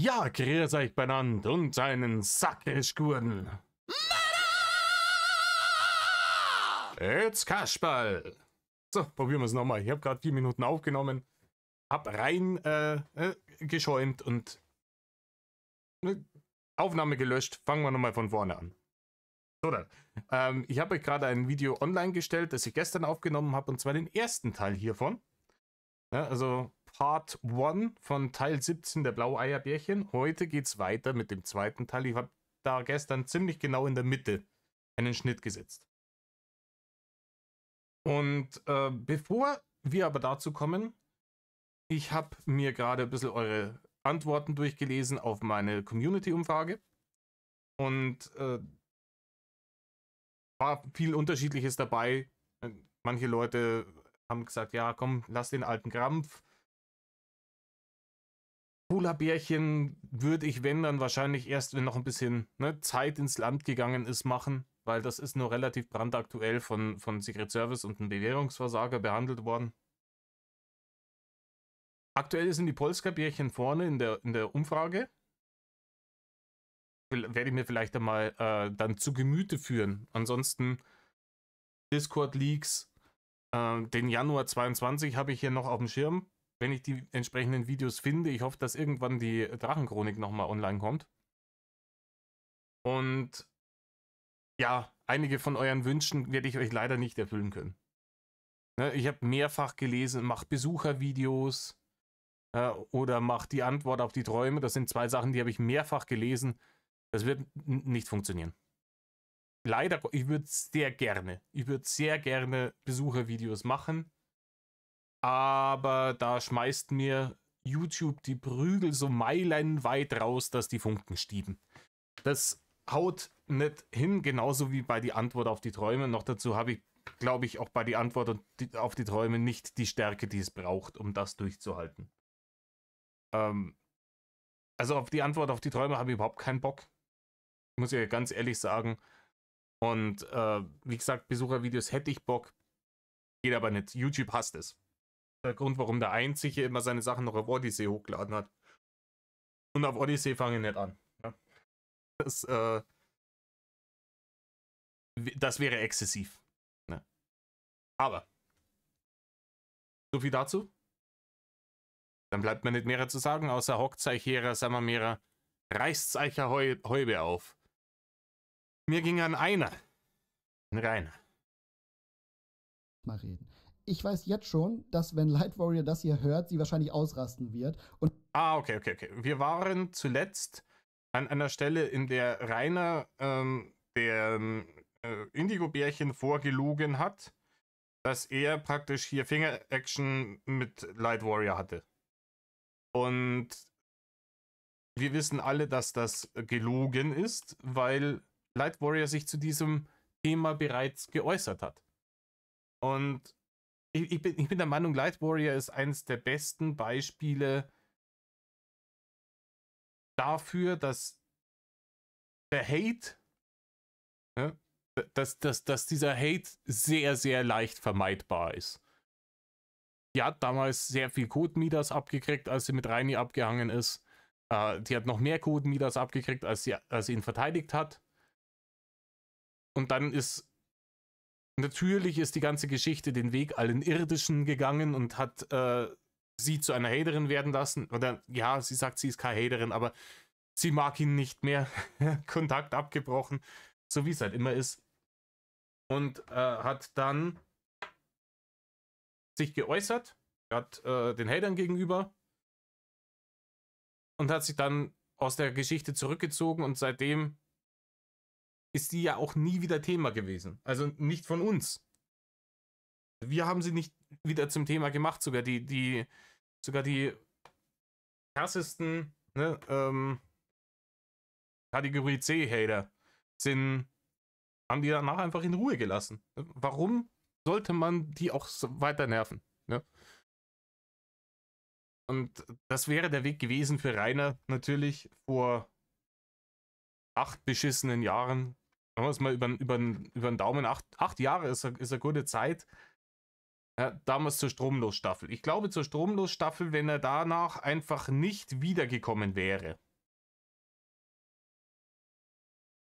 Ja, grüß euch benannt und seinen Sackrischgurden. Jetzt Kasperl. So, probieren wir es nochmal. Ich habe gerade 4 Minuten aufgenommen, hab rein geschäumt und Aufnahme gelöscht. Fangen wir nochmal von vorne an. So dann. Ich habe euch gerade ein Video online gestellt, das ich gestern aufgenommen habe, und zwar den ersten Teil hiervon. Ja, also Part 1 von Teil 17 der Blaueierbärchen. Heute geht es weiter mit dem zweiten Teil. Ich habe da gestern ziemlich genau in der Mitte einen Schnitt gesetzt. Und bevor wir aber dazu kommen, ich habe mir gerade ein bisschen eure Antworten durchgelesen auf meine Community-Umfrage und war viel Unterschiedliches dabei. Manche Leute haben gesagt, ja komm, lass den alten Krampf. Polar-Bärchen würde ich, wenn dann wahrscheinlich erst, wenn noch ein bisschen Zeit ins Land gegangen ist, machen, weil das ist nur relativ brandaktuell von Secret Service und einem Bewährungsversager behandelt worden. Aktuell sind die Polska-Bärchen vorne in der Umfrage. Werde ich mir vielleicht einmal dann zu Gemüte führen. Ansonsten Discord-Leaks, den Januar 22 habe ich hier noch auf dem Schirm, wenn ich die entsprechenden Videos finde. Ich hoffe, dass irgendwann die Drachenchronik nochmal online kommt. Und ja, einige von euren Wünschen werde ich euch leider nicht erfüllen können. Ich habe mehrfach gelesen, macht Besuchervideos oder macht die Antwort auf die Träume. Das sind 2 Sachen, die habe ich mehrfach gelesen. Das wird nicht funktionieren. Leider, ich würde sehr gerne Besuchervideos machen, aber da schmeißt mir YouTube die Prügel so meilenweit raus, dass die Funken stieben. Das haut nicht hin, genauso wie bei die Antwort auf die Träume. Noch dazu habe ich, glaube ich, auch bei die Antwort auf die Träume nicht die Stärke, die es braucht, um das durchzuhalten. Also auf die Antwort auf die Träume habe ich überhaupt keinen Bock. Muss ich ganz ehrlich sagen. Und wie gesagt, Besuchervideos hätte ich Bock. Geht aber nicht. YouTube hasst es. Der Grund, warum der Einzige immer seine Sachen noch auf Odyssey hochgeladen hat. Und auf Odyssey fange ich nicht an. Ja. Das wäre exzessiv. Ne? Aber so viel dazu. Dann bleibt mir nicht mehr zu sagen, außer hockt euch her, sagen wir mehr, reißt euch ein Häube auf. Mir ging an einer. Rein. Mal reden. Ich weiß jetzt schon, dass wenn Light Warrior das hier hört, sie wahrscheinlich ausrasten wird. Und okay. Wir waren zuletzt an einer Stelle, in der Rainer der Indigo-Bärchen vorgelogen hat, dass er praktisch hier Finger-Action mit Light Warrior hatte. Und wir wissen alle, dass das gelogen ist, weil Light Warrior sich zu diesem Thema bereits geäußert hat. Und ich bin der Meinung, Light Warrior ist eines der besten Beispiele dafür, dass der Hate, ja, dass dieser Hate sehr, sehr leicht vermeidbar ist. Die hat damals sehr viel Code-Midas abgekriegt, als sie mit Reini abgehangen ist. Die hat noch mehr Code-Midas abgekriegt, als sie ihn verteidigt hat. Und dann ist natürlich die ganze Geschichte den Weg allen Irdischen gegangen und hat sie zu einer Haterin werden lassen. Oder ja, sie sagt, sie ist keine Haterin, aber sie mag ihn nicht mehr. Kontakt abgebrochen, so wie es halt immer ist. Und hat dann sich geäußert, hat den Hatern gegenüber und hat sich dann aus der Geschichte zurückgezogen, und seitdem ist die ja auch nie wieder Thema gewesen. Also nicht von uns. Wir haben sie nicht wieder zum Thema gemacht. Sogar die krassesten Kategorie C-Hater haben die danach einfach in Ruhe gelassen. Warum sollte man die auch so weiter nerven? Ne? Und das wäre der Weg gewesen für Rainer natürlich vor 8 beschissenen Jahren. Machen wir es mal über den Daumen. 8 Jahre ist eine gute Zeit. Ja, damals zur Stromlos-Staffel. Ich glaube, zur Stromlos-Staffel, wenn er danach einfach nicht wiedergekommen wäre,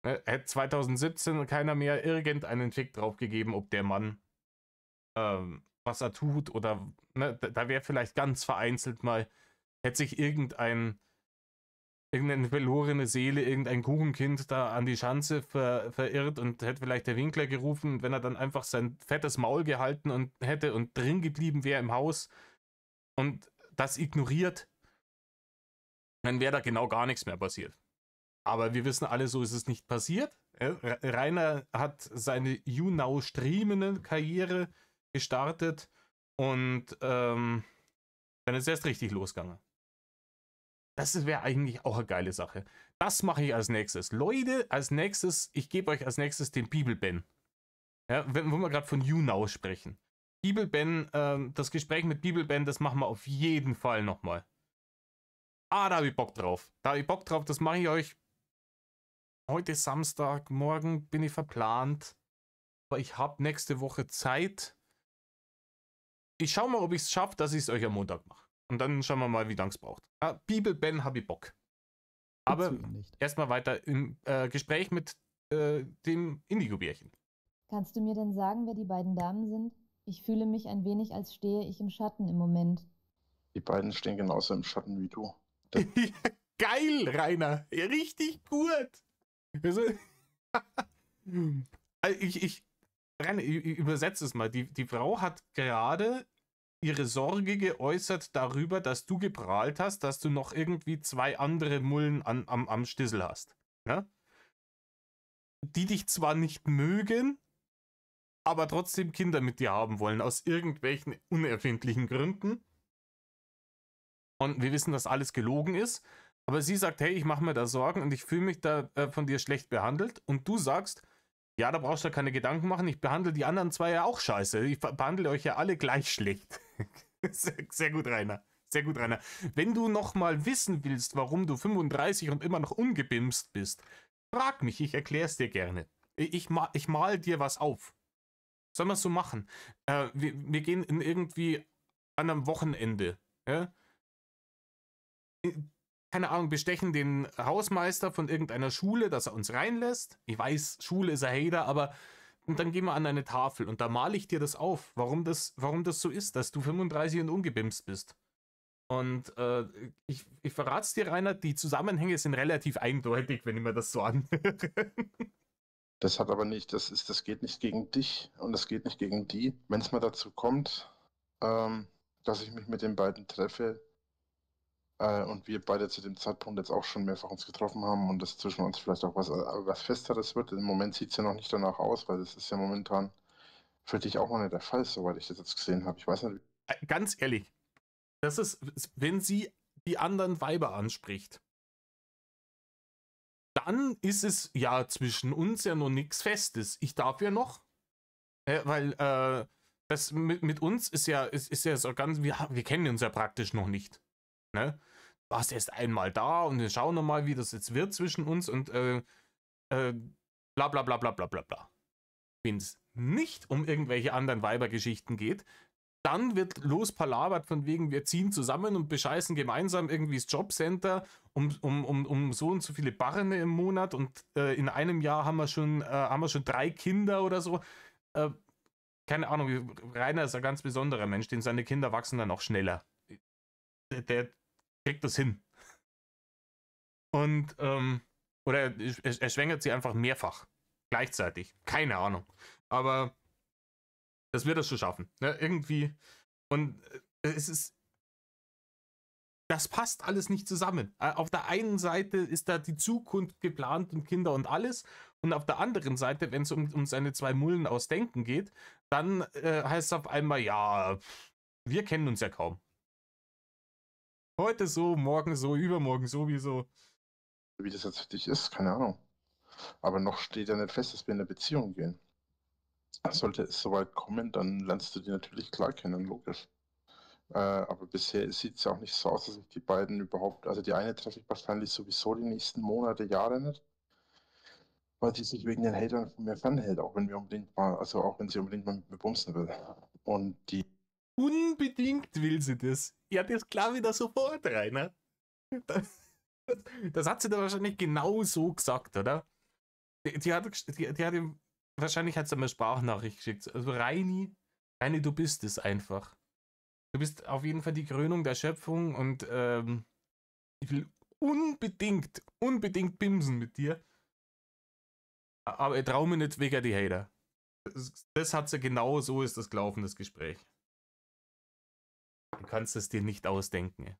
Hätte 2017 keiner mehr irgendeinen Fick drauf gegeben, ob der Mann was er tut oder ne, da wäre vielleicht ganz vereinzelt mal, hätte sich irgendeine verlorene Seele, irgendein Kuchenkind da an die Schanze verirrt und hätte vielleicht der Winkler gerufen, wenn er dann einfach sein fettes Maul gehalten und hätte und drin geblieben wäre im Haus und das ignoriert, dann wäre da genau gar nichts mehr passiert. Aber wir wissen alle, so ist es nicht passiert. Rainer hat seine YouNow-streamende gestartet und dann ist es erst richtig losgegangen. Das wäre eigentlich auch eine geile Sache. Das mache ich als nächstes. Leute, als nächstes, ich gebe euch als nächstes den Bibelben. Ja, wo wir gerade von YouNow sprechen. Bibelben, das Gespräch mit Bibelben, das machen wir auf jeden Fall nochmal. Da habe ich Bock drauf. Das mache ich euch. Heute ist Samstag, morgen bin ich verplant. Aber ich habe nächste Woche Zeit. Ich schaue mal, ob ich es schaffe, dass ich es euch am Montag mache. Und dann schauen wir mal, wie lange es braucht. Bibelben habe ich Bock. Aber erstmal weiter im Gespräch mit dem Indigo-Bärchen. Kannst du mir denn sagen, wer die beiden Damen sind? Ich fühle mich ein wenig, als stehe ich im Schatten im Moment. Die beiden stehen genauso im Schatten wie du. Geil, Rainer. Ja, richtig gut. Also, Rainer, ich übersetze es mal. Die Frau hat gerade ihre Sorge geäußert darüber, dass du geprahlt hast, dass du noch irgendwie 2 andere Mullen am Stissel hast. Ja? Die dich zwar nicht mögen, aber trotzdem Kinder mit dir haben wollen, aus irgendwelchen unerfindlichen Gründen. Und wir wissen, dass alles gelogen ist. Aber sie sagt, hey, ich mache mir da Sorgen und ich fühle mich da von dir schlecht behandelt. Und du sagst, ja, da brauchst du keine Gedanken machen, ich behandle die anderen 2 ja auch scheiße. Ich behandle euch ja alle gleich schlecht. Sehr gut, Rainer. Sehr gut, Rainer. Wenn du noch mal wissen willst, warum du 35 und immer noch ungebimst bist, frag mich, ich erkläre es dir gerne. Ich mal dir was auf. Sollen wir es so machen? Wir gehen in irgendwie an einem Wochenende. Ja? Keine Ahnung, bestechen den Hausmeister von irgendeiner Schule, dass er uns reinlässt. Ich weiß, Schule ist ein Hater, aber und dann gehen wir an eine Tafel und da male ich dir das auf, warum das so ist, dass du 35 und ungebimst bist. Und ich verrate es dir, Rainer, die Zusammenhänge sind relativ eindeutig, wenn ich mir das so anhöre. Das hat aber nicht, das geht nicht gegen dich und das geht nicht gegen die. Wenn es mal dazu kommt, dass ich mich mit den beiden treffe und wir beide zu dem Zeitpunkt jetzt auch schon mehrfach uns getroffen haben und das zwischen uns vielleicht auch was Festeres wird. Im Moment sieht es ja noch nicht danach aus, weil das ist ja momentan für dich auch noch nicht der Fall, soweit ich das jetzt gesehen habe. Ich weiß nicht. Ganz ehrlich, das ist, wenn sie die anderen Weiber anspricht, dann ist es ja zwischen uns ja noch nichts Festes. Ich darf ja noch, weil das mit uns ist ja so ganz, wir kennen uns ja praktisch noch nicht. Ne? Du warst erst einmal da und wir schauen nochmal, wie das jetzt wird zwischen uns und bla bla bla bla bla bla bla. Wenn es nicht um irgendwelche anderen Weibergeschichten geht, dann wird lospalabert von wegen, wir ziehen zusammen und bescheißen gemeinsam irgendwie das Jobcenter um so und so viele Barrene im Monat und in einem Jahr haben wir schon 3 Kinder oder so. Keine Ahnung, Rainer ist ein ganz besonderer Mensch, denn seine Kinder wachsen dann auch schneller. Der kriegt das hin. Und, oder er schwängert sie einfach mehrfach. Gleichzeitig. Keine Ahnung. Aber das wird er schon schaffen. Ne? Irgendwie. Und das passt alles nicht zusammen. Auf der einen Seite ist da die Zukunft geplant und Kinder und alles. Und auf der anderen Seite, wenn es um seine 2 Mullen aus Denken geht, dann heißt es auf einmal, ja, wir kennen uns ja kaum. Heute so, morgen so, übermorgen sowieso. Wie das jetzt für dich ist, keine Ahnung. Aber noch steht ja nicht fest, dass wir in eine Beziehung gehen. Sollte es soweit kommen, dann lernst du die natürlich klar kennen, logisch. Aber bisher sieht es ja auch nicht so aus, dass ich die beiden überhaupt, also die eine treffe ich wahrscheinlich sowieso die nächsten Monate, Jahre nicht, weil sie sich wegen den Hatern von mir fernhält, auch wenn wir unbedingt mal, also auch wenn sie unbedingt mal mit mir bumsen will. Und die unbedingt will sie das. Ja, das klar wieder sofort, Rainer. Das hat sie da wahrscheinlich genau so gesagt, oder? Die hat ihm, wahrscheinlich hat sie eine Sprachnachricht geschickt. Also Reini, du bist es einfach. Du bist auf jeden Fall die Krönung der Schöpfung und ich will unbedingt bimsen mit dir. Aber ich traue mir nicht wegen die Hater. Das hat sie genau, so ist das gelaufen, das Gespräch. Du kannst es dir nicht ausdenken.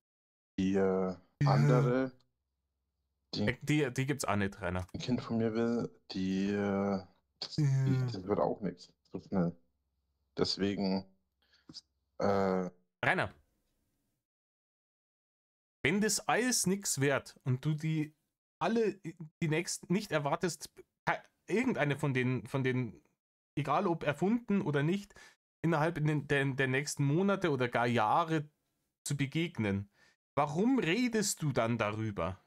Die andere, Die gibt's auch nicht, Rainer. ein Kind von mir will, das wird auch nichts so schnell. Deswegen, Rainer, wenn das alles nichts wert und du die nächsten nicht erwartest, irgendeine von den, egal ob erfunden oder nicht, innerhalb der nächsten Monate oder gar Jahre zu begegnen, warum redest du dann darüber?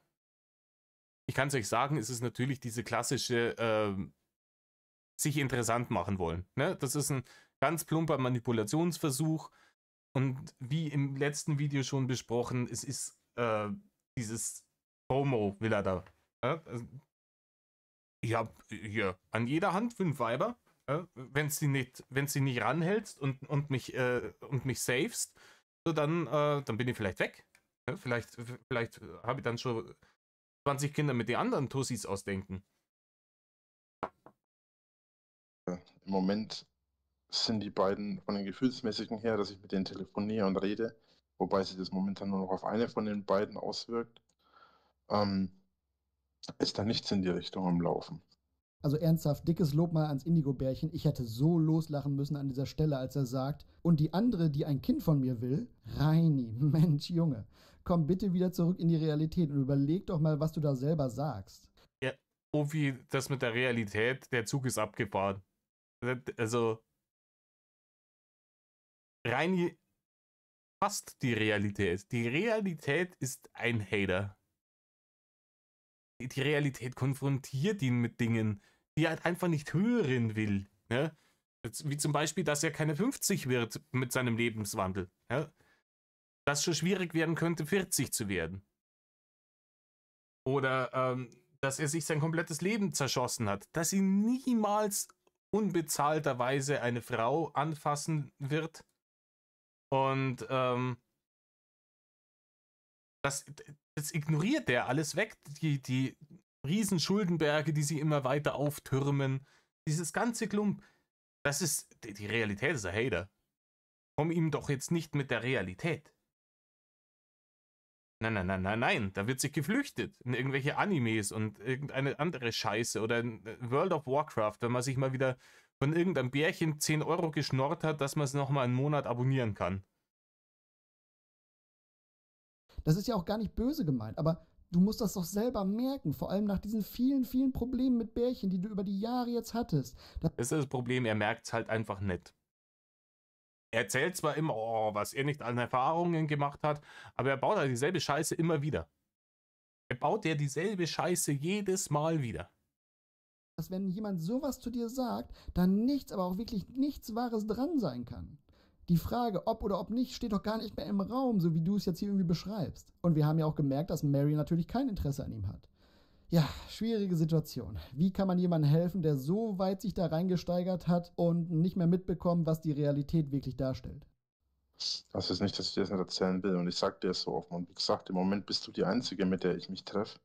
Ich kann es euch sagen, es ist natürlich diese klassische sich interessant machen wollen. Ne? Das ist ein ganz plumper Manipulationsversuch und wie im letzten Video schon besprochen, es ist dieses FOMO will er da. Also, ich habe hier an jeder Hand 5 Weiber. Wenn sie nicht ranhältst und mich savest, so dann bin ich vielleicht weg. Vielleicht habe ich dann schon 20 Kinder mit den anderen Tussis ausdenken. Im Moment sind die beiden von den Gefühlsmäßigen her, dass ich mit denen telefoniere und rede, wobei sich das momentan nur noch auf eine von den beiden auswirkt, ist da nichts in die Richtung am Laufen. Also ernsthaft, dickes Lob mal ans Indigo-Bärchen. Ich hätte so loslachen müssen an dieser Stelle, als er sagt, und die andere, die ein Kind von mir will, Reini, Mensch, Junge, komm bitte wieder zurück in die Realität und überleg doch mal, was du da selber sagst. Ja, Ofi, das mit der Realität, der Zug ist abgefahren. Also, Reini hasst die Realität. Die Realität ist ein Hater. Die Realität konfrontiert ihn mit Dingen, die er halt einfach nicht hören will. Ne? Wie zum Beispiel, dass er keine 50 wird mit seinem Lebenswandel. Ja? Dass schon schwierig werden könnte, 40 zu werden. Oder dass er sich sein komplettes Leben zerschossen hat. Dass ihn niemals unbezahlterweise eine Frau anfassen wird. Und das ignoriert er alles weg. Die riesen Schuldenberge, die sie immer weiter auftürmen. Dieses ganze Klump. Das ist, die Realität ist ein Hater. Komm ihm doch jetzt nicht mit der Realität. Nein. Da wird sich geflüchtet in irgendwelche Animes und irgendeine andere Scheiße. Oder in World of Warcraft, wenn man sich mal wieder von irgendeinem Bärchen 10 Euro geschnorrt hat, dass man es nochmal einen Monat abonnieren kann. Das ist ja auch gar nicht böse gemeint, aber du musst das doch selber merken, vor allem nach diesen vielen Problemen mit Bärchen, die du über die Jahre jetzt hattest. Das ist das Problem, er merkt es halt einfach nicht. Er erzählt zwar immer, was er nicht an Erfahrungen gemacht hat, aber er baut halt dieselbe Scheiße immer wieder. Er baut ja dieselbe Scheiße jedes Mal wieder. Dass wenn jemand sowas zu dir sagt, dann nichts, aber auch wirklich nichts Wahres dran sein kann. Die Frage, ob oder ob nicht, steht doch gar nicht mehr im Raum, so wie du es jetzt hier irgendwie beschreibst. Und wir haben ja auch gemerkt, dass Mary natürlich kein Interesse an ihm hat. Ja, schwierige Situation. Wie kann man jemandem helfen, der so weit sich da reingesteigert hat und nicht mehr mitbekommt, was die Realität wirklich darstellt? Das ist nicht, dass ich dir das nicht erzählen will. Und ich sag dir es so offen. Und wie gesagt, im Moment bist du die Einzige, mit der ich mich treffe.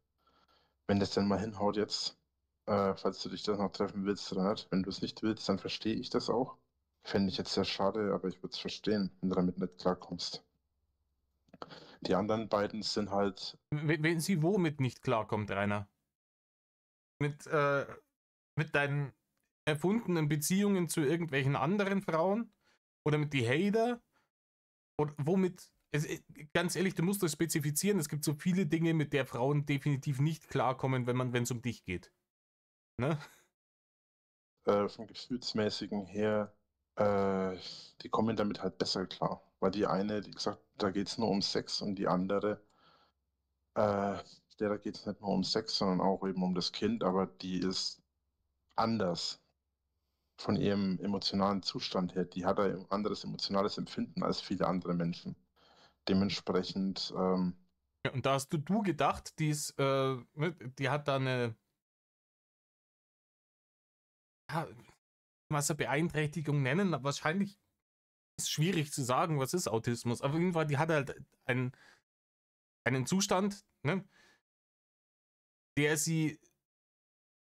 Wenn das denn mal hinhaut jetzt, falls du dich das noch treffen willst oder nicht. Wenn du es nicht willst, dann verstehe ich das auch. Fände ich jetzt sehr schade, aber ich würde es verstehen, wenn du damit nicht klarkommst. Die anderen beiden sind halt. Wenn sie womit nicht klarkommt, Rainer? Mit deinen erfundenen Beziehungen zu irgendwelchen anderen Frauen? Oder mit die Hater? Oder womit? Ganz ehrlich, du musst das spezifizieren. Es gibt so viele Dinge, mit der Frauen definitiv nicht klarkommen, wenn es um dich geht. Ne? Vom Gefühlsmäßigen her, die kommen damit halt besser klar. Weil die eine, wie gesagt, da geht es nur um Sex und die andere, da geht es nicht nur um Sex, sondern auch eben um das Kind, aber die ist anders von ihrem emotionalen Zustand her. Die hat ein anderes emotionales Empfinden als viele andere Menschen. Dementsprechend, Ja, und da hast du gedacht, die hat da ja, was eine Beeinträchtigung nennen, aber wahrscheinlich ist es schwierig zu sagen, was ist Autismus. Aber auf jeden Fall, die hat halt einen Zustand, ne, der sie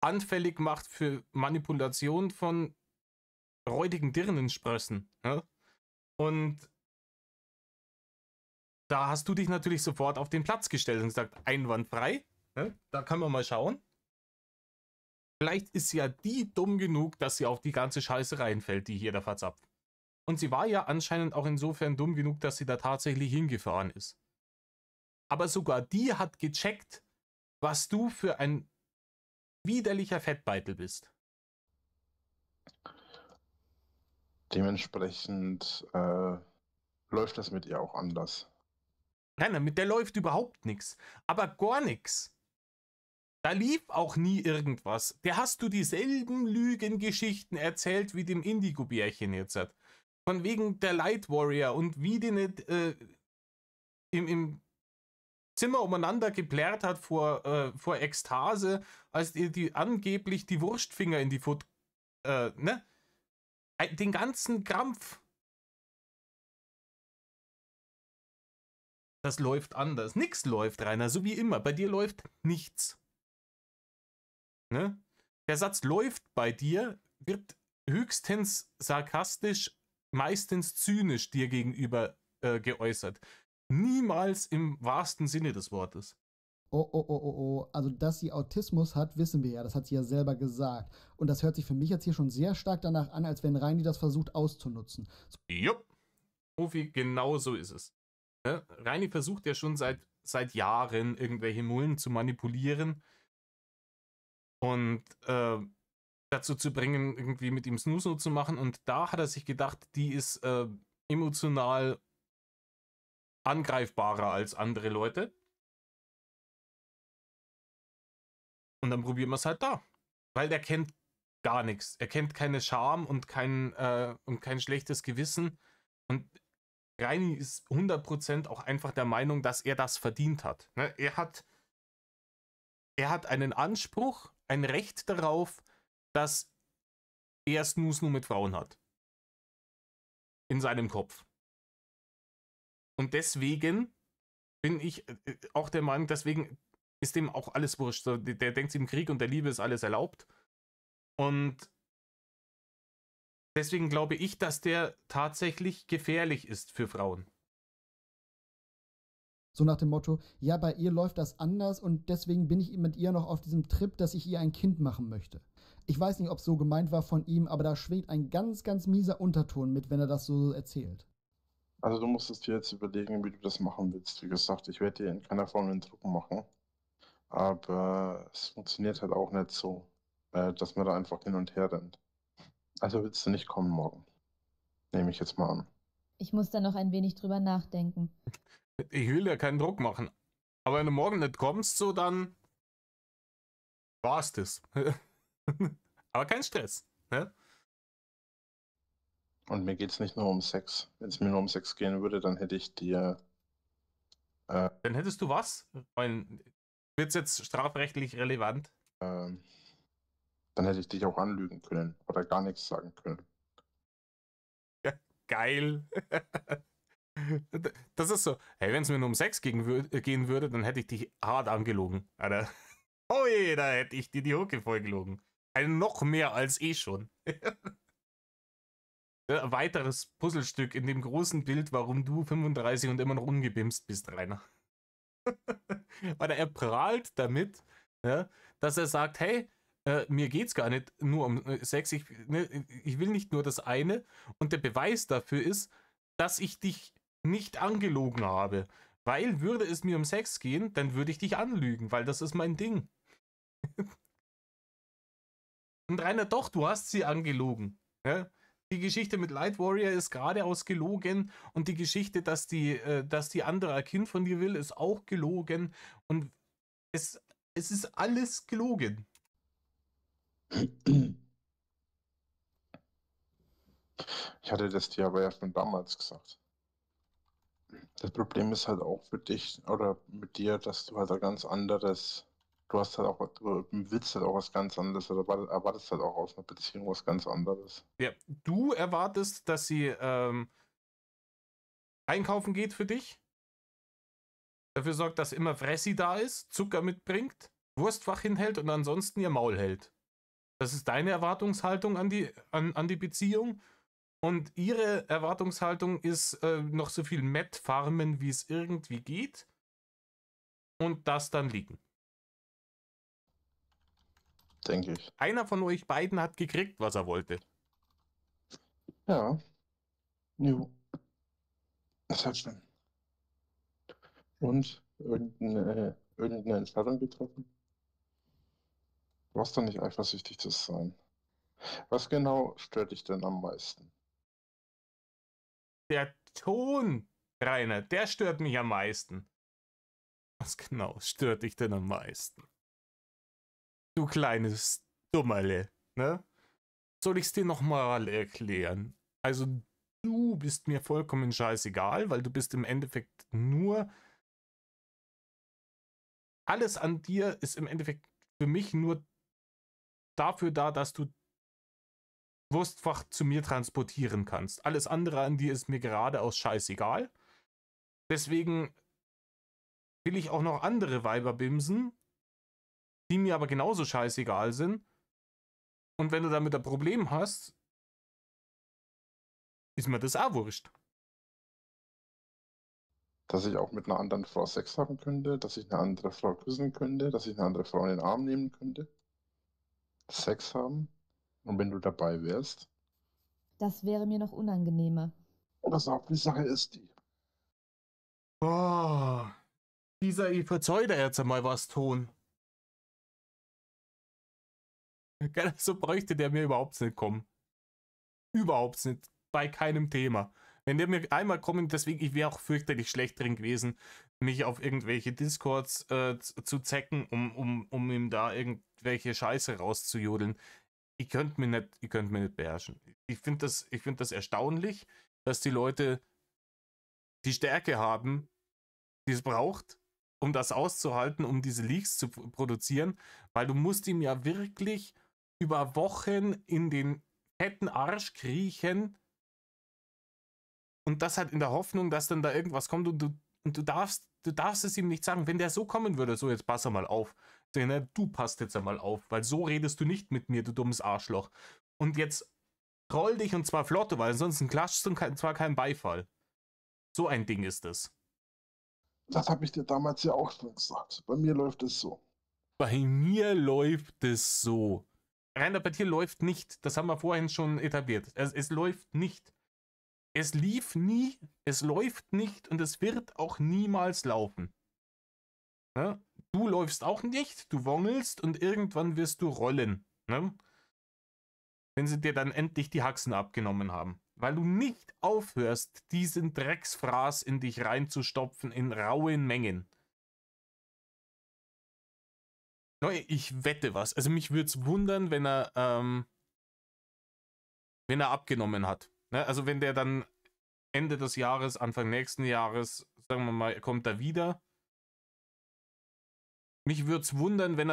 anfällig macht für Manipulation von räudigen Dirnensprössen. Ne? Und da hast du dich natürlich sofort auf den Platz gestellt und gesagt, einwandfrei. Ne? Da kann man mal schauen. Vielleicht ist ja die dumm genug, dass sie auf die ganze Scheiße reinfällt, die hier da verzapft. Und sie war ja anscheinend auch insofern dumm genug, dass sie da tatsächlich hingefahren ist. Aber sogar die hat gecheckt, was du für ein widerlicher Fettbeitel bist. Dementsprechend läuft das mit ihr auch anders. Nein, mit der läuft überhaupt nichts. Aber gar nichts. Da lief auch nie irgendwas. Der hast du dieselben Lügengeschichten erzählt wie dem Indigo-Bärchen jetzt. Von wegen der Light Warrior und wie die nicht im Zimmer umeinander geplärrt hat vor Ekstase, als die angeblich die Wurstfinger in die Foot, ne? Den ganzen Krampf. Das läuft anders. Nix läuft, Rainer, so wie immer. Bei dir läuft nichts. Ne? Der Satz läuft bei dir wird höchstens sarkastisch, meistens zynisch dir gegenüber geäußert. Niemals im wahrsten Sinne des Wortes. Oh. Also, dass sie Autismus hat, wissen wir ja. Das hat sie ja selber gesagt. Und das hört sich für mich jetzt hier schon sehr stark danach an, als wenn Reini das versucht auszunutzen. Jupp. Profi, genau so ist es. Ne? Reini versucht ja schon seit Jahren irgendwelche Mullen zu manipulieren und dazu zu bringen, irgendwie mit ihm Snooze zu machen. Und da hat er sich gedacht, die ist emotional angreifbarer als andere Leute. Und dann probieren wir es halt da. Weil der kennt gar nichts. Er kennt keine Scham und kein schlechtes Gewissen. Und Reini ist 100% auch einfach der Meinung, dass er das verdient hat. Ne? Er hat einen Anspruch, ein Recht darauf, dass er Snooze nur mit Frauen hat. In seinem Kopf. Und deswegen bin ich auch der Meinung, deswegen ist dem auch alles wurscht. So, der denkt sich, im Krieg und der Liebe ist alles erlaubt. Und deswegen glaube ich, dass der tatsächlich gefährlich ist für Frauen. So nach dem Motto, ja, bei ihr läuft das anders und deswegen bin ich mit ihr noch auf diesem Trip, dass ich ihr ein Kind machen möchte. Ich weiß nicht, ob es so gemeint war von ihm, aber da schwebt ein ganz, ganz mieser Unterton mit, wenn er das so erzählt. Also du musst es dir jetzt überlegen, wie du das machen willst. Wie gesagt, ich werde dir in keiner Form den Druck machen. Aber es funktioniert halt auch nicht so, dass man da einfach hin und her rennt. Also willst du nicht kommen morgen? Nehme ich jetzt mal an. Ich muss da noch ein wenig drüber nachdenken. Ich will ja keinen Druck machen. Aber wenn du morgen nicht kommst, so dann war's das. Aber kein Stress. Ne? Und mir geht es nicht nur um Sex. Wenn es mir nur um Sex gehen würde, dann hätte ich dir... Dann hättest du was? Wird es jetzt strafrechtlich relevant? Dann hätte ich dich auch anlügen können oder gar nichts sagen können. Ja, geil. Das ist so, hey, wenn es mir nur um Sex gehen würde, dann hätte ich dich hart angelogen. Alter. Oh je, da hätte ich dir die Hucke vollgelogen. Noch mehr als eh schon. Ein weiteres Puzzlestück in dem großen Bild, warum du 35 und immer noch ungebimst bist, Rainer. Weil er prahlt damit, ja, dass er sagt, hey, mir geht's gar nicht nur um Sex, ich will nicht nur das eine. Und der Beweis dafür ist, dass ich dich nicht angelogen habe. Weil würde es mir um Sex gehen, dann würde ich dich anlügen, weil das ist mein Ding. Und Rainer, doch, du hast sie angelogen. Ja? Die Geschichte mit Light Warrior ist geradeaus gelogen und die Geschichte, dass die andere ein Kind von dir will, ist auch gelogen. Und es ist alles gelogen. Ich hatte das dir aber ja schon damals gesagt. Das Problem ist halt auch für dich oder mit dir, dass du halt ein ganz anderes Du hast halt auch, du willst halt auch was ganz anderes oder erwartest halt auch aus einer Beziehung was ganz anderes. Ja, du erwartest, dass sie einkaufen geht für dich, dafür sorgt, dass immer Fressi da ist, Zucker mitbringt, Wurstfach hinhält und ansonsten ihr Maul hält. Das ist deine Erwartungshaltung an die Beziehung. Und ihre Erwartungshaltung ist, noch so viel Mett farmen, wie es irgendwie geht. Und das dann liegen. Denke ich. Einer von euch beiden hat gekriegt, was er wollte. Ja. Jo. Das ist halt schlimm. Und irgendeine Entscheidung getroffen? Du brauchst doch nicht eifersüchtig zu sein. Was genau stört dich denn am meisten? Der Ton, Rainer, der stört mich am meisten. Was genau stört dich denn am meisten? Du kleines Dummerle, ne? Soll ich es dir nochmal erklären? Also, du bist mir vollkommen scheißegal, weil du bist im Endeffekt nur... Alles an dir ist im Endeffekt für mich nur dafür da, dass du Wurstfach zu mir transportieren kannst. Alles andere an dir ist mir geradeaus scheißegal. Deswegen will ich auch noch andere Weiber bimsen, die mir aber genauso scheißegal sind. Und wenn du damit ein Problem hast, ist mir das auch wurscht. Dass ich auch mit einer anderen Frau Sex haben könnte, dass ich eine andere Frau küssen könnte, dass ich eine andere Frau in den Arm nehmen könnte, Sex haben und wenn du dabei wärst. Das wäre mir noch unangenehmer. Das auch die Sache ist die. Oh, dieser verzeih dir jetzt einmal was tun. So bräuchte der mir überhaupt nicht kommen. Überhaupt nicht. Bei keinem Thema. Wenn der mir einmal kommt, deswegen, ich wäre auch fürchterlich schlecht drin gewesen, mich auf irgendwelche Discords zu zecken, um ihm da irgendwelche Scheiße rauszujodeln. Ich könnte mich nicht beherrschen. Ich finde das erstaunlich, dass die Leute die Stärke haben, die es braucht, um das auszuhalten, um diese Leaks zu produzieren, weil du musst ihm ja wirklich über Wochen in den fetten Arsch kriechen und das halt in der Hoffnung, dass dann da irgendwas kommt und du darfst es ihm nicht sagen. Wenn der so kommen würde, so jetzt pass mal auf, du passt jetzt einmal auf, weil so redest du nicht mit mir, du dummes Arschloch. Und jetzt troll dich und zwar flott, weil ansonsten klatschst du zwar keinen Beifall. So ein Ding ist es. Das habe ich dir damals ja auch schon gesagt. Bei mir läuft es so. Bei mir läuft es so. Rainer, bei dir läuft nicht. Das haben wir vorhin schon etabliert. Es läuft nicht. Es lief nie, es läuft nicht und es wird auch niemals laufen. Ne? Du läufst auch nicht, du wongelst und irgendwann wirst du rollen. Ne? Wenn sie dir dann endlich die Haxen abgenommen haben. Weil du nicht aufhörst, diesen Drecksfraß in dich reinzustopfen in rauen Mengen. Ich wette was. Also mich würde es wundern, wenn er abgenommen hat. Ne? Also wenn der dann Ende des Jahres, Anfang nächsten Jahres, sagen wir mal, kommt er wieder. Mich würde es wundern, wenn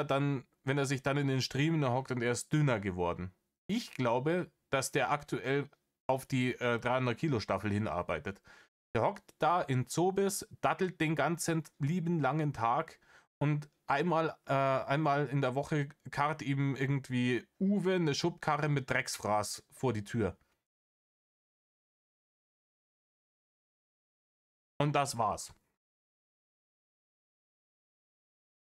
er sich dann in den Streamen hockt und er ist dünner geworden. Ich glaube, dass der aktuell auf die 300 Kilo Staffel hinarbeitet. Der hockt da in Zobis, dattelt den ganzen lieben langen Tag und einmal in der Woche karrt ihm irgendwie Uwe eine Schubkarre mit Drecksfraß vor die Tür. Und das war's.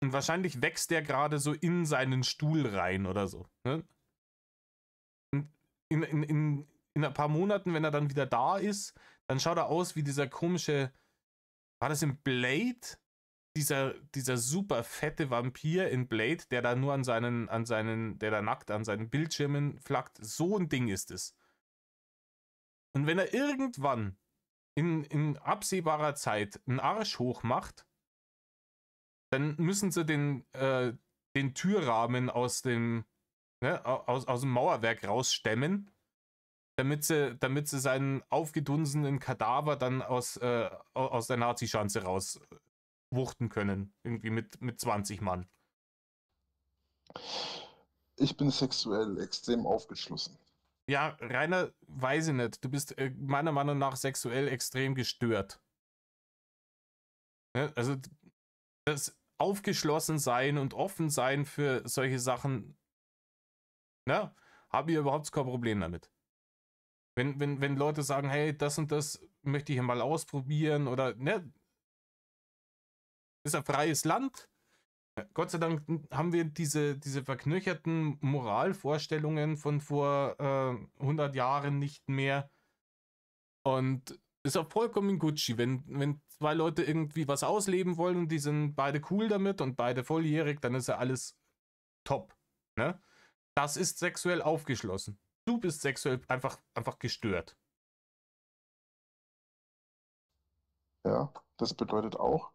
Und wahrscheinlich wächst der gerade so in seinen Stuhl rein oder so. Ne? Und in ein paar Monaten, wenn er dann wieder da ist, dann schaut er aus wie dieser komische, war das in Blade? Dieser super fette Vampir in Blade, der da nur der da nackt an seinen Bildschirmen flackt. So ein Ding ist es. Und wenn er irgendwann in absehbarer Zeit einen Arsch hoch macht, dann müssen sie den Türrahmen aus dem Mauerwerk rausstemmen, damit sie seinen aufgedunsenen Kadaver dann aus der Nazi-Schanze rauswuchten können. Irgendwie mit 20 Mann. Ich bin sexuell extrem aufgeschlossen. Ja, Rainer, weiß ich nicht. Du bist meiner Meinung nach sexuell extrem gestört. Ne? Also das Aufgeschlossensein und Offensein für solche Sachen, ne, habe ich überhaupt kein Problem damit. Wenn Leute sagen, hey, das und das möchte ich mal ausprobieren oder, ne, ist ein freies Land. Gott sei Dank haben wir diese verknöcherten Moralvorstellungen von vor 100 Jahren nicht mehr. Und ist auch vollkommen Gucci, wenn zwei Leute irgendwie was ausleben wollen und die sind beide cool damit und beide volljährig, dann ist ja alles top. Ne? Das ist sexuell aufgeschlossen. Du bist sexuell einfach gestört. Ja, das bedeutet auch,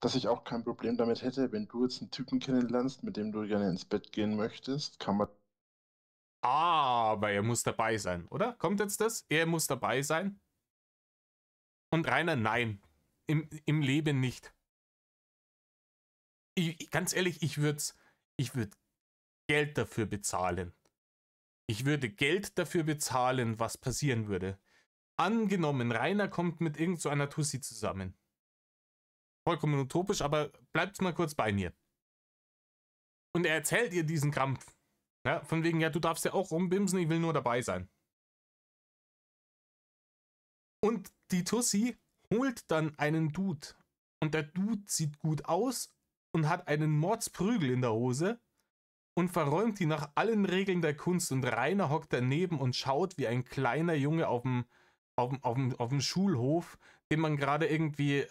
dass ich auch kein Problem damit hätte, wenn du jetzt einen Typen kennenlernst, mit dem du gerne ins Bett gehen möchtest, kann man. Aber er muss dabei sein, oder? Kommt jetzt das? Er muss dabei sein? Und Rainer, nein. Im Leben nicht. Ganz ehrlich, ich würde Geld dafür bezahlen. Ich würde Geld dafür bezahlen, was passieren würde. Angenommen, Rainer kommt mit irgend so einer Tussi zusammen. Vollkommen utopisch, aber bleibt mal kurz bei mir. Und er erzählt ihr diesen Krampf. Ja, von wegen, ja, du darfst ja auch rumbimsen, ich will nur dabei sein. Und die Tussi holt dann einen Dude. Und der Dude sieht gut aus und hat einen Mordsprügel in der Hose und verräumt die nach allen Regeln der Kunst. Und Rainer hockt daneben und schaut wie ein kleiner Junge auf dem Schulhof, dem man gerade irgendwie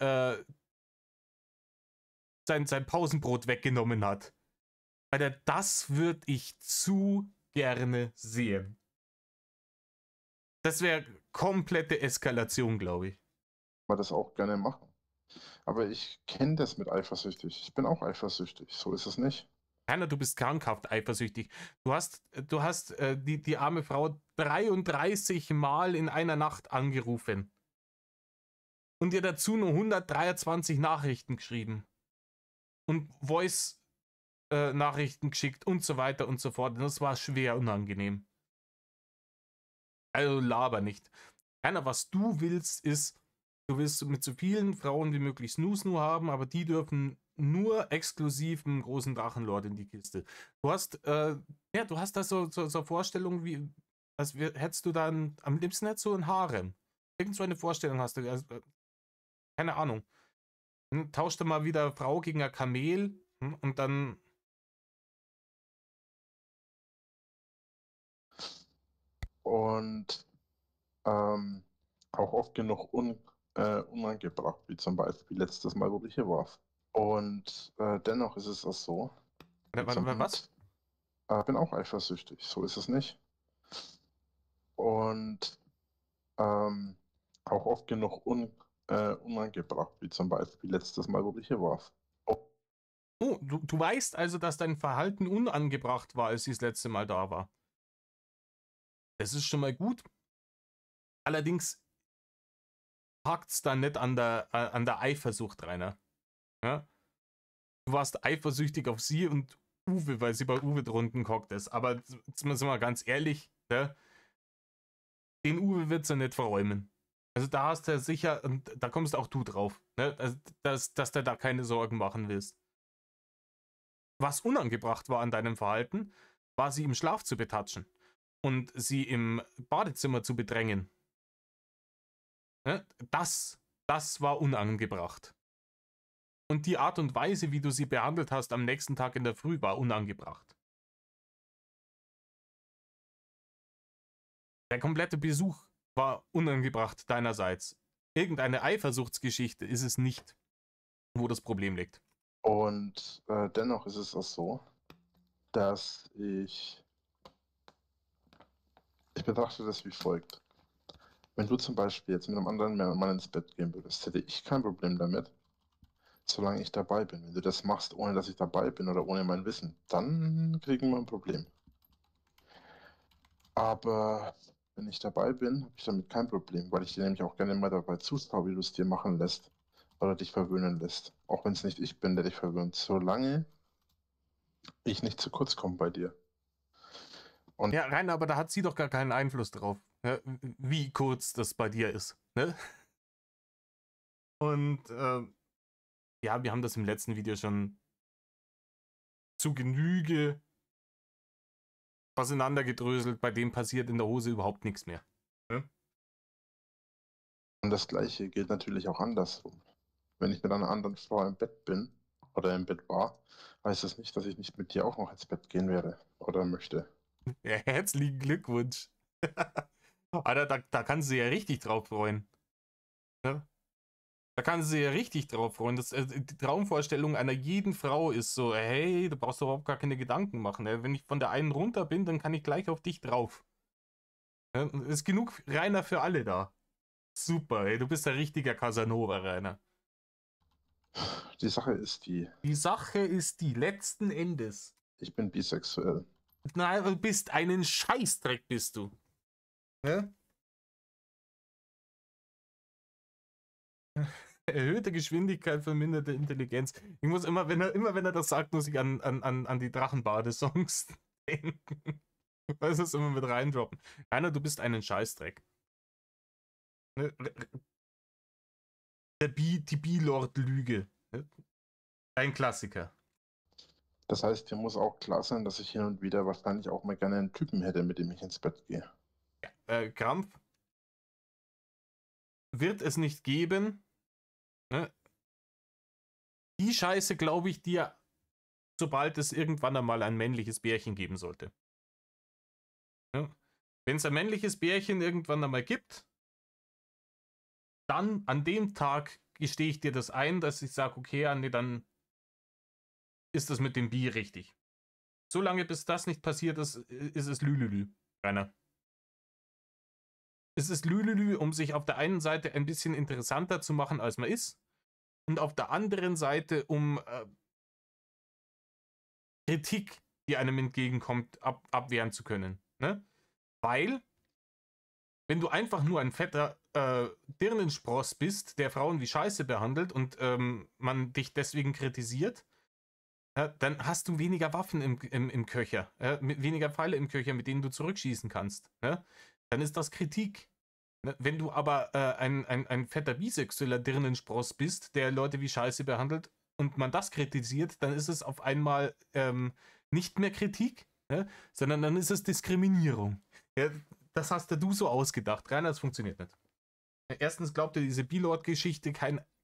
sein Pausenbrot weggenommen hat. Alter, das würde ich zu gerne sehen. Das wäre komplette Eskalation, glaube ich. Man das auch gerne machen. Aber ich kenne das mit eifersüchtig. Ich bin auch eifersüchtig. So ist es nicht. Rainer, du bist krankhaft eifersüchtig. Du hast die arme Frau 33 Mal in einer Nacht angerufen. Und ihr dazu nur 123 Nachrichten geschrieben. Und Voice-Nachrichten geschickt und so weiter und so fort. Und das war schwer unangenehm. Also laber nicht. Rainer, was du willst, ist, du willst mit so vielen Frauen wie möglich Snoo-Snoo haben, aber die dürfen nur exklusiv einen großen Drachenlord in die Kiste. Du hast da so Vorstellungen wie, hättest du dann am liebsten nicht so ein Harem. Irgend so eine Vorstellung hast du. Also, keine Ahnung. Tauscht du mal wieder Frau gegen ein Kamel und dann. Und auch oft genug unangebracht, wie zum Beispiel letztes Mal, wo du hier warst. Und dennoch ist es auch so. Was? Bin auch eifersüchtig, so ist es nicht. Und auch oft genug unangebracht, wie zum Beispiel letztes Mal, wo du hier warst. Oh, du weißt also, dass dein Verhalten unangebracht war, als sie das letzte Mal da war. Das ist schon mal gut. Allerdings hakt es dann nicht an der Eifersucht, Rainer. Ja? Du warst eifersüchtig auf sie und Uwe, weil sie bei Uwe drunten gehockt ist. Aber jetzt sind wir ganz ehrlich, ja? Den Uwe wird sie nicht verräumen. Also da hast du sicher, und da kommst auch du drauf, ne? dass du da keine Sorgen machen willst. Was unangebracht war an deinem Verhalten, war sie im Schlaf zu betatschen und sie im Badezimmer zu bedrängen. Ne? Das war unangebracht. Und die Art und Weise, wie du sie behandelt hast am nächsten Tag in der Früh, war unangebracht. Der komplette Besuch war unangebracht deinerseits. Irgendeine Eifersuchtsgeschichte ist es nicht, wo das Problem liegt. Und dennoch ist es auch so, dass ich betrachte das wie folgt. Wenn du zum Beispiel jetzt mit einem anderen Mann ins Bett gehen würdest, hätte ich kein Problem damit, solange ich dabei bin. Wenn du das machst, ohne dass ich dabei bin oder ohne mein Wissen, dann kriegen wir ein Problem. Aber wenn ich dabei bin, habe ich damit kein Problem, weil ich dir nämlich auch gerne mal dabei zuschaue, wie du es dir machen lässt oder dich verwöhnen lässt. Auch wenn es nicht ich bin, der dich verwöhnt. Solange ich nicht zu kurz komme bei dir. Und Ja, Rainer, aber da hat sie doch gar keinen Einfluss drauf, ne? Wie kurz das bei dir ist. Ne? Und ja, wir haben das im letzten Video schon zu Genüge auseinandergedröselt. Bei dem passiert in der Hose überhaupt nichts mehr. Ne? das Gleiche gilt natürlich auch andersrum. Wenn ich mit einer anderen Frau im Bett bin oder im Bett war, heißt das nicht, dass ich nicht mit dir auch noch ins Bett gehen werde oder möchte. Ja, herzlichen Glückwunsch. Alter, da kannst du ja richtig drauf freuen. Ne? Da kannst du ja richtig drauf freuen. Die Traumvorstellung einer jeden Frau ist so, hey, du brauchst doch überhaupt gar keine Gedanken machen. Wenn ich von der einen runter bin, dann kann ich gleich auf dich drauf. Ist genug Rainer für alle da. Super, ey, du bist ein richtiger Casanova, Rainer. Die Sache ist die, Die Sache ist die, letzten Endes. ich bin bisexuell. Nein, du bist einen Scheißdreck, bist du. Ne? Erhöhte Geschwindigkeit, verminderte Intelligenz. Ich muss immer, wenn er das sagt, muss ich an die Drachenbade-Songs denken. Weißt du, es immer mit reindroppen. Rainer, du bist einen Scheißdreck. Ne? Die B-Lord-Lüge. Ne? Ein Klassiker. Das heißt, dir muss auch klar sein, dass ich hin und wieder wahrscheinlich auch mal gerne einen Typen hätte, mit dem ich ins Bett gehe. Krampf wird es nicht geben. Ne? Die Scheiße glaube ich dir, sobald es irgendwann einmal ein männliches Bärchen geben sollte. Ne? Wenn es ein männliches Bärchen irgendwann einmal gibt, dann an dem Tag gestehe ich dir das ein, dass ich sage, okay, nee, dann ist das mit dem Bi richtig. Solange bis das nicht passiert ist, ist es Lülülü, Rainer. Es ist Lülülü, um sich auf der einen Seite ein bisschen interessanter zu machen, als man ist, und auf der anderen Seite, um Kritik, die einem entgegenkommt, abwehren zu können. Ne? Weil, wenn du einfach nur ein fetter Dirnenspross bist, der Frauen wie Scheiße behandelt und man dich deswegen kritisiert, dann hast du weniger Waffen im Köcher, weniger Pfeile im Köcher, mit denen du zurückschießen kannst. Dann ist das Kritik. Wenn du aber ein fetter bisexueller Dirnenspross bist, der Leute wie Scheiße behandelt und man das kritisiert, dann ist es auf einmal nicht mehr Kritik, sondern dann ist es Diskriminierung. Ja, das hast du so ausgedacht. Rainer, das funktioniert nicht. Erstens glaubt dir diese B-Lord-Geschichte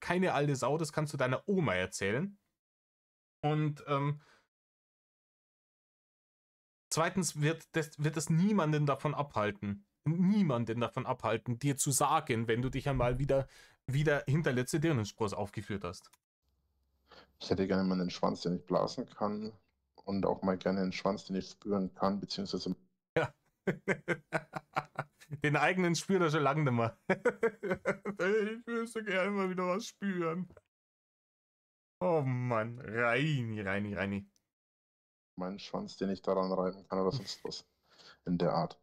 keine alte Sau, das kannst du deiner Oma erzählen. Und zweitens wird das niemanden davon abhalten, dir zu sagen, wenn du dich einmal wieder hinter letzte Dirnenspross aufgeführt hast. Ich hätte gerne mal einen Schwanz, den ich blasen kann und auch mal gerne einen Schwanz, den ich spüren kann, beziehungsweise... Ja. Den eigenen spürt er schon lange nicht mehr. Ich müsste gerne mal wieder was spüren. Oh Mann, Reini. meinen Schwanz, den ich daran reiben kann oder sonst was in der Art.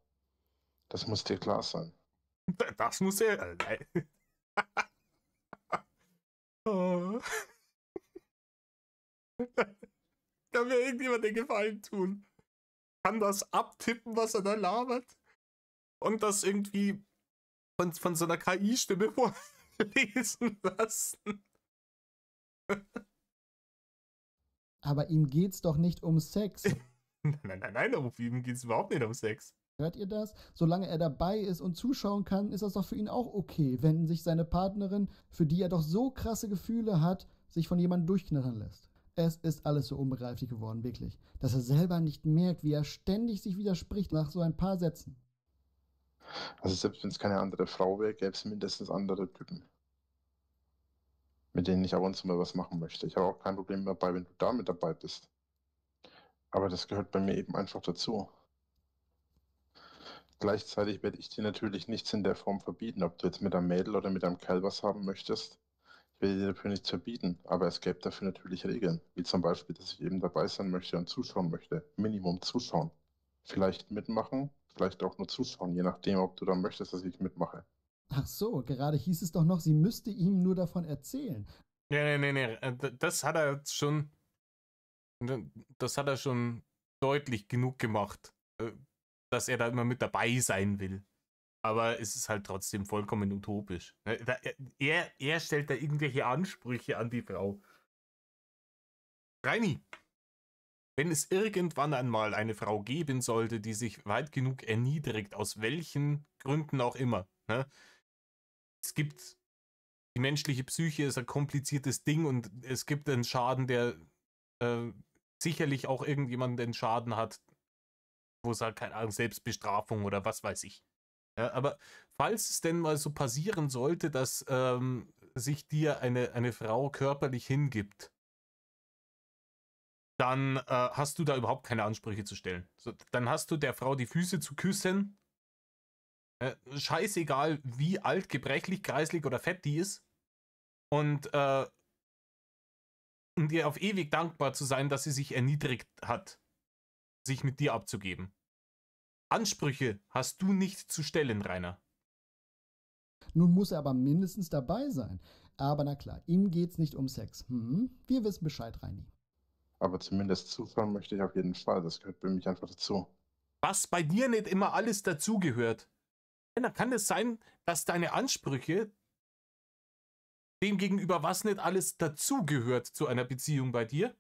Das muss dir klar sein. Das muss er... Oh. Kann mir irgendjemand den Gefallen tun? Kann das abtippen, was er da labert? Und das irgendwie von so einer KI-Stimme vorlesen lassen? Aber ihm geht's doch nicht um Sex. Nein, auf ihm geht's überhaupt nicht um Sex. Hört ihr das? Solange er dabei ist und zuschauen kann, ist das doch für ihn auch okay, wenn sich seine Partnerin, für die er doch so krasse Gefühle hat, sich von jemandem durchknattern lässt. Es ist alles so unbegreiflich geworden, wirklich. Dass er selber nicht merkt, wie er ständig sich widerspricht nach so ein paar Sätzen. Also selbst wenn es keine andere Frau wäre, gäbe es mindestens andere Typen, mit denen ich ab und zu mal was machen möchte. Ich habe auch kein Problem dabei, wenn du da mit dabei bist. Aber das gehört bei mir eben einfach dazu. Gleichzeitig werde ich dir natürlich nichts in der Form verbieten, ob du jetzt mit einem Mädel oder mit einem Kerl was haben möchtest. Ich will dir dafür nichts verbieten, aber es gäbe dafür natürlich Regeln, wie zum Beispiel, dass ich eben dabei sein möchte und zuschauen möchte. Minimum zuschauen. Vielleicht mitmachen, vielleicht auch nur zuschauen, je nachdem, ob du dann möchtest, dass ich mitmache. Ach so, gerade hieß es doch noch, sie müsste ihm nur davon erzählen. Nee. Das hat er jetzt schon Das hat er schon deutlich genug gemacht, dass er da immer mit dabei sein will. Aber es ist halt trotzdem vollkommen utopisch. Er stellt da irgendwelche Ansprüche an die Frau. Reini, wenn es irgendwann einmal eine Frau geben sollte, die sich weit genug erniedrigt, aus welchen Gründen auch immer, ne? Es gibt, die menschliche Psyche ist ein kompliziertes Ding und es gibt einen Schaden, der sicherlich auch irgendjemanden den Schaden hat, wo es halt, keine Ahnung, Selbstbestrafung oder was weiß ich. Ja, aber falls es denn mal so passieren sollte, dass sich dir eine Frau körperlich hingibt, dann hast du da überhaupt keine Ansprüche zu stellen. So, dann hast du der Frau die Füße zu küssen. Scheißegal, wie alt, gebrechlich, kreislig oder fett die ist. Und um dir auf ewig dankbar zu sein, dass sie sich erniedrigt hat, sich mit dir abzugeben. Ansprüche hast du nicht zu stellen, Rainer. Nun muss er aber mindestens dabei sein. Aber na klar, ihm geht's nicht um Sex. Wir wissen Bescheid, Reini. Aber zumindest zufahren möchte ich auf jeden Fall. Das gehört bei mich einfach dazu. Was bei dir nicht immer alles dazugehört. Rainer, kann es sein, dass deine Ansprüche dem gegenüber, was nicht alles dazugehört zu einer Beziehung bei dir,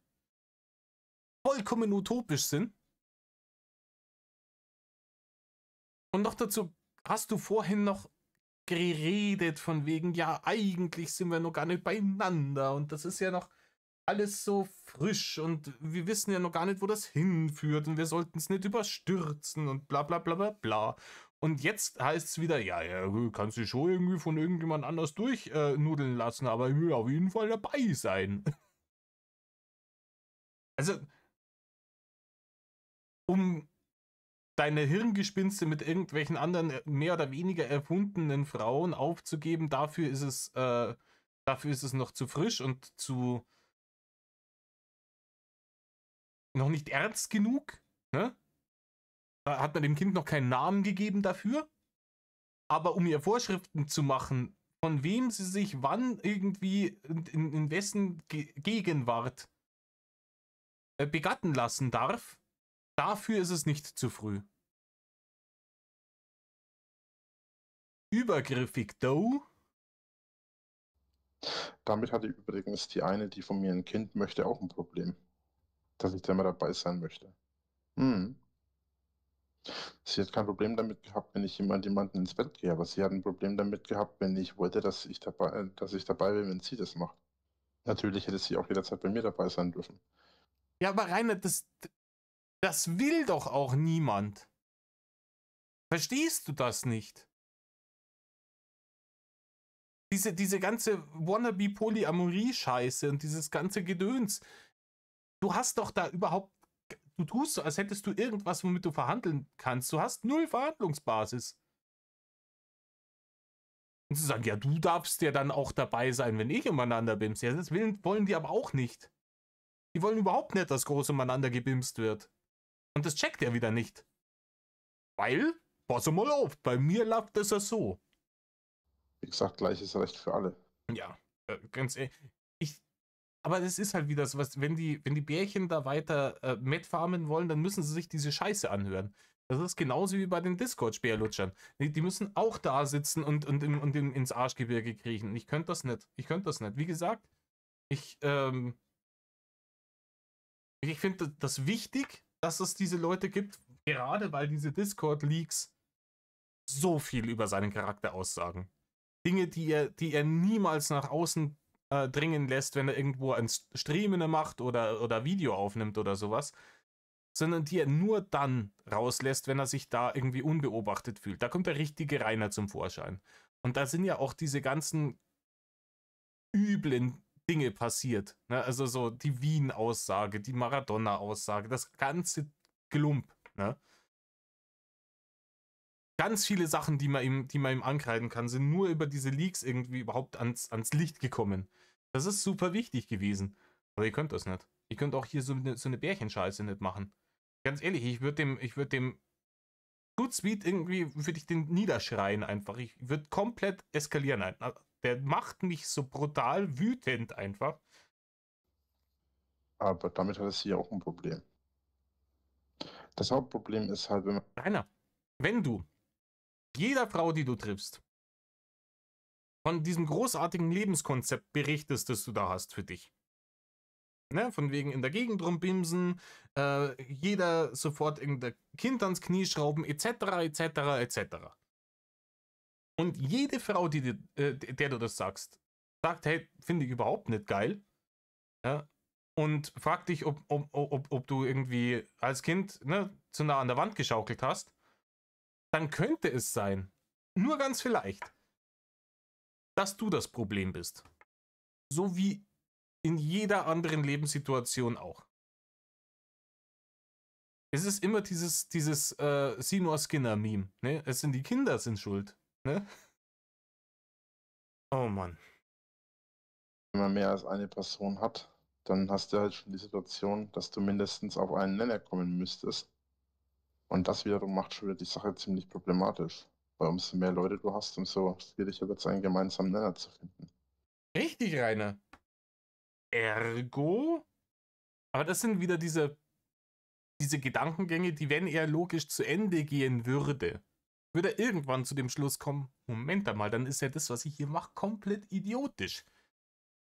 vollkommen utopisch sind? Und noch dazu hast du vorhin noch geredet von wegen, ja, eigentlich sind wir noch gar nicht beieinander und das ist ja noch alles so frisch und wir wissen ja noch gar nicht, wo das hinführt und wir sollten es nicht überstürzen und bla bla bla bla bla. Und jetzt heißt es wieder, ja, kannst du schon irgendwie von irgendjemand anders durchnudeln lassen, aber ich will auf jeden Fall dabei sein. Also, um deine Hirngespinste mit irgendwelchen anderen mehr oder weniger erfundenen Frauen aufzugeben, dafür ist es noch zu frisch und zu noch nicht ernst genug, ne? Da hat man dem Kind noch keinen Namen gegeben dafür. Aber um ihr Vorschriften zu machen, von wem sie sich wann irgendwie in wessen Gegenwart begatten lassen darf, dafür ist es nicht zu früh. Übergriffig, though. Damit hatte übrigens die eine, die von mir ein Kind möchte, auch ein Problem. Dass ich da immer dabei sein möchte. Sie hat kein Problem damit gehabt, wenn ich jemanden ins Bett gehe, aber sie hat ein Problem damit gehabt, wenn ich wollte, dass ich dabei bin, wenn sie das macht. Natürlich hätte sie auch jederzeit bei mir dabei sein dürfen. Ja, aber Rainer, das will doch auch niemand. Verstehst du das nicht? Diese ganze Wannabe-Polyamorie-Scheiße und dieses ganze Gedöns. Du hast doch da überhaupt. Du tust so, als hättest du irgendwas, womit du verhandeln kannst. Du hast null Verhandlungsbasis. Und zu sagen, ja, du darfst ja dann auch dabei sein, wenn ich umeinander bimse. Ja, das wollen die aber auch nicht. Die wollen überhaupt nicht, dass groß umeinander gebimst wird. Und das checkt er wieder nicht. Weil, pass mal auf, bei mir läuft das ja so. Wie gesagt, gleiches Recht für alle. Ja, ganz ehrlich. Aber das ist halt wieder so was, wenn die Bärchen da weiter mitfarmen wollen, dann müssen sie sich diese Scheiße anhören. Das ist genauso wie bei den Discord-Speerlutschern. Die müssen auch da sitzen und ins Arschgebirge kriechen. Ich könnte das nicht. Wie gesagt, ich finde das wichtig, dass es diese Leute gibt, gerade weil diese Discord-Leaks so viel über seinen Charakter aussagen. Dinge, die er niemals nach außen dringen lässt, wenn er irgendwo ein Streamen macht oder Video aufnimmt oder sowas, sondern die er nur dann rauslässt, wenn er sich da irgendwie unbeobachtet fühlt. Da kommt der richtige Rainer zum Vorschein. Und da sind ja auch diese ganzen üblen Dinge passiert. Ne? Also so die Wien-Aussage, die Maradona-Aussage, das ganze Glump. Ne? Ganz viele Sachen, die man ihm ankreiden kann, sind nur über diese Leaks irgendwie überhaupt ans Licht gekommen. Das ist super wichtig gewesen. Aber ihr könnt das nicht. Ihr könnt auch hier so eine Bärchenscheiße nicht machen. Ganz ehrlich, ich würde dem Hootsuite irgendwie, würde ich den niederschreien einfach. Ich würde komplett eskalieren. Der macht mich so brutal wütend einfach. Aber damit hat sie ja auch ein Problem. Das Hauptproblem ist halt, wenn man Rainer, wenn du jeder Frau, die du triffst, von diesem großartigen Lebenskonzept berichtest, das du da hast für dich. Ne? Von wegen in der Gegend rumbimsen, jeder sofort irgendein Kind ans Knie schrauben, etc., etc., etc. Und jede Frau, der du das sagst, sagt, hey, finde ich überhaupt nicht geil. Ja? Und fragt dich, ob du irgendwie als Kind zu nah an der Wand geschaukelt hast, dann könnte es sein, nur ganz vielleicht, dass du das Problem bist. So wie in jeder anderen Lebenssituation auch. Es ist immer dieses Seymour Skinner-Meme. Ne? Es sind die Kinder sind schuld. Ne? Oh Mann. wenn man mehr als eine Person hat, dann hast du halt schon die Situation, dass du mindestens auf einen Nenner kommen müsstest. Und das wiederum macht schon wieder die Sache ziemlich problematisch. Weil umso mehr Leute du hast, umso schwieriger wird es, einen gemeinsamen Nenner zu finden. Richtig, Rainer. Ergo? Aber das sind wieder diese Gedankengänge, die, wenn er logisch zu Ende gehen würde, würde er irgendwann zu dem Schluss kommen, Moment einmal, dann ist ja das, was ich hier mache, komplett idiotisch.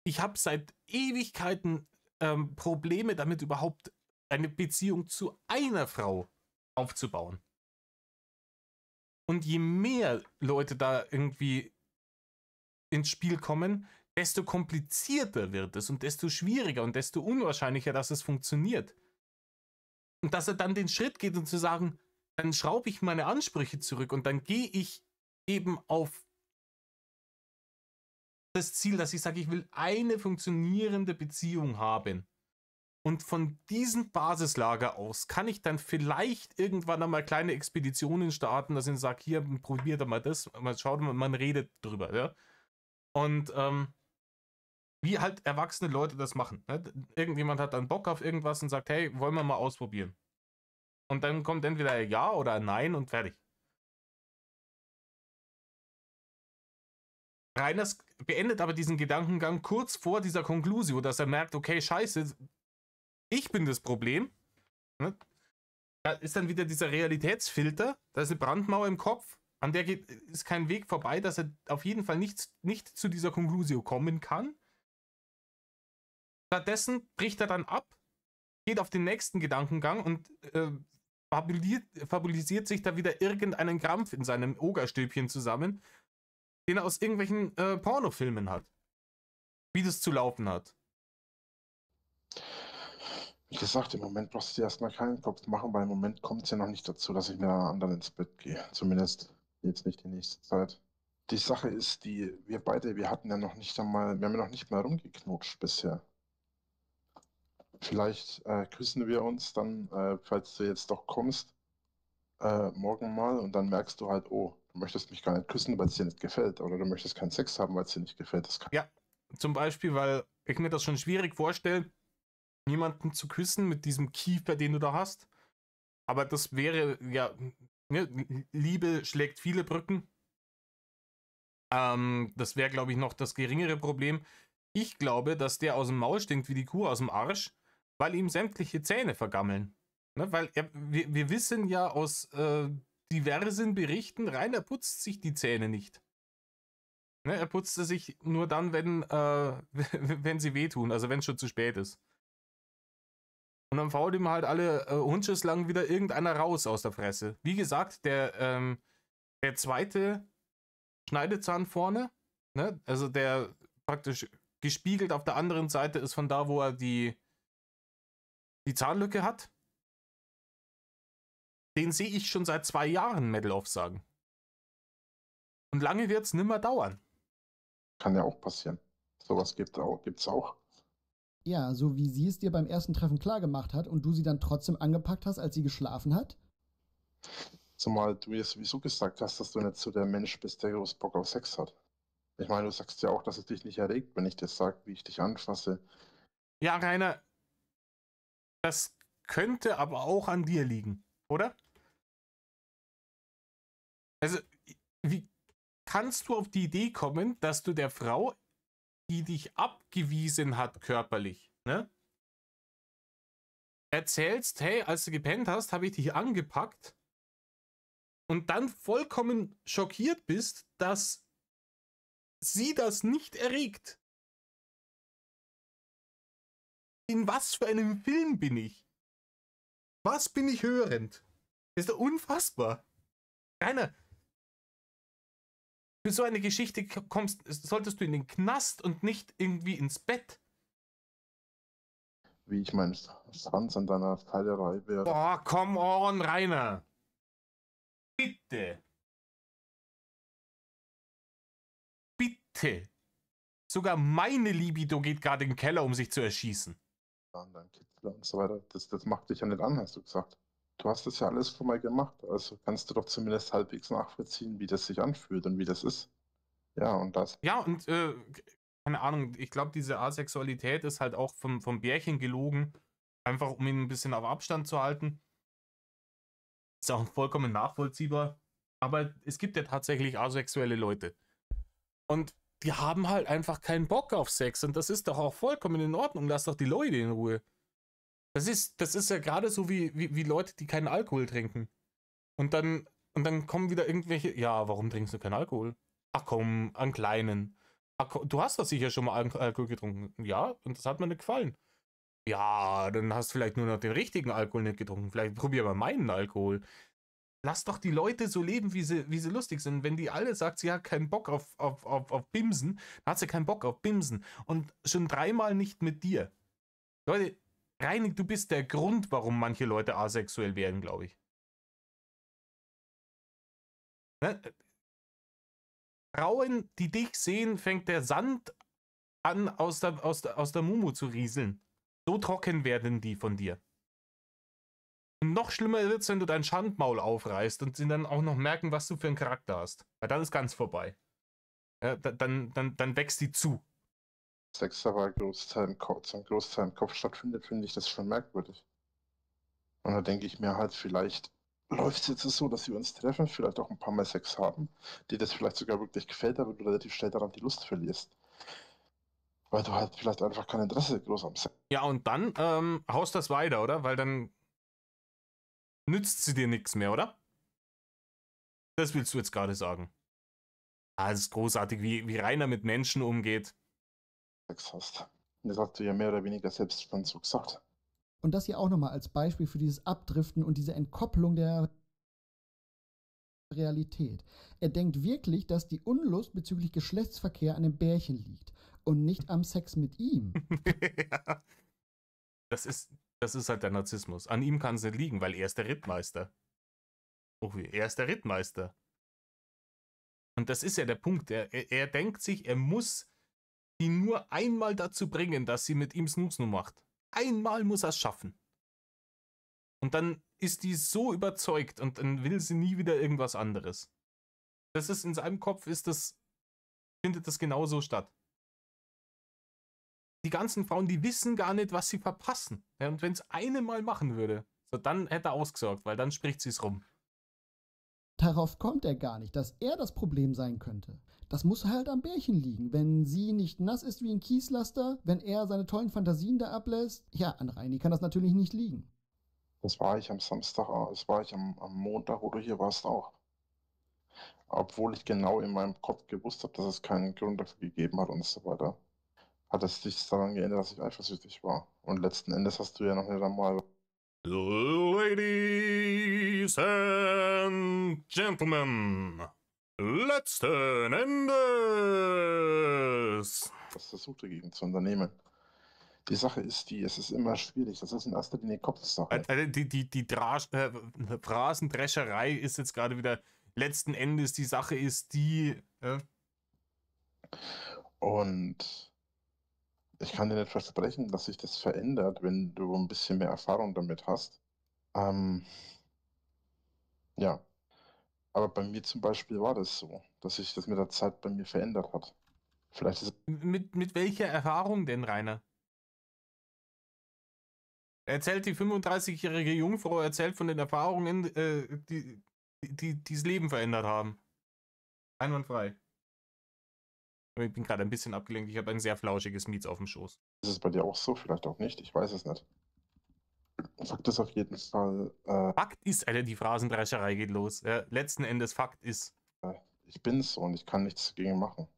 Ich habe seit Ewigkeiten Probleme damit, überhaupt eine Beziehung zu einer Frau aufzubauen. Und je mehr Leute da irgendwie ins Spiel kommen, desto komplizierter wird es und desto schwieriger und desto unwahrscheinlicher, dass es funktioniert. Und dass er dann den Schritt geht und zu sagen, dann schraube ich meine Ansprüche zurück und dann gehe ich eben auf das Ziel, dass ich sage, ich will eine funktionierende Beziehung haben. Und von diesem Basislager aus kann ich dann vielleicht irgendwann einmal kleine Expeditionen starten, dass ich sage, hier, probiert mal das, mal schaut, man redet drüber. Ja? Und wie halt erwachsene Leute das machen. Ne? Irgendjemand hat dann Bock auf irgendwas und sagt, hey, wollen wir mal ausprobieren. Und dann kommt entweder ein Ja oder ein Nein und fertig. Reiners beendet aber diesen Gedankengang kurz vor dieser Conclusio, dass er merkt, okay, scheiße, ich bin das Problem. Ne? Da ist dann wieder dieser Realitätsfilter, da ist eine Brandmauer im Kopf, an der ist kein Weg vorbei, dass er auf jeden Fall nicht zu dieser Conclusio kommen kann. Stattdessen bricht er dann ab, geht auf den nächsten Gedankengang und fabulisiert sich da wieder irgendeinen Krampf in seinem Ogerstübchen zusammen, den er aus irgendwelchen Pornofilmen hat. Wie das zu laufen hat. Wie gesagt, im Moment brauchst du dir erstmal keinen Kopf machen, weil im Moment kommt es ja noch nicht dazu, dass ich mit einer anderen ins Bett gehe. Zumindest jetzt nicht die nächste Zeit. Die Sache ist, wir hatten ja noch nicht einmal, wir haben ja noch nicht mal rumgeknutscht bisher. Vielleicht küssen wir uns dann, falls du jetzt doch kommst, morgen mal und dann merkst du halt, oh, du möchtest mich gar nicht küssen, weil es dir nicht gefällt. Oder du möchtest keinen Sex haben, weil es dir nicht gefällt. Das kann Ja, zum Beispiel, weil ich mir das schon schwierig vorstelle, jemanden zu küssen mit diesem Kiefer, den du da hast. Aber das wäre, ja, ne, Liebe schlägt viele Brücken. Das wäre, glaube ich, noch das geringere Problem. Ich glaube, dass der aus dem Maul stinkt wie die Kuh aus dem Arsch, weil ihm sämtliche Zähne vergammeln. Ne, weil wir wissen ja aus diversen Berichten, Rainer putzt sich die Zähne nicht. Ne, er putzt sie sich nur dann, wenn, wenn sie wehtun, also wenn es schon zu spät ist. Und dann fault ihm halt alle Hundschuss lang wieder irgendeiner raus aus der Fresse. Wie gesagt, der zweite Schneidezahn vorne, ne? Also der praktisch gespiegelt auf der anderen Seite ist von da, wo er die Zahnlücke hat. Den sehe ich schon seit 2 Jahren, Metal-Off sagen. Und lange wird es nimmer dauern. ja auch passieren. Sowas gibt's auch. Ja, so wie sie es dir beim ersten Treffen klargemacht hat und du sie dann trotzdem angepackt hast, als sie geschlafen hat? Zumal du mir sowieso gesagt hast, dass du nicht so der Mensch bist, der groß Bock auf Sex hat. Ich meine, du sagst ja auch, dass es dich nicht erregt, wenn ich dir sage, wie ich dich anfasse. Ja, Rainer, das könnte aber auch an dir liegen, oder? Also, wie kannst du auf die Idee kommen, dass du der Frau, die dich abgewiesen hat körperlich, ne, erzählst, hey, als du gepennt hast, habe ich dich angepackt und dann vollkommen schockiert bist, dass sie das nicht erregt. In was für einem Film bin ich? Was bin ich hörend? Das ist doch unfassbar. Rainer, für so eine Geschichte solltest du in den Knast und nicht irgendwie ins Bett. Wie ich meinen Schwanz an deiner Teilerei werde. Boah, come on, Rainer. Bitte. Bitte. Sogar meine Libido geht gerade in den Keller, um sich zu erschießen. Dein Kitzler und so weiter. Das macht dich ja nicht an, hast du gesagt. Du hast das ja alles schon mal gemacht. Also kannst du doch zumindest halbwegs nachvollziehen, wie das sich anfühlt und wie das ist. Ja, und das. Ja, und keine Ahnung, ich glaube, diese Asexualität ist halt auch vom Bärchen gelogen. Einfach um ihn ein bisschen auf Abstand zu halten. Ist auch vollkommen nachvollziehbar. Aber es gibt ja tatsächlich asexuelle Leute. Und die haben halt einfach keinen Bock auf Sex. Und das ist doch auch vollkommen in Ordnung. Lass doch die Leute in Ruhe. Das ist ja gerade so wie Leute, die keinen Alkohol trinken. Und dann kommen wieder irgendwelche, ja, warum trinkst du keinen Alkohol? Ach komm, einen kleinen. Ach, du hast doch sicher schon mal Alkohol getrunken. Ja, und das hat mir nicht gefallen. Ja, dann hast du vielleicht nur noch den richtigen Alkohol nicht getrunken. Vielleicht probier mal meinen Alkohol. Lass doch die Leute so leben, wie sie lustig sind. Wenn die alle sagt, sie hat keinen Bock auf Bimsen, dann hat sie keinen Bock auf Bimsen. Und schon 3-mal nicht mit dir. Leute, Reinig, du bist der Grund, warum manche Leute asexuell werden, glaube ich. Ne? Frauen, die dich sehen, fängt der Sand an, aus der Mumu zu rieseln. So trocken werden die von dir. Und noch schlimmer wird es, wenn du dein Schandmaul aufreißt und sie dann auch noch merken, was du für einen Charakter hast. Weil dann ist ganz vorbei. Ja, dann wächst die zu. Sex aber zum Großteil im Kopf stattfindet, finde ich das schon merkwürdig. Und da denke ich mir halt, vielleicht läuft es jetzt so, dass wir uns treffen, vielleicht auch ein paar Mal Sex haben, dir das vielleicht sogar wirklich gefällt, aber du relativ schnell daran die Lust verlierst. Weil du halt vielleicht einfach kein Interesse groß am Sex. Ja, und dann haust das weiter, oder? Weil dann nützt sie dir nichts mehr, oder? Das willst du jetzt gerade sagen. Ah, es ist großartig, wie Rainer mit Menschen umgeht. Sex hast. Und das hast du ja mehr oder weniger selbst schon so gesagt. Und das hier auch nochmal als Beispiel für dieses Abdriften und diese Entkopplung der Realität. Er denkt wirklich, dass die Unlust bezüglich Geschlechtsverkehr an dem Bärchen liegt und nicht am Sex mit ihm. Ja. Das ist halt der Narzissmus. An ihm kann es nicht liegen, weil er ist der Rittmeister. Oh, er ist der Rittmeister. Und das ist ja der Punkt. Er denkt sich, er muss die nur einmal dazu bringen, dass sie mit ihm Snooze macht. Einmal muss er es schaffen. Und dann ist die so überzeugt und dann will sie nie wieder irgendwas anderes. Das ist in seinem Kopf, findet das genauso statt. Die ganzen Frauen, die wissen gar nicht, was sie verpassen. Ja, und wenn es eine Mal machen würde, so dann hätte er ausgesorgt, weil dann spricht sie es rum. Darauf kommt er gar nicht, dass er das Problem sein könnte. Das muss halt am Bärchen liegen. Wenn sie nicht nass ist wie ein Kieslaster, wenn er seine tollen Fantasien da ablässt, ja, an Reini kann das natürlich nicht liegen. Das war ich am Samstag, das war ich am Montag, wo du hier warst, auch. Obwohl ich genau in meinem Kopf gewusst habe, dass es keinen Grund dafür gegeben hat und so weiter, hat es sich daran geändert, dass ich eifersüchtig war. Und letzten Endes hast du ja noch nicht einmal. Ladies and Gentlemen, letzten Endes was versucht dagegen zu unternehmen. Die Sache ist es ist immer schwierig. Das ist in erster Linie Kopfsache. Die Phrasendrescherei ist jetzt gerade wieder letzten Endes. Die Sache ist die. Und ich kann dir nicht versprechen, dass sich das verändert, wenn du ein bisschen mehr Erfahrung damit hast. Ja. Aber bei mir zum Beispiel war das so, dass sich das mit der Zeit bei mir verändert hat. Vielleicht ist Mit welcher Erfahrung denn, Rainer? Erzählt die 35-jährige Jungfrau, erzählt von den Erfahrungen, die das Leben verändert haben. Einwandfrei. Ich bin gerade ein bisschen abgelenkt. Ich habe ein sehr flauschiges Miez auf dem Schoß. es bei dir auch so, vielleicht auch nicht. Ich weiß es nicht. Fakt ist auf jeden Fall, Fakt ist, Alter, die Phrasendrescherei geht los. Letzten Endes Fakt ist. ich bin so und ich kann nichts dagegen machen.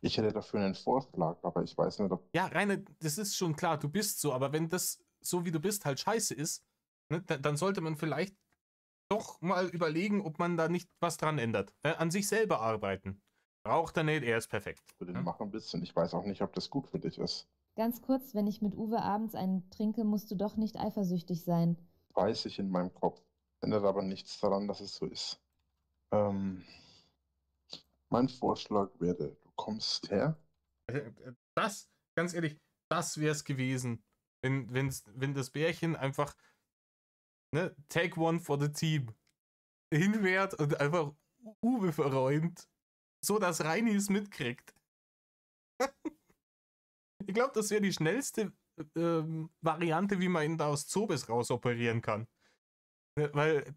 Ich hätte dafür einen Vorschlag, aber ich weiß nicht, ob. Ja, Rainer, das ist schon klar, du bist so, aber wenn das so wie du bist halt scheiße ist, ne, dann sollte man vielleicht doch mal überlegen, ob man da nicht was dran ändert. An sich selber arbeiten. Braucht er nicht, er ist perfekt. Du den Ne? machen willst und ich weiß auch nicht, ob das gut für dich ist. Ganz kurz, wenn ich mit Uwe abends einen trinke, musst du doch nicht eifersüchtig sein. Weiß ich in meinem Kopf. Ändert aber nichts daran, dass es so ist. Mein Vorschlag wäre, du kommst her. Das, ganz ehrlich, das wäre es gewesen, wenn das Bärchen einfach, ne, take one for the team, hinwehrt und einfach Uwe verräumt, so dass Reini es mitkriegt. Ich glaube, das wäre die schnellste Variante, wie man ihn da aus Zobes rausoperieren kann. Ne, weil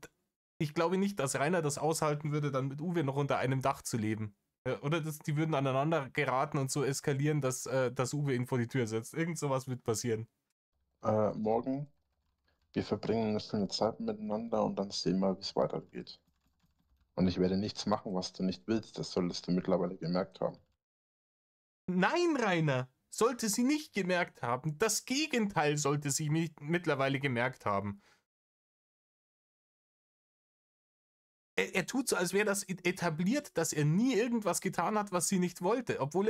ich glaube nicht, dass Rainer das aushalten würde, dann mit Uwe noch unter einem Dach zu leben. Oder die würden aneinander geraten und so eskalieren, dass Uwe ihn vor die Tür setzt. Irgend sowas wird passieren. Morgen, wir verbringen eine schöne Zeit miteinander und dann sehen wir, wie es weitergeht. Und ich werde nichts machen, was du nicht willst. Das solltest du mittlerweile gemerkt haben. Nein, Rainer, sollte sie nicht gemerkt haben. Das Gegenteil sollte sie mittlerweile gemerkt haben. Er tut so, als wäre das etabliert, dass er nie irgendwas getan hat, was sie nicht wollte. Obwohl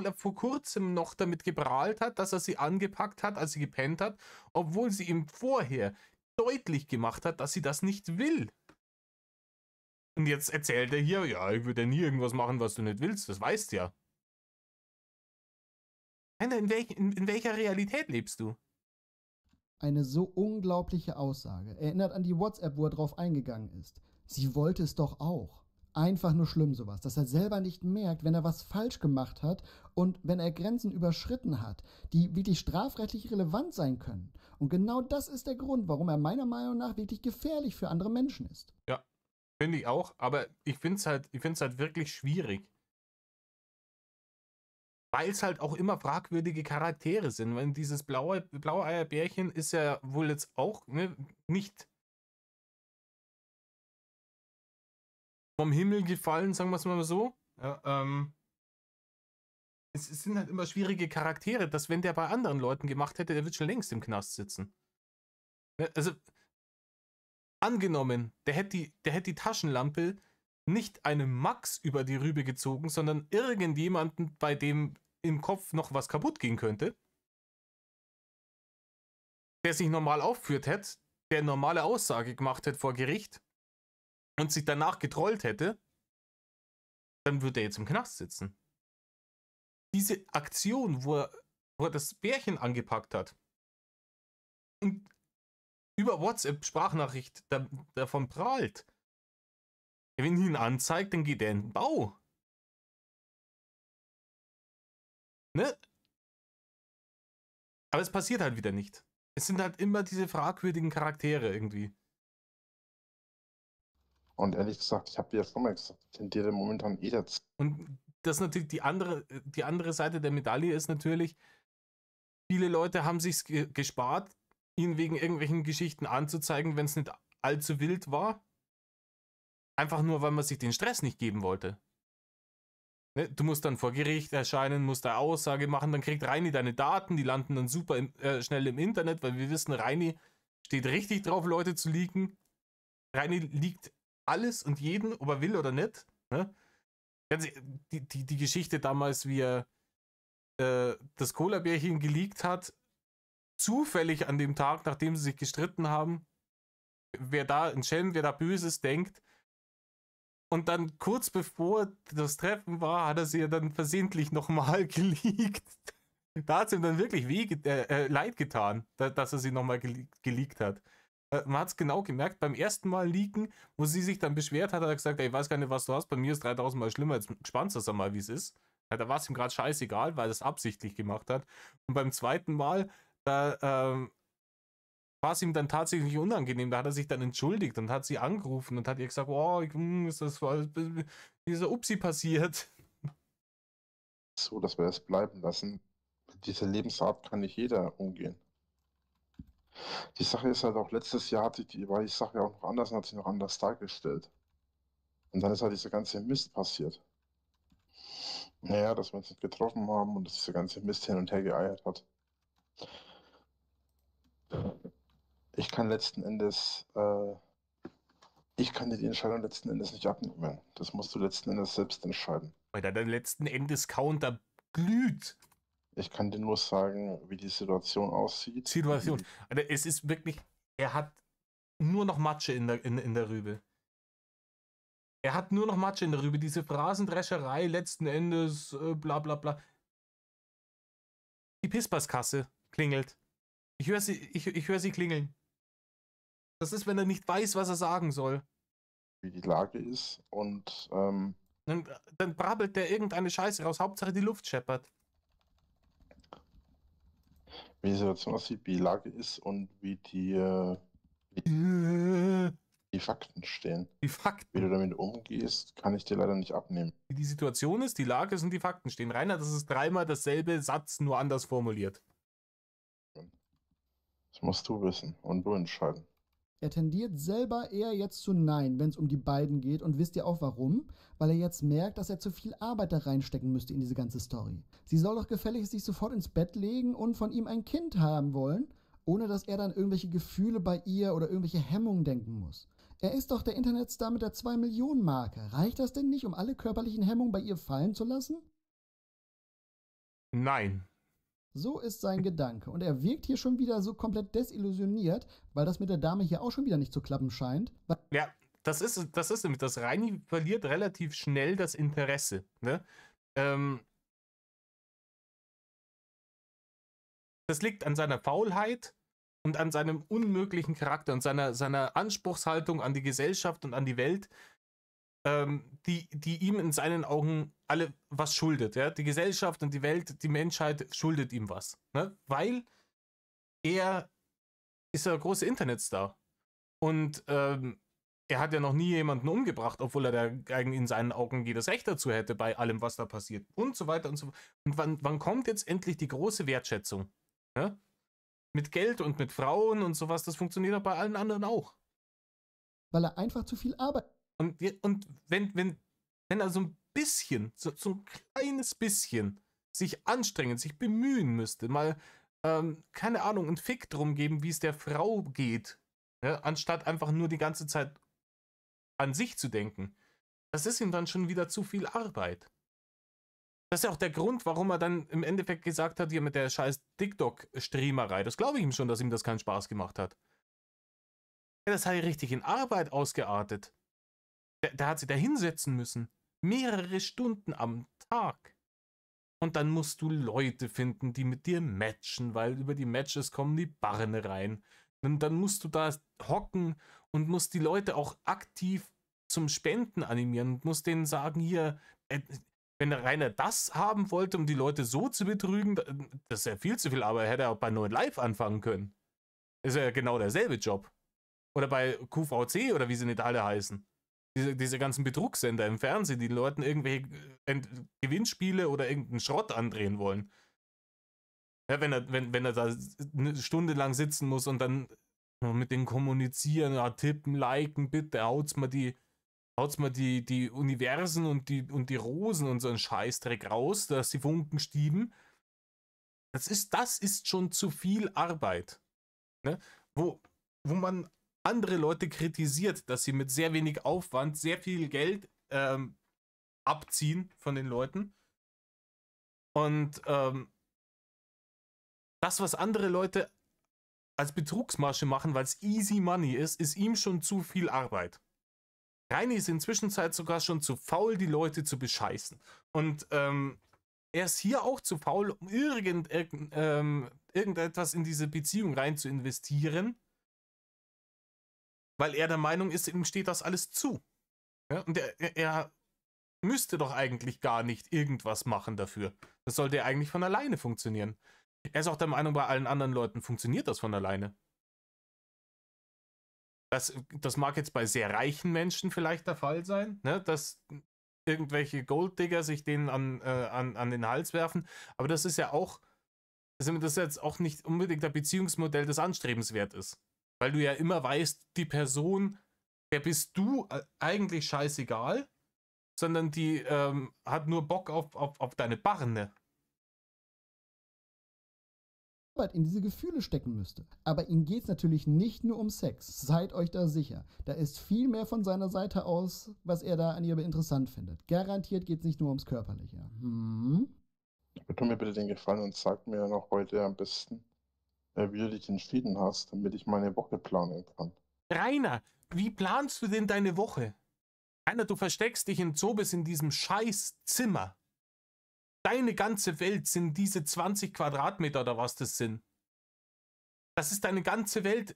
er vor kurzem noch damit geprahlt hat, dass er sie angepackt hat, als sie gepennt hat. Obwohl sie ihm vorher deutlich gemacht hat, dass sie das nicht will. Und jetzt erzählt er hier, ja, ich würde ja nie irgendwas machen, was du nicht willst. Das weißt du ja. In welcher Realität lebst du? Eine so unglaubliche Aussage. Erinnert an die WhatsApp, wo er drauf eingegangen ist. Sie wollte es doch auch. Einfach nur schlimm sowas, dass er selber nicht merkt, wenn er was falsch gemacht hat und wenn er Grenzen überschritten hat, die wirklich strafrechtlich relevant sein können. Und genau das ist der Grund, warum er meiner Meinung nach wirklich gefährlich für andere Menschen ist. Ja, finde ich auch, aber ich finde es halt wirklich schwierig. Weil es halt auch immer fragwürdige Charaktere sind. Weil dieses blaue Eierbärchen ist ja wohl jetzt auch, ne, nicht vom Himmel gefallen, sagen wir es mal so. Ja, es sind halt immer schwierige Charaktere, dass wenn der bei anderen Leuten gemacht hätte, der wird schon längst im Knast sitzen. Ne, also, angenommen, der hätte die Taschenlampe nicht einem Max über die Rübe gezogen, sondern irgendjemanden, bei dem im Kopf noch was kaputt gehen könnte, der sich normal aufgeführt hätte, der eine normale Aussage gemacht hätte vor Gericht und sich danach getrollt hätte, dann würde er jetzt im Knast sitzen. Diese Aktion, wo er das Bärchen angepackt hat und über WhatsApp-Sprachnachricht davon prahlt, wenn ihn anzeigt, dann geht er in den Bau. Ne? Aber es passiert halt wieder nicht. Es sind halt immer diese fragwürdigen Charaktere irgendwie. Und ehrlich gesagt, ich habe dir ja schon mal gesagt, ich tendiere momentan eh dazu. Und das natürlich die andere Seite der Medaille ist natürlich, viele Leute haben sich gespart, ihn wegen irgendwelchen Geschichten anzuzeigen, wenn es nicht allzu wild war. Einfach nur, weil man sich den Stress nicht geben wollte. Ne? Du musst dann vor Gericht erscheinen, musst da Aussage machen, dann kriegt Reini deine Daten, die landen dann super schnell im Internet, weil wir wissen, Reini steht richtig drauf, Leute zu leaken. Reini leakt alles und jeden, ob er will oder nicht. Ne? Die Geschichte damals, wie er das Cola-Bärchen geleakt hat, zufällig an dem Tag, nachdem sie sich gestritten haben, wer da ein Schelm, wer da Böses denkt. Und dann kurz bevor das Treffen war, hat er sie ja dann versehentlich nochmal geleakt. Da hat es ihm dann wirklich leid getan, dass er sie nochmal geleakt hat. Man hat es genau gemerkt, beim ersten Mal leaken, wo sie sich dann beschwert hat, hat er gesagt, ey, ich weiß gar nicht, was du hast, bei mir ist 3000 Mal schlimmer, jetzt spannst du das mal, wie es ist. Ja, da war es ihm gerade scheißegal, weil er es absichtlich gemacht hat. Und beim zweiten Mal, da war es ihm dann tatsächlich unangenehm, da hat er sich dann entschuldigt und hat sie angerufen und hat ihr gesagt, oh, ist das dieser Upsi passiert. So, dass wir es bleiben lassen. Mit dieser Lebensart kann nicht jeder umgehen. Die Sache ist halt auch, letztes Jahr war die Sache auch noch anders und hat sich noch anders dargestellt. Und dann ist halt dieser ganze Mist passiert. Naja, dass wir uns nicht getroffen haben und dass dieser ganze Mist hin und her geeiert hat. Ich kann letzten Endes, ich kann dir die Entscheidung letzten Endes nicht abnehmen. Das musst du letzten Endes selbst entscheiden. Weil da der letzten Endes Counter glüht. Ich kann dir nur sagen, wie die Situation aussieht. Situation. Also es ist wirklich, er hat nur noch Matsche in der Rübe. Er hat nur noch Matsche in der Rübe. Diese Phrasendrescherei letzten Endes, bla bla bla. Die Pispaskasse klingelt. Ich höre sie klingeln. Das ist, wenn er nicht weiß, was er sagen soll. Wie die Lage ist und Dann brabbelt der irgendeine Scheiße raus. Hauptsache die Luft scheppert. wie die Situation aussieht, wie die Lage ist und wie die Fakten stehen. Die Wie Fakten. du damit umgehst, kann ich dir leider nicht abnehmen. Wie die Situation ist, die Lage ist und die Fakten stehen. Rainer, das ist dreimal dasselbe Satz, nur anders formuliert. Das musst du wissen und du entscheiden. Er tendiert selber eher jetzt zu Nein, wenn es um die beiden geht. Und wisst ihr auch warum? Weil er jetzt merkt, dass er zu viel Arbeit da reinstecken müsste in diese ganze Story. Sie soll doch gefälligst sich sofort ins Bett legen und von ihm ein Kind haben wollen, ohne dass er dann irgendwelche Gefühle bei ihr oder irgendwelche Hemmungen denken muss. Er ist doch der Internetstar mit der 2-Millionen-Marke. Reicht das denn nicht, um alle körperlichen Hemmungen bei ihr fallen zu lassen? Nein. So ist sein Gedanke. Und er wirkt hier schon wieder so komplett desillusioniert, weil das mit der Dame hier auch schon wieder nicht zu klappen scheint. Ja, das ist nämlich, das Reini verliert relativ schnell das Interesse. Ne? Das liegt an seiner Faulheit und an seinem unmöglichen Charakter und seiner Anspruchshaltung an die Gesellschaft und an die Welt, die ihm in seinen Augen alle was schuldet. Ja? Die Gesellschaft und die Welt, die Menschheit schuldet ihm was. Ne? Weil er ist der große Internetstar. Und er hat ja noch nie jemanden umgebracht, obwohl er da in seinen Augen jedes Recht dazu hätte, bei allem, was da passiert. Und so weiter und so fort. Und wann kommt jetzt endlich die große Wertschätzung? Ja? Mit Geld und mit Frauen und sowas, das funktioniert auch bei allen anderen auch. Weil er einfach zu viel Arbeit. Und wenn er so ein bisschen, so ein kleines bisschen sich anstrengen, sich bemühen müsste, mal, keine Ahnung, einen Fick drum geben, wie es der Frau geht, ja, anstatt einfach nur die ganze Zeit an sich zu denken, das ist ihm dann schon wieder zu viel Arbeit. Das ist ja auch der Grund, warum er dann im Endeffekt gesagt hat, hier mit der scheiß TikTok-Streamerei, das glaube ich ihm schon, dass ihm das keinen Spaß gemacht hat. Ja, das hat ja richtig in Arbeit ausgeartet. Der hat sich da hinsetzen müssen. Mehrere Stunden am Tag. Und dann musst du Leute finden, die mit dir matchen, weil über die Matches kommen die Barne rein. Und dann musst du da hocken und musst die Leute auch aktiv zum Spenden animieren und musst denen sagen, hier, wenn der Rainer das haben wollte, um die Leute so zu betrügen, das ist ja viel zu viel Arbeit, hätte er auch bei 9 Live anfangen können. Das ist ja genau derselbe Job. Oder bei QVC oder wie sie nicht alle heißen. Diese ganzen Betrugssender im Fernsehen, die Leuten irgendwelche Gewinnspiele oder irgendeinen Schrott andrehen wollen. Ja, wenn er da eine Stunde lang sitzen muss und dann mit denen kommunizieren, ja, tippen, liken, bitte, haut's mal die Universen und die Rosen und so einen Scheißdreck raus, dass die Funken stieben. Das ist schon zu viel Arbeit. Ne? Wo man andere Leute kritisiert, dass sie mit sehr wenig Aufwand sehr viel Geld abziehen von den Leuten. Und das, was andere Leute als Betrugsmasche machen, weil es easy money ist ihm schon zu viel Arbeit. Reini ist inzwischen sogar schon zu faul, die Leute zu bescheißen. Und er ist hier auch zu faul, um irgendetwas in diese Beziehung rein zu investieren, weil er der Meinung ist, ihm steht das alles zu. Ja? Und er müsste doch eigentlich gar nicht irgendwas machen dafür. Das sollte ja eigentlich von alleine funktionieren. Er ist auch der Meinung, bei allen anderen Leuten funktioniert das von alleine. Das mag jetzt bei sehr reichen Menschen vielleicht der Fall sein, ne? Dass irgendwelche Golddigger sich denen an den Hals werfen, aber das ist ja auch Also das jetzt auch nicht unbedingt ein Beziehungsmodell, das anstrebenswert ist. Weil du ja immer weißt, die Person, der bist du eigentlich scheißegal, sondern die hat nur Bock auf deine Barne. in diese Gefühle stecken müsste. Aber ihm geht es natürlich nicht nur um Sex. Seid euch da sicher. Da ist viel mehr von seiner Seite aus, was er da an ihr interessant findet. Garantiert geht es nicht nur ums Körperliche. Aber tu mir bitte den Gefallen und sag mir noch heute am besten, wie du dich entschieden hast, damit ich meine Woche planen kann. Rainer, wie planst du denn deine Woche? Rainer, du versteckst dich in Zobis in diesem scheiß Zimmer. Deine ganze Welt sind diese 20 Quadratmeter oder was das sind. Das ist deine ganze Welt.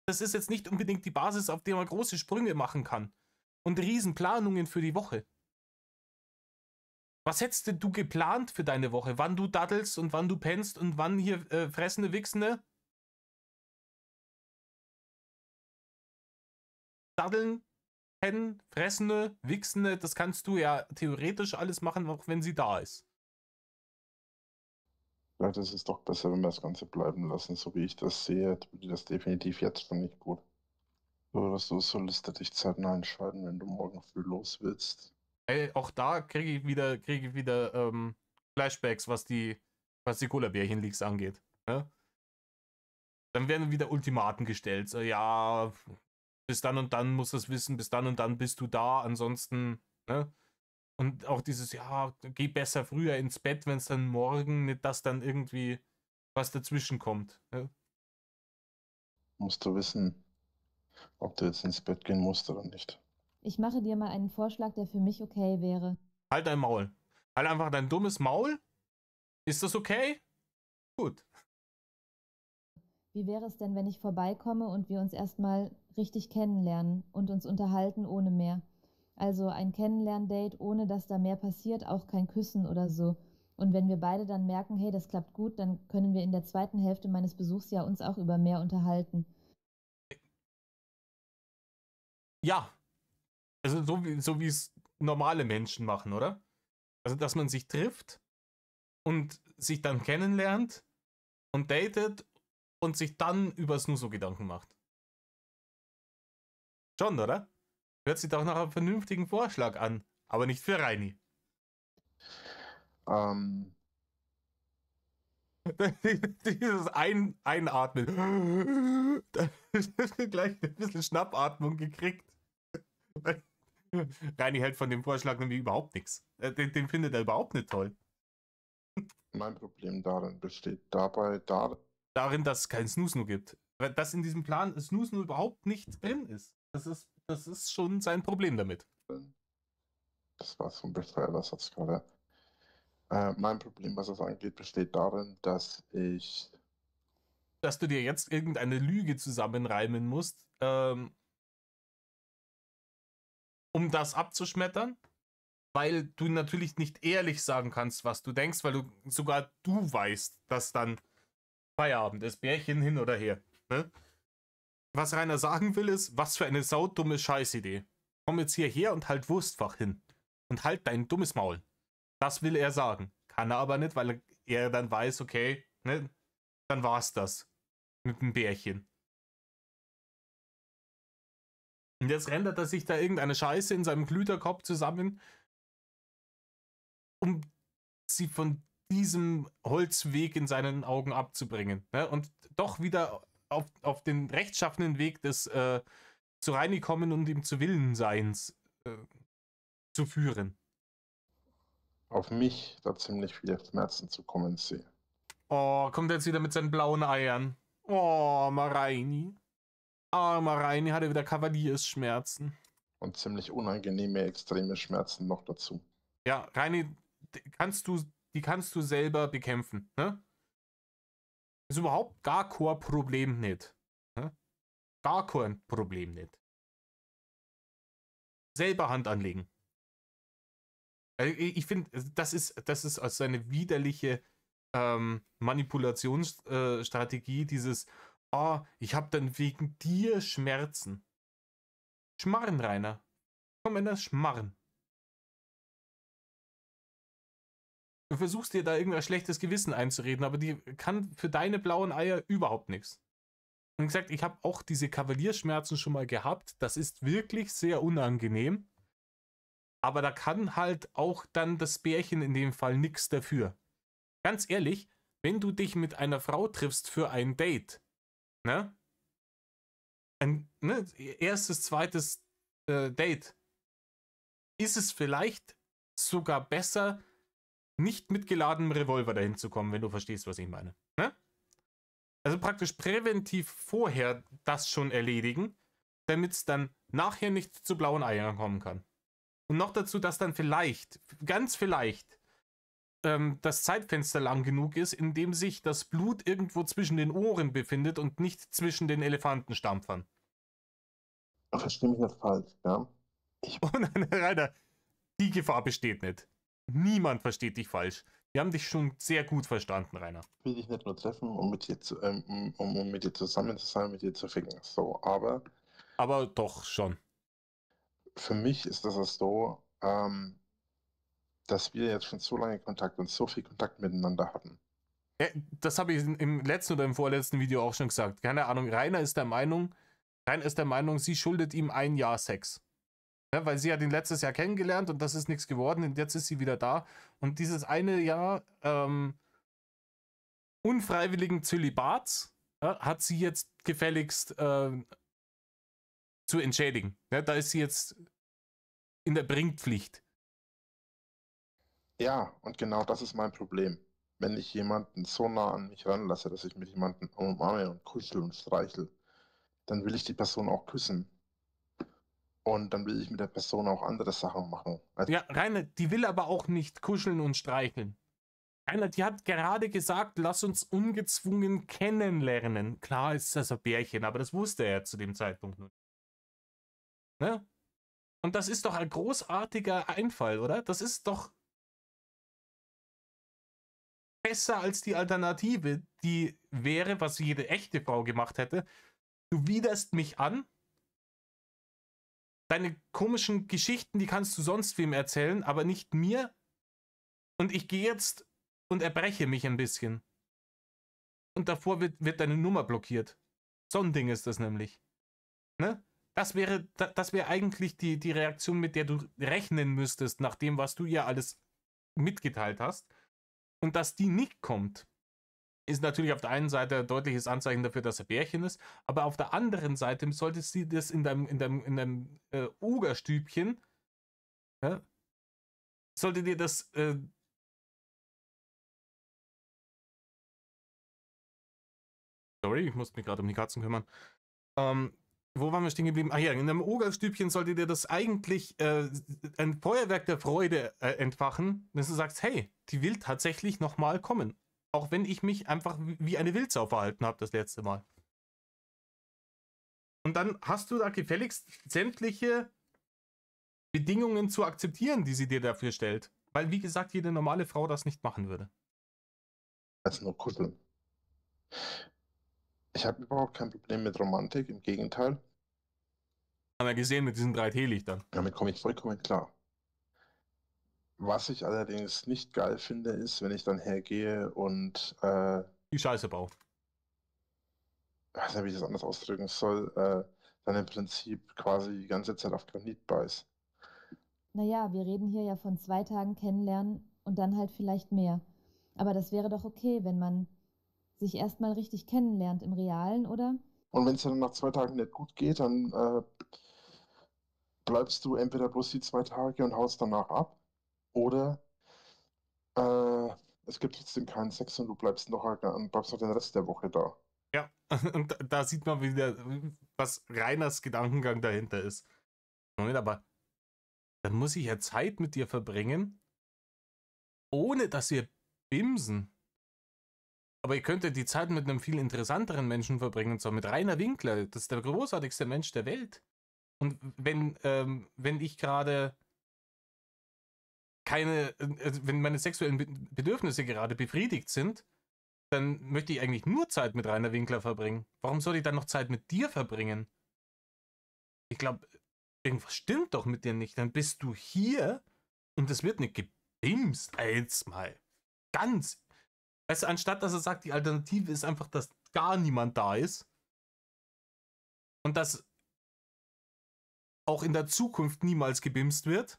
Das ist jetzt nicht unbedingt die Basis, auf der man große Sprünge machen kann. Und Riesenplanungen für die Woche. Was hättest denn du geplant für deine Woche? Wann du daddelst und wann du pennst und wann hier fressende, wichsende? Daddeln, pennen, fressende, wichsende, das kannst du ja theoretisch alles machen, auch wenn sie da ist. Vielleicht ist es doch besser, wenn wir das Ganze bleiben lassen. So wie ich das sehe, tut dir das definitiv jetzt schon nicht gut. So, dass du solltest du dich zeitnah entscheiden, wenn du morgen früh los willst. Ey, auch da kriege ich wieder Flashbacks, was die Cola-Bärchen-Leaks angeht. Ja? Dann werden wieder Ultimaten gestellt. So, ja, bis dann und dann musst du es wissen, bis dann und dann bist du da, ansonsten, ne? Und auch dieses, ja, geh besser früher ins Bett, wenn es dann morgen nicht, dass dann irgendwie was dazwischen kommt. Ja? Musst du wissen, ob du jetzt ins Bett gehen musst oder nicht. Ich mache dir mal einen Vorschlag, der für mich okay wäre. Halt dein Maul. Halt einfach dein dummes Maul. Ist das okay? Gut. Wie wäre es denn, wenn ich vorbeikomme und wir uns erstmal richtig kennenlernen und uns unterhalten ohne mehr? Also ein Kennenlerndate, ohne dass da mehr passiert, auch kein Küssen oder so. Und wenn wir beide dann merken, hey, das klappt gut, dann können wir in der zweiten Hälfte meines Besuchs ja uns auch über mehr unterhalten. Ja. Also so wie es normale Menschen machen, oder? Also, dass man sich trifft und sich dann kennenlernt und datet und sich dann über Snoozo Gedanken macht. Schon, oder? Hört sich doch nach einem vernünftigen Vorschlag an. Aber nicht für Reini. Dieses Einatmen. Gleich ein bisschen Schnappatmung gekriegt. Reini hält von dem Vorschlag nämlich überhaupt nichts. Den findet er überhaupt nicht toll. Mein Problem darin besteht Darin, dass es kein Snooze gibt. Dass in diesem Plan Snooze überhaupt nicht drin ist. Das ist schon sein Problem damit. Das war so ein bescheuerter Satz gerade. Mein Problem, was das angeht, besteht darin, dass du dir jetzt irgendeine Lüge zusammenreimen musst, um das abzuschmettern, weil du natürlich nicht ehrlich sagen kannst, was du denkst, weil sogar du weißt, dass dann Feierabend ist, Bärchen hin oder her. Ne? Was Rainer sagen will, ist, was für eine saudumme Scheißidee. Komm jetzt hierher und halt Wurstfach hin. Und halt dein dummes Maul. Das will er sagen. Kann er aber nicht, weil er dann weiß, okay, ne, dann war's das. Mit dem Bärchen. Und jetzt rendert er sich da irgendeine Scheiße in seinem Glüterkopf zusammen, um sie von diesem Holzweg in seinen Augen abzubringen. Ne? Und doch wieder auf den rechtschaffenen Weg des zu Reini kommen und ihm zu Willenseins zu führen. auf mich da ziemlich viele Schmerzen zu kommen sehe. Oh, kommt er jetzt wieder mit seinen blauen Eiern. Oh, Reini. Armer Reini hatte wieder Kavaliersschmerzen. Und ziemlich unangenehme, extreme Schmerzen noch dazu. Ja, Reini, die kannst du selber bekämpfen. Ne? Ist überhaupt gar kein Problem nicht. Ne? Gar kein Problem nicht. Selber Hand anlegen. Ich finde, das ist also eine widerliche Manipulationsstrategie, dieses, oh, ich habe dann wegen dir Schmerzen. Schmarren, Rainer. Komm in das Schmarren. Du versuchst dir da irgendein schlechtes Gewissen einzureden, aber die kann für deine blauen Eier überhaupt nichts. Und gesagt, ich habe auch diese Kavalierschmerzen schon mal gehabt. Das ist wirklich sehr unangenehm. Aber da kann halt auch dann das Bärchen in dem Fall nichts dafür. Ganz ehrlich, wenn du dich mit einer Frau triffst für ein Date, ne? Erstes, zweites Date, ist es vielleicht sogar besser, nicht mit geladenem Revolver dahin zu kommen, wenn du verstehst, was ich meine. Ne? Also praktisch präventiv vorher das schon erledigen, damit es dann nachher nicht zu blauen Eiern kommen kann. Und noch dazu, dass dann vielleicht, ganz vielleicht, das Zeitfenster lang genug ist, in dem sich das Blut irgendwo zwischen den Ohren befindet und nicht zwischen den Elefantenstampfern. Versteh mich nicht falsch, ja. Und Rainer, die Gefahr besteht nicht. Niemand versteht dich falsch. Wir haben dich schon sehr gut verstanden, Rainer. Ich will dich nicht nur treffen, um mit dir, um mit dir zusammen zu sein, mit dir zu ficken. So, aber doch schon. für mich ist das so, dass wir jetzt schon so lange Kontakt und so viel Kontakt miteinander hatten. Ja, das habe ich im letzten oder im vorletzten Video auch schon gesagt. Keine Ahnung, Rainer ist der Meinung, sie schuldet ihm 1 Jahr Sex. Ja, weil sie hat ihn letztes Jahr kennengelernt und das ist nichts geworden und jetzt ist sie wieder da. Und dieses eine Jahr unfreiwilligen Zölibats hat sie jetzt gefälligst zu entschädigen. Ja, da ist sie jetzt in der Bringpflicht. Ja, und genau das ist mein Problem. Wenn ich jemanden so nah an mich ranlasse, dass ich mit jemandem umarme und kuschel und streichel, dann will ich die Person auch küssen. Und dann will ich mit der Person auch andere Sachen machen. Also Ja, Rainer, die will aber auch nicht kuscheln und streicheln. Rainer, die hat gerade gesagt, lass uns ungezwungen kennenlernen. Klar ist das ein Bärchen, aber das wusste er zu dem Zeitpunkt nur. Ne? Und das ist doch ein großartiger Einfall, oder? Das ist doch besser als die Alternative, die wäre, was jede echte Frau gemacht hätte. Du widerst mich an. Deine komischen Geschichten, die kannst du sonst wem erzählen, aber nicht mir. Und ich gehe jetzt und erbreche mich ein bisschen. Und davor wird deine Nummer blockiert. So ein Ding ist das nämlich. Ne? Das wäre eigentlich die Reaktion, mit der du rechnen müsstest, nach dem, was du ihr alles mitgeteilt hast. Und dass die nicht kommt, ist natürlich auf der einen Seite ein deutliches Anzeichen dafür, dass er Bärchen ist, aber auf der anderen Seite solltest du das in deinem Ogerstübchen, ja, sollte dir das sorry, ich muss mich gerade um die Katzen kümmern. Wo waren wir stehen geblieben? Ach ja, in einem Ogerstübchen sollte dir das eigentlich ein Feuerwerk der Freude entfachen, dass du sagst, hey, die will tatsächlich nochmal kommen. Auch wenn ich mich einfach wie eine Wildsau verhalten habe das letzte Mal. Und dann hast du da gefälligst sämtliche Bedingungen zu akzeptieren, die sie dir dafür stellt. Weil, wie gesagt, jede normale Frau das nicht machen würde. als nur kuscheln. Ich habe überhaupt kein Problem mit Romantik, im Gegenteil. Haben wir gesehen mit diesen 3 Teelichtern. Damit komme ich vollkommen klar. Was ich allerdings nicht geil finde, ist, wenn ich dann hergehe und Die Scheiße baut. ich weiß nicht, wie ich das anders ausdrücken soll, dann im Prinzip quasi die ganze Zeit auf Granit beiß. Naja, wir reden hier ja von 2 Tagen kennenlernen und dann halt vielleicht mehr. Aber das wäre doch okay, wenn man sich erstmal richtig kennenlernt im Realen, oder? Und wenn es dann nach 2 Tagen nicht gut geht, dann bleibst du entweder bloß die 2 Tage und haust danach ab, oder es gibt trotzdem keinen Sex und du bleibst noch den Rest der Woche da. Ja, und da sieht man wieder, was Rainers Gedankengang dahinter ist. Moment, aber dann muss ich ja Zeit mit dir verbringen, ohne dass wir bimsen. Aber ihr könntet die Zeit mit einem viel interessanteren Menschen verbringen, und zwar mit Rainer Winkler. Das ist der großartigste Mensch der Welt. Und wenn ich gerade wenn meine sexuellen Bedürfnisse gerade befriedigt sind, dann möchte ich eigentlich nur Zeit mit Rainer Winkler verbringen. Warum soll ich dann noch Zeit mit dir verbringen? Ich glaube, irgendwas stimmt doch mit dir nicht. Dann bist du hier und es wird nicht gebimst. Jetzt mal. ganz, weißt du, anstatt dass er sagt, die Alternative ist einfach, dass gar niemand da ist und dass auch in der Zukunft niemals gebimst wird.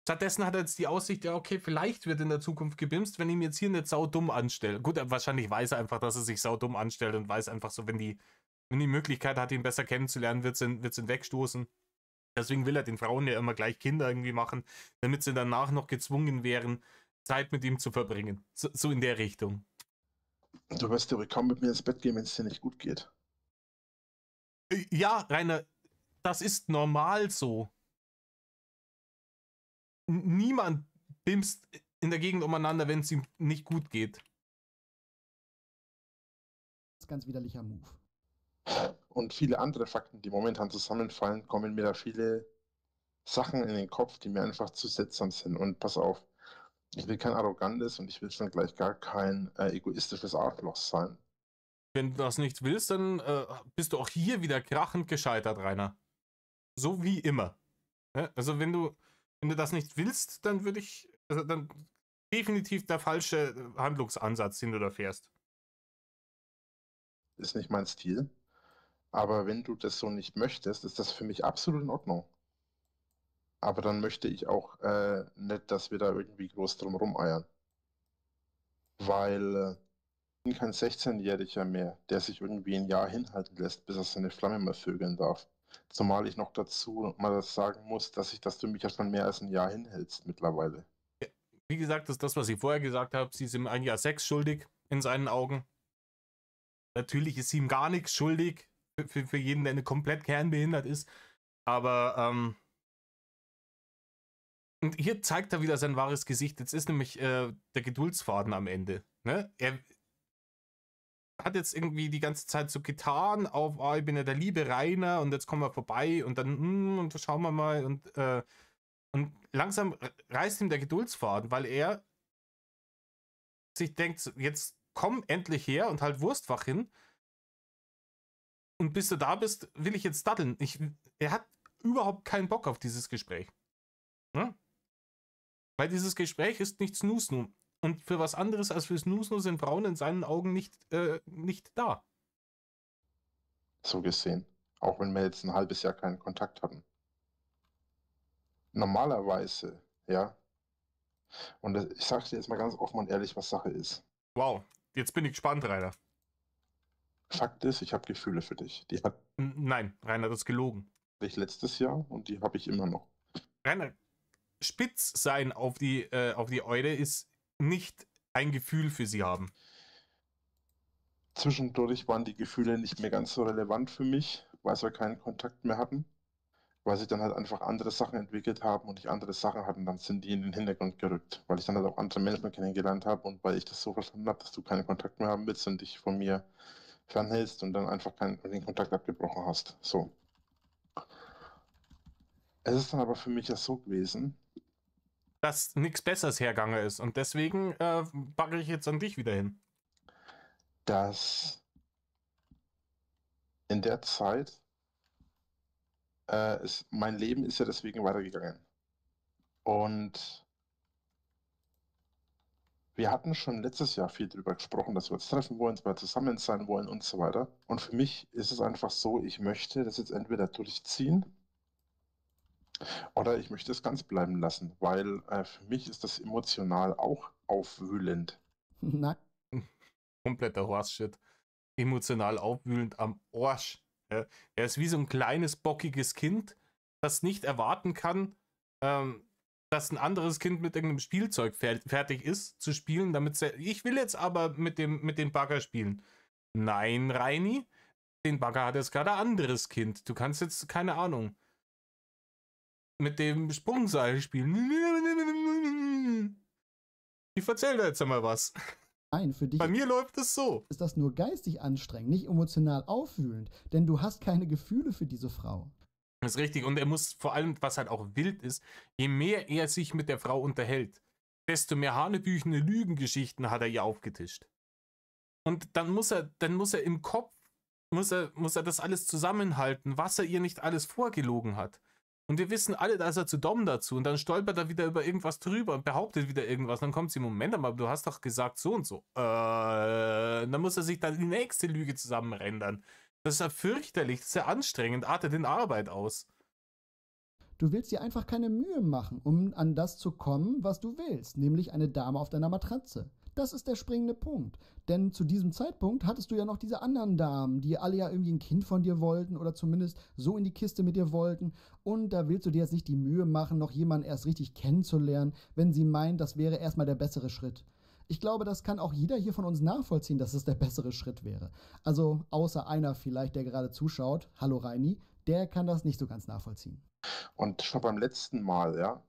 Stattdessen hat er jetzt die Aussicht, ja, okay, vielleicht wird in der Zukunft gebimst, wenn ich ihn jetzt hier nicht saudumm anstelle. Gut, wahrscheinlich weiß er einfach, dass er sich saudumm anstellt und weiß einfach so, wenn die Möglichkeit hat, ihn besser kennenzulernen, wird sie ihn wegstoßen. Deswegen will er den Frauen ja immer gleich Kinder irgendwie machen, damit sie danach noch gezwungen wären, Zeit mit ihm zu verbringen. So in der Richtung. Du wirst ja kaum mit mir ins Bett gehen, wenn es dir nicht gut geht. Ja, Rainer, das ist normal so. Niemand bimst in der Gegend umeinander, wenn es ihm nicht gut geht. Das ist ein ganz widerlicher Move. Und viele andere Fakten, die momentan zusammenfallen, kommen mir da viele Sachen in den Kopf, die mir einfach zu seltsam sind. Und pass auf, ich will kein arrogantes und ich will schon gleich gar kein egoistisches Arschloch sein. Wenn du das nicht willst, dann bist du auch hier wieder krachend gescheitert, Rainer. So wie immer. Ja? Also wenn du das nicht willst, dann würde ich, also dann definitiv der falsche Handlungsansatz, den du da fährst. Ist nicht mein Stil. Aber wenn du das so nicht möchtest, ist das für mich absolut in Ordnung. Aber dann möchte ich auch nicht, dass wir da irgendwie groß drum rumeiern. Weil ich bin kein 16-Jähriger mehr, der sich irgendwie ein Jahr hinhalten lässt, bis er seine Flamme mal vögeln darf. Zumal ich noch dazu mal sagen muss, dass du mich ja schon mehr als ein Jahr hinhältst mittlerweile. Wie gesagt, das ist das, was ich vorher gesagt habe. Sie ist ihm 1 Jahr 6 schuldig in seinen Augen. Natürlich ist sie ihm gar nichts schuldig. Für jeden, der komplett kernbehindert ist. Aber und hier zeigt er wieder sein wahres Gesicht. Jetzt ist nämlich der Geduldsfaden am Ende. Ne? Er hat jetzt irgendwie die ganze Zeit so getan auf, oh, ich bin ja der liebe Rainer und jetzt kommen wir vorbei und dann, und schauen wir mal und langsam reißt ihm der Geduldsfaden, weil er sich denkt, jetzt komm endlich her und halt Wurstfach hin. Und bis du da bist, will ich jetzt daddeln. Er hat überhaupt keinen Bock auf dieses Gespräch. Ja? Weil dieses Gespräch ist nicht Snoo-Snoo. Und für was anderes als für Snoo-Snoo sind Frauen in seinen Augen nicht da. So gesehen. Auch wenn wir jetzt ein halbes Jahr keinen Kontakt hatten. Normalerweise, ja. Und ich sage dir jetzt mal ganz offen und ehrlich, was Sache ist. Wow, jetzt bin ich gespannt, Rainer. Fakt ist, ich habe Gefühle für dich. Die hatte Nein, Rainer, das ist gelogen. ich letztes Jahr und die habe ich immer noch. Rainer, spitz sein auf die Eule ist nicht ein Gefühl für sie haben. Zwischendurch waren die Gefühle nicht mehr ganz so relevant für mich, weil wir keinen Kontakt mehr hatten. Weil sich dann halt einfach andere Sachen entwickelt haben und ich andere Sachen hatte, dann sind die in den Hintergrund gerückt. Weil ich dann halt auch andere Menschen kennengelernt habe und weil ich das so verstanden habe, dass du keinen Kontakt mehr haben willst und dich von mir fernhältst und dann einfach den Kontakt abgebrochen hast. So. Es ist dann aber für mich ja so gewesen, dass nichts Besseres hergegangen ist. Und deswegen backe ich jetzt an dich wieder hin. dass in der Zeit mein Leben ist ja deswegen weitergegangen. Und wir hatten schon letztes Jahr viel darüber gesprochen, dass wir uns treffen wollen, dass wir zusammen sein wollen und so weiter. Und für mich ist es einfach so, ich möchte das jetzt entweder durchziehen oder ich möchte es ganz bleiben lassen, weil für mich ist das emotional auch aufwühlend. Na, Kompletter Horst-Shit. Emotional aufwühlend am Arsch. Ja. Er ist wie so ein kleines, bockiges Kind, das nicht erwarten kann, dass ein anderes Kind mit irgendeinem Spielzeug fertig ist, zu spielen, damit ich will jetzt aber mit dem Bagger spielen. Nein, Reini, den Bagger hat jetzt gerade ein anderes Kind. Du kannst jetzt, keine Ahnung, mit dem Sprungseil spielen. Ich erzähl dir jetzt einmal was. nein, für dich Bei mir läuft es so. ist das nur geistig anstrengend, nicht emotional aufwühlend, denn du hast keine Gefühle für diese Frau. Das ist richtig. Und er muss vor allem, was halt auch wild ist, je mehr er sich mit der Frau unterhält, desto mehr hanebüchene Lügengeschichten hat er ihr aufgetischt. Und dann muss er im Kopf, muss er das alles zusammenhalten, was er ihr nicht alles vorgelogen hat. Und wir wissen alle, da ist er zu dumm dazu. Und dann stolpert er wieder über irgendwas drüber und behauptet wieder irgendwas. Dann kommt sie, Moment, aber du hast doch gesagt so und so. Dann muss er sich dann die nächste Lüge zusammenrendern. Das ist ja fürchterlich, das ist ja anstrengend, artet in Arbeit aus. Du willst dir einfach keine Mühe machen, um an das zu kommen, was du willst, nämlich eine Dame auf deiner Matratze. Das ist der springende Punkt. Denn zu diesem Zeitpunkt hattest du ja noch diese anderen Damen, die alle ja irgendwie ein Kind von dir wollten oder zumindest so in die Kiste mit dir wollten. Und da willst du dir jetzt nicht die Mühe machen, noch jemanden erst richtig kennenzulernen, wenn sie meint, das wäre erstmal der bessere Schritt. Ich glaube, das kann auch jeder hier von uns nachvollziehen, dass es der bessere Schritt wäre. Also außer einer vielleicht, der gerade zuschaut, hallo Reini, der kann das nicht so ganz nachvollziehen. Und schon beim letzten Mal, ja,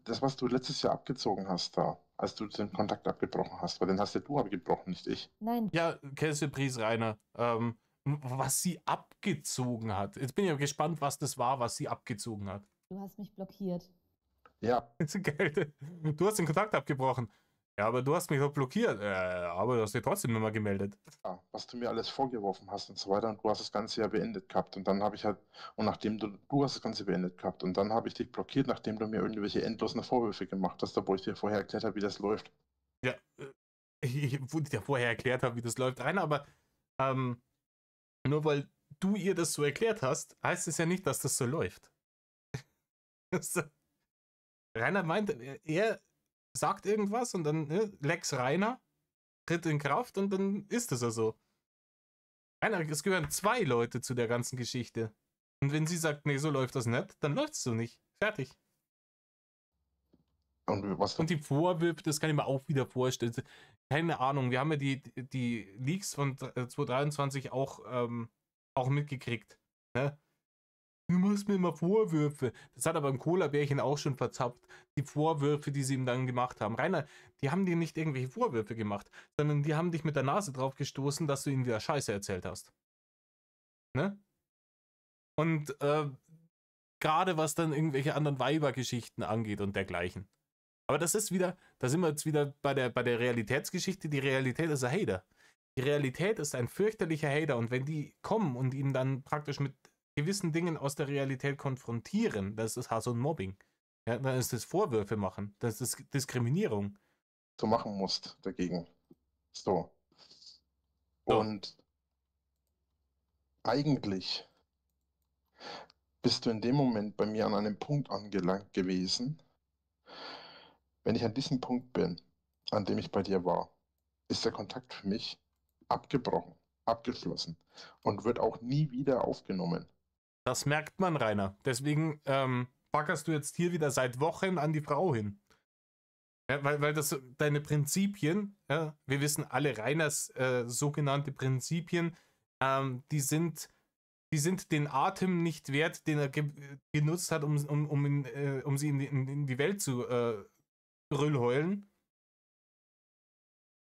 das, was du letztes Jahr abgezogen hast da, als du den Kontakt abgebrochen hast, weil den hast ja du abgebrochen, nicht ich. Nein, Ja, Käsepries, Rainer. Was sie abgezogen hat. Jetzt bin ich ja gespannt, was das war, was sie abgezogen hat. du hast mich blockiert. Ja, Geld. Du hast den Kontakt abgebrochen. Ja, aber du hast mich doch blockiert. Aber du hast dich trotzdem nochmal gemeldet. ja, was du mir alles vorgeworfen hast und so weiter, und du hast das Ganze ja beendet gehabt. Und dann habe ich halt, und nachdem du hast das Ganze beendet gehabt, und dann habe ich dich blockiert, nachdem du mir irgendwelche endlosen Vorwürfe gemacht hast, obwohl ich dir vorher erklärt habe, wie das läuft. Ja, ich wurde dir vorher erklärt habe, wie das läuft, Rainer, aber nur weil du ihr das so erklärt hast, heißt es ja nicht, dass das so läuft. Rainer meint, er sagt irgendwas und dann Lex Rainer tritt in Kraft und dann ist es ja so. Rainer, es gehören 2 Leute zu der ganzen Geschichte. Und wenn sie sagt, nee, so läuft das nicht, dann läuft es so nicht. Fertig. Und was Und die Vorwürfe, das kann ich mir auch wieder vorstellen. Keine Ahnung, wir haben ja die Leaks von 2023 auch mitgekriegt. Ne? Du machst mir immer Vorwürfe. Das hat aber im Cola-Bärchen auch schon verzapft. Die Vorwürfe, die sie ihm dann gemacht haben. Rainer, die haben dir nicht irgendwelche Vorwürfe gemacht, sondern die haben dich mit der Nase drauf gestoßen, dass du ihnen wieder Scheiße erzählt hast. Ne? Und gerade was dann irgendwelche anderen Weibergeschichten angeht und dergleichen. Aber das ist wieder, da sind wir jetzt wieder bei der Realitätsgeschichte. Die Realität ist ein Hater. Die Realität ist ein fürchterlicher Hater. Und wenn die kommen und ihn dann praktisch mit gewissen Dingen aus der Realität konfrontieren, das ist Hass und Mobbing. Ja, dann ist das Vorwürfe machen. Das ist Diskriminierung. du machen musst dagegen. So. So. Und eigentlich bist du in dem Moment bei mir an einem Punkt angelangt gewesen. Wenn ich an diesem Punkt bin, an dem ich bei dir war, ist der Kontakt für mich abgebrochen, abgeschlossen und wird auch nie wieder aufgenommen. Das merkt man, Rainer. Deswegen baggerst du jetzt hier wieder seit Wochen an die Frau hin. Ja, weil das deine Prinzipien, ja, wir wissen alle, Rainers sogenannte Prinzipien, die sind den Atem nicht wert, den er genutzt hat, um sie in die Welt zu brüllheulen.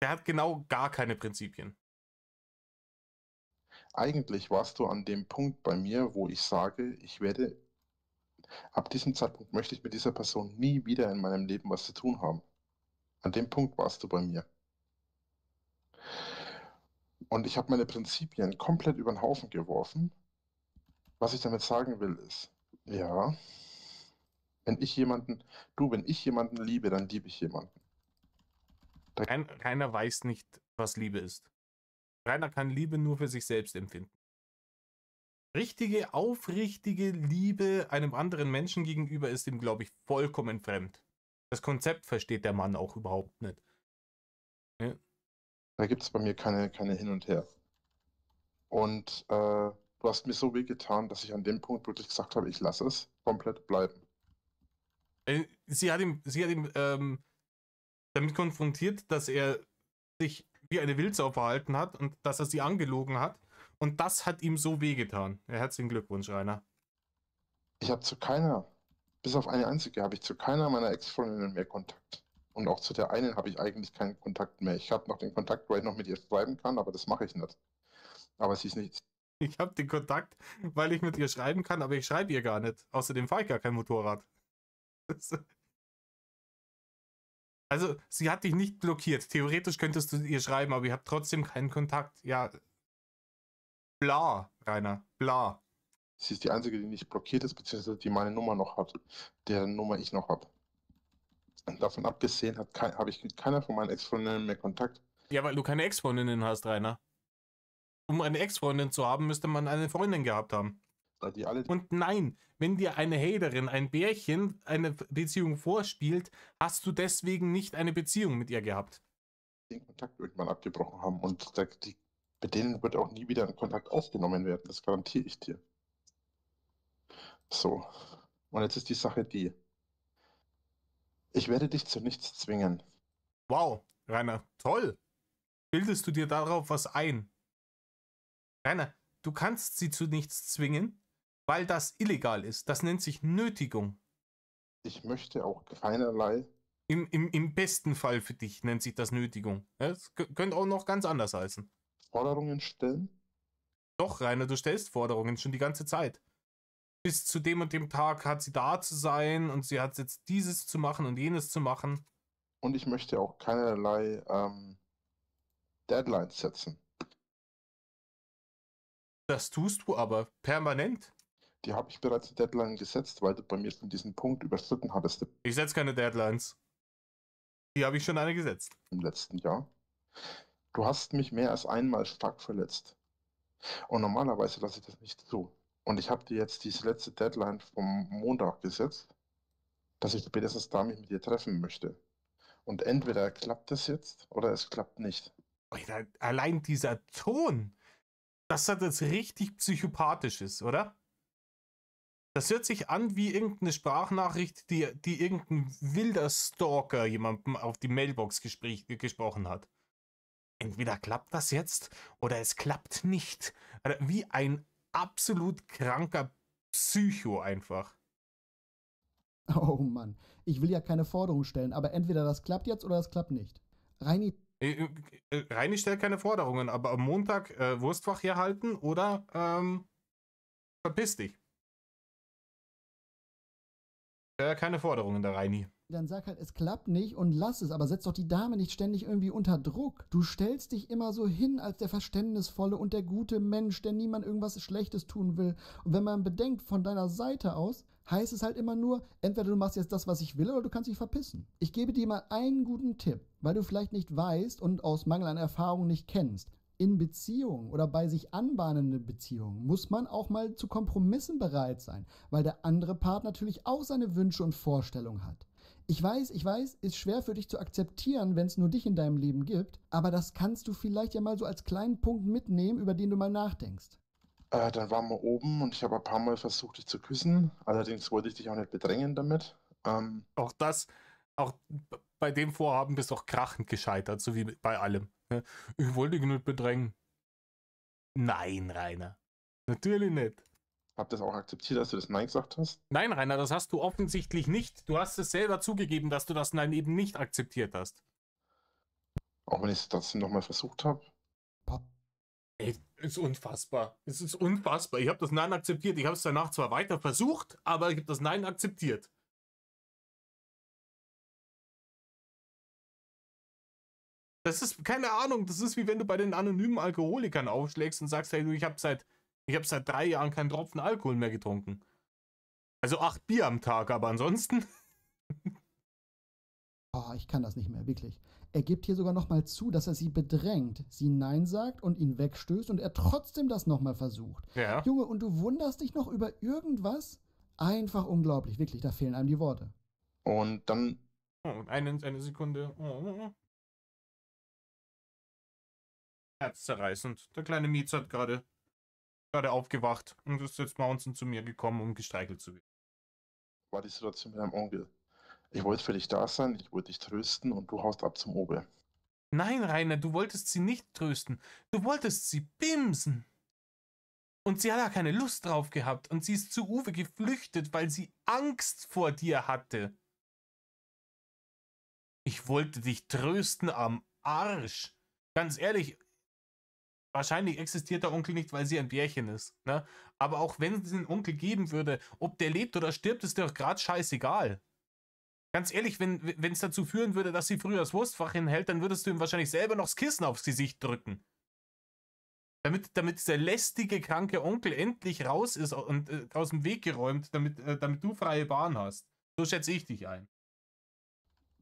Der hat genau gar keine Prinzipien. Eigentlich warst du an dem Punkt bei mir, wo ich sage, ich werde, ab diesem Zeitpunkt möchte ich mit dieser Person nie wieder in meinem Leben was zu tun haben. An dem Punkt warst du bei mir. Und ich habe meine Prinzipien komplett über den Haufen geworfen. Was ich damit sagen will, ist, ja, wenn ich jemanden liebe, dann liebe ich jemanden. Keiner weiß nicht, was Liebe ist. Rainer kann Liebe nur für sich selbst empfinden. Richtige, aufrichtige Liebe einem anderen Menschen gegenüber ist ihm, glaube ich, vollkommen fremd. Das Konzept versteht der Mann auch überhaupt nicht. Ja? Da gibt es bei mir keine Hin und Her. Und du hast mir so wehgetan, dass ich an dem Punkt wirklich gesagt habe, ich lasse es komplett bleiben. Sie hat ihn damit konfrontiert, dass er sich wie eine Wildsau verhalten hat und dass er sie angelogen hat. Und das hat ihm so wehgetan. Ja, herzlichen Glückwunsch, Rainer. Ich habe zu keiner, bis auf eine einzige, habe ich zu keiner meiner Ex-Freundinnen mehr Kontakt. Und auch zu der einen habe ich eigentlich keinen Kontakt mehr. Ich habe noch den Kontakt, weil ich noch mit ihr schreiben kann, aber das mache ich nicht. Aber sie ist nicht. Ich habe den Kontakt, weil ich mit ihr schreiben kann, aber ich schreibe ihr gar nicht. Außerdem fahre ich gar kein Motorrad. Also, sie hat dich nicht blockiert. Theoretisch könntest du ihr schreiben, aber ihr habt trotzdem keinen Kontakt. Ja. Bla, Rainer. Bla. Sie ist die einzige, die nicht blockiert ist, beziehungsweise die meine Nummer noch hat, deren Nummer ich noch habe. Und davon abgesehen habe ich mit keiner von meinen Ex-Freundinnen mehr Kontakt. Ja, weil du keine Ex-Freundinnen hast, Rainer. Um eine Ex-Freundin zu haben, müsste man eine Freundin gehabt haben. Weil die alle Und nein, wenn dir eine Haterin, ein Bärchen, eine Beziehung vorspielt, hast du deswegen nicht eine Beziehung mit ihr gehabt. den Kontakt irgendwann abgebrochen haben. Und bei denen wird auch nie wieder ein Kontakt aufgenommen werden. Das garantiere ich dir. So. Und jetzt ist die Sache die. Ich werde dich zu nichts zwingen. Wow, Rainer, toll. Bildest du dir darauf was ein? Rainer, du kannst sie zu nichts zwingen, weil das illegal ist. Das nennt sich Nötigung. Ich möchte auch keinerlei. Im besten Fall für dich nennt sich das Nötigung. Es könnte auch noch ganz anders heißen. Forderungen stellen. Doch, Rainer, du stellst Forderungen schon die ganze Zeit. Bis zu dem und dem Tag hat sie da zu sein und sie hat jetzt dieses zu machen und jenes zu machen. Und ich möchte auch keinerlei Deadlines setzen. Das tust du aber permanent. Die habe ich bereits eine Deadline gesetzt, weil du bei mir schon diesen Punkt überschritten hattest Ich setze keine Deadlines. Die habe ich schon eine gesetzt. im letzten Jahr. Du hast mich mehr als einmal stark verletzt. Und normalerweise lasse ich das nicht zu. Und ich habe dir jetzt diese letzte Deadline vom Montag gesetzt, dass ich spätestens da mich mit dir treffen möchte. Und entweder klappt es jetzt oder es klappt nicht. Alter, allein dieser Ton, das hat jetzt richtig Psychopathisches, oder? Das hört sich an wie irgendeine Sprachnachricht, die irgendein wilder Stalker jemandem auf die Mailbox gesprochen hat. Entweder klappt das jetzt oder es klappt nicht. Also wie ein absolut kranker Psycho einfach. Oh Mann, ich will ja keine Forderung stellen, aber entweder das klappt jetzt oder das klappt nicht. Reini, Reini stellt keine Forderungen, aber am Montag Wurstfach hier halten oder verpiss dich. Keine Forderungen, der Reini. dann sag halt, es klappt nicht und lass es, aber setz doch die Dame nicht ständig irgendwie unter Druck. Du stellst dich immer so hin als der verständnisvolle und der gute Mensch, der niemand irgendwas Schlechtes tun will. Und wenn man bedenkt, von deiner Seite aus, heißt es halt immer nur, entweder du machst jetzt das, was ich will, oder du kannst dich verpissen. Ich gebe dir mal einen guten Tipp, weil du vielleicht nicht weißt und aus Mangel an Erfahrung nicht kennst. In Beziehungen oder bei sich anbahnenden Beziehungen muss man auch mal zu Kompromissen bereit sein, weil der andere Part natürlich auch seine Wünsche und Vorstellungen hat. Ich weiß, ist schwer für dich zu akzeptieren, wenn es nur dich in deinem Leben gibt, aber das kannst du vielleicht ja mal so als kleinen Punkt mitnehmen, über den du mal nachdenkst. Dann waren wir oben und ich habe ein paar Mal versucht, dich zu küssen. Allerdings wollte ich dich auch nicht bedrängen damit. Auch bei dem Vorhaben bist du auch krachend gescheitert, so wie bei allem. Ich wollte dich nicht bedrängen. Nein, Rainer. Natürlich nicht. Hab das auch akzeptiert, dass du das Nein gesagt hast. Nein, Rainer, das hast du offensichtlich nicht. Du hast es selber zugegeben, dass du das Nein eben nicht akzeptiert hast. Auch wenn ich es trotzdem nochmal versucht habe. Ey, ist unfassbar. Es ist unfassbar. Ich habe das Nein akzeptiert. Ich habe es danach zwar weiter versucht, aber ich habe das Nein akzeptiert. Das ist, keine Ahnung, das ist wie wenn du bei den anonymen Alkoholikern aufschlägst und sagst, hey du, ich hab seit 3 Jahren keinen Tropfen Alkohol mehr getrunken. Also 8 Bier am Tag, aber ansonsten... Oh, ich kann das nicht mehr, wirklich. Er gibt hier sogar nochmal zu, dass er sie bedrängt, sie Nein sagt und ihn wegstößt und er trotzdem das nochmal versucht. Ja. Junge, und du wunderst dich noch über irgendwas? Einfach unglaublich, wirklich, da fehlen einem die Worte. Und dann... Oh, eine Sekunde. Oh. Herzzerreißend. Der kleine Mietz hat gerade aufgewacht und ist jetzt bouncend zu mir gekommen, um gestreichelt zu werden. War die Situation mit deinem Onkel. Ich wollte für dich da sein, ich wollte dich trösten und du haust ab zum Obe. Nein, Rainer, du wolltest sie nicht trösten. Du wolltest sie bimsen. Und sie hat ja keine Lust drauf gehabt und sie ist zu Uwe geflüchtet, weil sie Angst vor dir hatte. Ich wollte dich trösten am Arsch. Ganz ehrlich, wahrscheinlich existiert der Onkel nicht, weil sie ein Bärchen ist. Ne? Aber auch wenn es einen Onkel geben würde, ob der lebt oder stirbt, ist doch gerade scheißegal. Ganz ehrlich, wenn es dazu führen würde, dass sie früher das Wurstfach hinhält, dann würdest du ihm wahrscheinlich selber noch das Kissen aufs Gesicht drücken. Damit dieser lästige, kranke Onkel endlich raus ist und aus dem Weg geräumt, damit du freie Bahn hast. So schätze ich dich ein.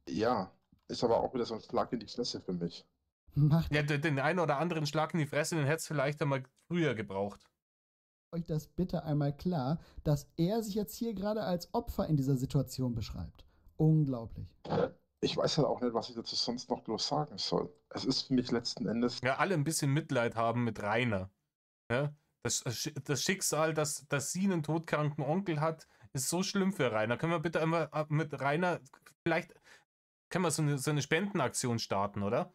Ja, ist aber auch wieder so ein Schlag in die Fresse für mich. Macht Ja, den einen oder anderen Schlag in die Fresse, den hättest du vielleicht einmal früher gebraucht. euch das bitte einmal klar, dass er sich jetzt hier gerade als Opfer in dieser Situation beschreibt. Unglaublich. Ich weiß halt auch nicht, was ich dazu sonst noch bloß sagen soll. Es ist für mich letzten Endes, Ja, alle ein bisschen Mitleid haben mit Rainer. Ja? Das Schicksal, dass sie einen todkranken Onkel hat, ist so schlimm für Rainer. Können wir bitte einmal mit Rainer, vielleicht können wir so eine Spendenaktion starten, oder?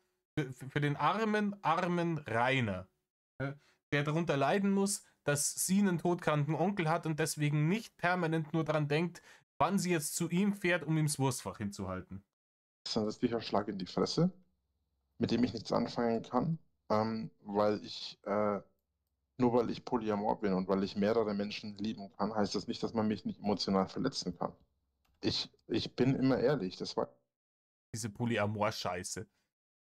Für den armen Rainer, ja, der darunter leiden muss, dass sie einen todkranken Onkel hat und deswegen nicht permanent nur daran denkt, wann sie jetzt zu ihm fährt, um ihm das Wurstfach hinzuhalten. ist ein richtiger Schlag in die Fresse, mit dem ich nichts anfangen kann, weil nur weil ich Polyamor bin und weil ich mehrere Menschen lieben kann, heißt das nicht, dass man mich nicht emotional verletzen kann. Ich bin immer ehrlich, das Diese Polyamor-Scheiße.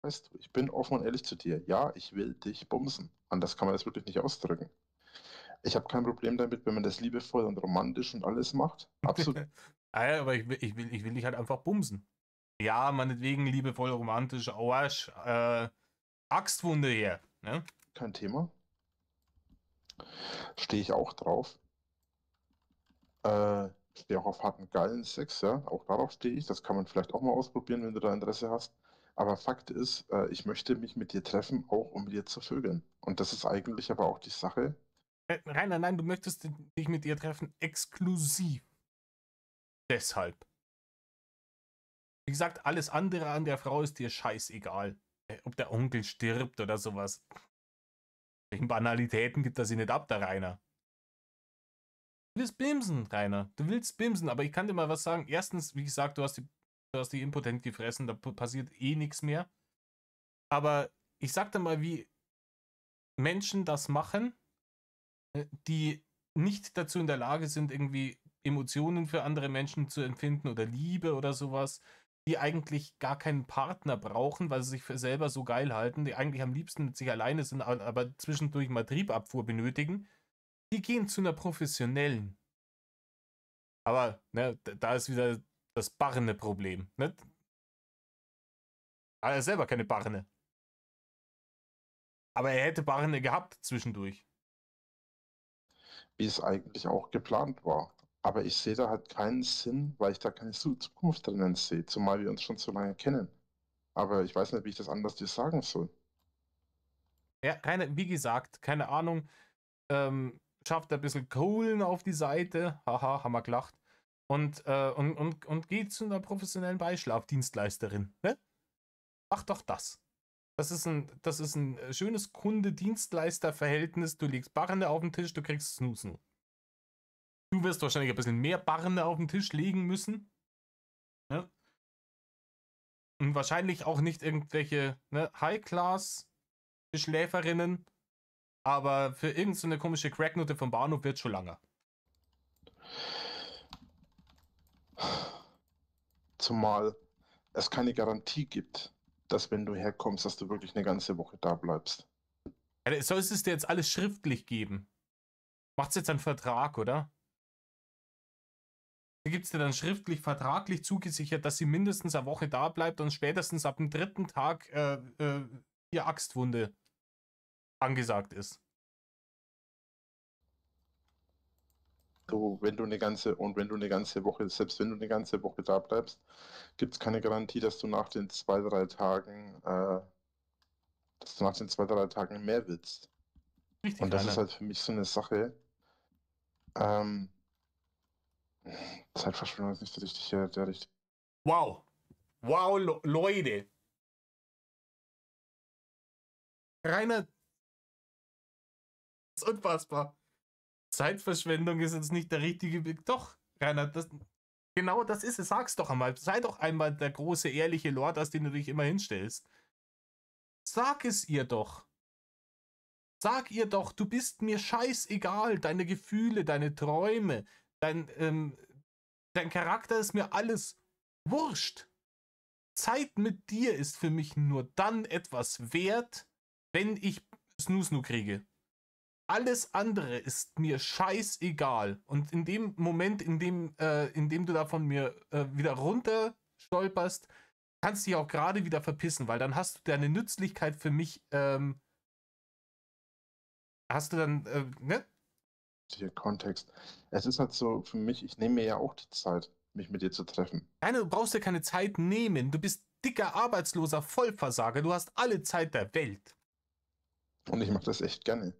weißt du, ich bin offen und ehrlich zu dir. Ja, ich will dich bumsen. Anders kann man das wirklich nicht ausdrücken. Ich habe kein Problem damit, wenn man das liebevoll und romantisch und alles macht. Absolut. Aber ich will dich halt einfach bumsen. Ja, meinetwegen liebevoll, romantisch, Arsch, Axtwunde her. Ne? Kein Thema. Stehe ich auch drauf. Stehe auch auf harten, geilen Sex, ja. Auch darauf stehe ich. Das kann man vielleicht auch mal ausprobieren, wenn du da Interesse hast. Aber Fakt ist, ich möchte mich mit dir treffen, auch um mit dir zu vögeln. Und das ist eigentlich aber auch die Sache. Rainer, nein, du möchtest dich mit ihr treffen, exklusiv. Deshalb. Wie gesagt, alles andere an der Frau ist dir scheißegal. Ob der Onkel stirbt oder sowas. Welchen Banalitäten gibt er sie nicht ab, der Rainer? Du willst bimsen, Rainer. Du willst bimsen, aber ich kann dir mal was sagen. Erstens, wie gesagt, du hast die impotent gefressen, da passiert eh nichts mehr. Aber ich sag dir mal, wie Menschen das machen, die nicht dazu in der Lage sind, irgendwie Emotionen für andere Menschen zu empfinden oder Liebe oder sowas, die eigentlich gar keinen Partner brauchen, weil sie sich für selber so geil halten, die eigentlich am liebsten mit sich alleine sind, aber zwischendurch mal Triebabfuhr benötigen, die gehen zu einer professionellen. Aber ne, da ist wieder das Barne-Problem. Ne? Er ist selber keine Barne. Aber er hätte Barne gehabt zwischendurch. Wie es eigentlich auch geplant war. Aber ich sehe da halt keinen Sinn, weil ich da keine Zukunft drinnen sehe, zumal wir uns schon so lange kennen. Aber ich weiß nicht, wie ich das anders dir sagen soll. Ja, wie gesagt, keine Ahnung. Schafft ein bisschen Kohlen auf die Seite. Haha, haben wir gelacht. Und geht zu einer professionellen Beischlafdienstleisterin. Ne? Mach doch das. Das ist ein schönes Kunde-Dienstleister-Verhältnis. Du legst Barne auf den Tisch, du kriegst Snoo-Snoo. Du wirst wahrscheinlich ein bisschen mehr Barne auf den Tisch legen müssen. Ne? Und wahrscheinlich auch nicht irgendwelche High-Class-Schläferinnen. Aber für irgendeine komische Cracknote vom Bahnhof wird schon langer. Zumal es keine Garantie gibt, dass wenn du herkommst, dass du wirklich eine ganze Woche da bleibst. Soll es dir jetzt alles schriftlich geben? Macht's jetzt einen Vertrag, oder? Da gibt es dir dann schriftlich, vertraglich zugesichert, dass sie mindestens eine Woche da bleibt und spätestens ab dem 3. Tag ihr Axtwunde angesagt ist. Wenn du eine ganze Woche, selbst wenn du eine ganze Woche da bleibst, gibt es keine Garantie, dass du nach den 2-3 Tagen, mehr willst. Richtig, und das Rainer. ist halt für mich so eine Sache. Zeitverschwendung ist nicht der richtige. Wow. Wow, Leute. Rainer, das ist unfassbar. Zeitverschwendung ist jetzt nicht der richtige Weg. Doch, Rainer, genau das ist es. Sag's doch einmal. Sei doch einmal der große, ehrliche Lord, aus dem du dich immer hinstellst. Sag es ihr doch. Sag ihr doch, du bist mir scheißegal. Deine Gefühle, deine Träume, dein Charakter ist mir alles wurscht. Zeit mit dir ist für mich nur dann etwas wert, wenn ich Snoo kriege. Alles andere ist mir scheißegal. Und in dem Moment, in dem du da von mir wieder runter stolperst, kannst du dich auch gerade wieder verpissen, weil dann hast du deine Nützlichkeit für mich, hast du dann, ne? Hier Kontext. Es ist halt so für mich, ich nehme mir ja auch die Zeit, mich mit dir zu treffen. Nein, du brauchst dir keine Zeit nehmen. Du bist dicker, arbeitsloser Vollversager. Du hast alle Zeit der Welt. Und ich mache das echt gerne.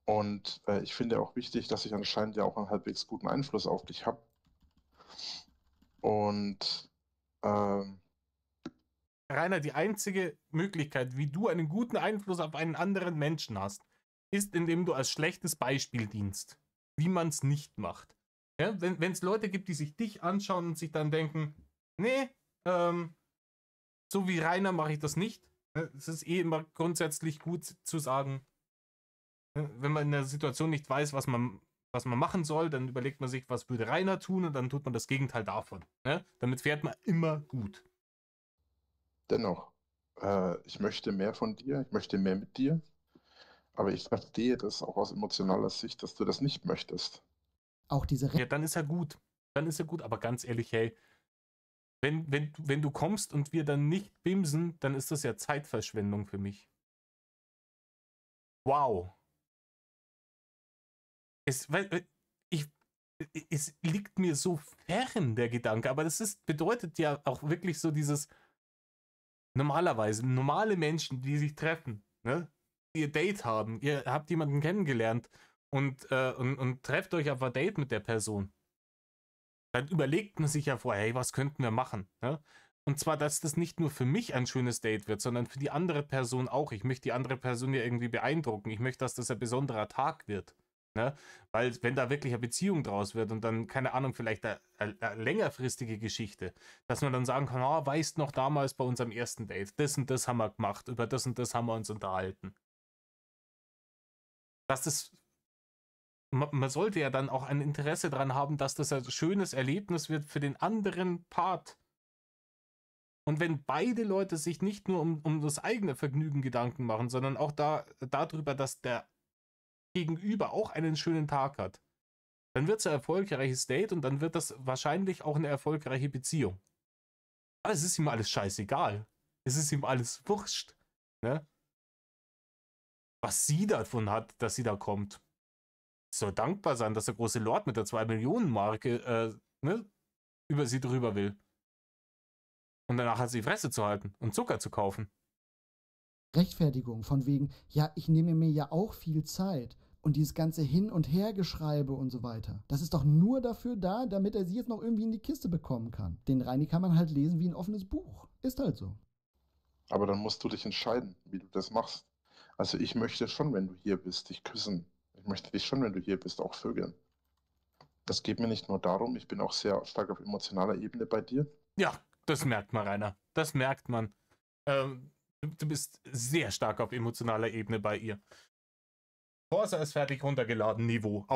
Und ich finde auch wichtig, dass ich anscheinend ja auch einen halbwegs guten Einfluss auf dich habe. Und Rainer, die einzige Möglichkeit, wie du einen guten Einfluss auf einen anderen Menschen hast, ist, indem du als schlechtes Beispiel dienst. Wie man es nicht macht. Ja, wenn es Leute gibt, die sich dich anschauen und sich dann denken, nee, so wie Rainer mache ich das nicht. Es ist eh immer grundsätzlich gut zu sagen, wenn man in der Situation nicht weiß, was man machen soll, dann überlegt man sich, was würde Rainer tun, und dann tut man das Gegenteil davon. Ne? Damit fährt man immer gut. dennoch, ich möchte mehr von dir, ich möchte mehr mit dir, aber ich verstehe das auch aus emotionaler Sicht, dass du das nicht möchtest. Auch diese Ja, dann ist er gut. Dann ist er gut, aber ganz ehrlich, hey, wenn du kommst und wir dann nicht bimsen, dann ist das ja Zeitverschwendung für mich. Wow. Es liegt mir so fern, der Gedanke, aber das bedeutet ja auch wirklich so dieses normale Menschen, die sich treffen, ne? Die ihr Date haben, ihr habt jemanden kennengelernt und trefft euch auf ein Date mit der Person. Dann überlegt man sich ja vorher, hey, was könnten wir machen? Ne? Und zwar, dass das nicht nur für mich ein schönes Date wird, sondern für die andere Person auch. Ich möchte die andere Person ja irgendwie beeindrucken. Ich möchte, dass das ein besonderer Tag wird. Ne? Weil wenn da wirklich eine Beziehung draus wird und dann, keine Ahnung, vielleicht eine längerfristige Geschichte, dass man dann sagen kann, oh, weißt noch damals bei unserem ersten Date, das und das haben wir gemacht, über das und das haben wir uns unterhalten. Dass das, man sollte ja dann auch ein Interesse daran haben, dass das ein schönes Erlebnis wird für den anderen Part. Und wenn beide Leute sich nicht nur um das eigene Vergnügen Gedanken machen, sondern auch darüber, dass der Gegenüber auch einen schönen Tag hat, dann wird es ein erfolgreiches Date und dann wird das wahrscheinlich auch eine erfolgreiche Beziehung. Aber es ist ihm alles scheißegal. Es ist ihm alles wurscht. Ne? Was sie davon hat, dass sie da kommt. Soll dankbar sein, dass der große Lord mit der 2-Millionen-Marke ne, über sie drüber will. Und danach hat sie die Fresse zu halten und Zucker zu kaufen. Rechtfertigung von wegen, ja, ich nehme mir ja auch viel Zeit. Und dieses ganze Hin- und Hergeschreibe und so weiter. Das ist doch nur dafür da, damit er sie jetzt noch irgendwie in die Kiste bekommen kann. Den Reini kann man halt lesen wie ein offenes Buch. Ist halt so. Aber dann musst du dich entscheiden, wie du das machst. Also ich möchte schon, wenn du hier bist, dich küssen. Ich möchte dich schon, wenn du hier bist, auch vögeln. Das geht mir nicht nur darum, ich bin auch sehr stark auf emotionaler Ebene bei dir. Ja, das merkt man, Rainer. Das merkt man. Du bist sehr stark auf emotionaler Ebene bei ihr. Forza ist fertig runtergeladen, Niveau.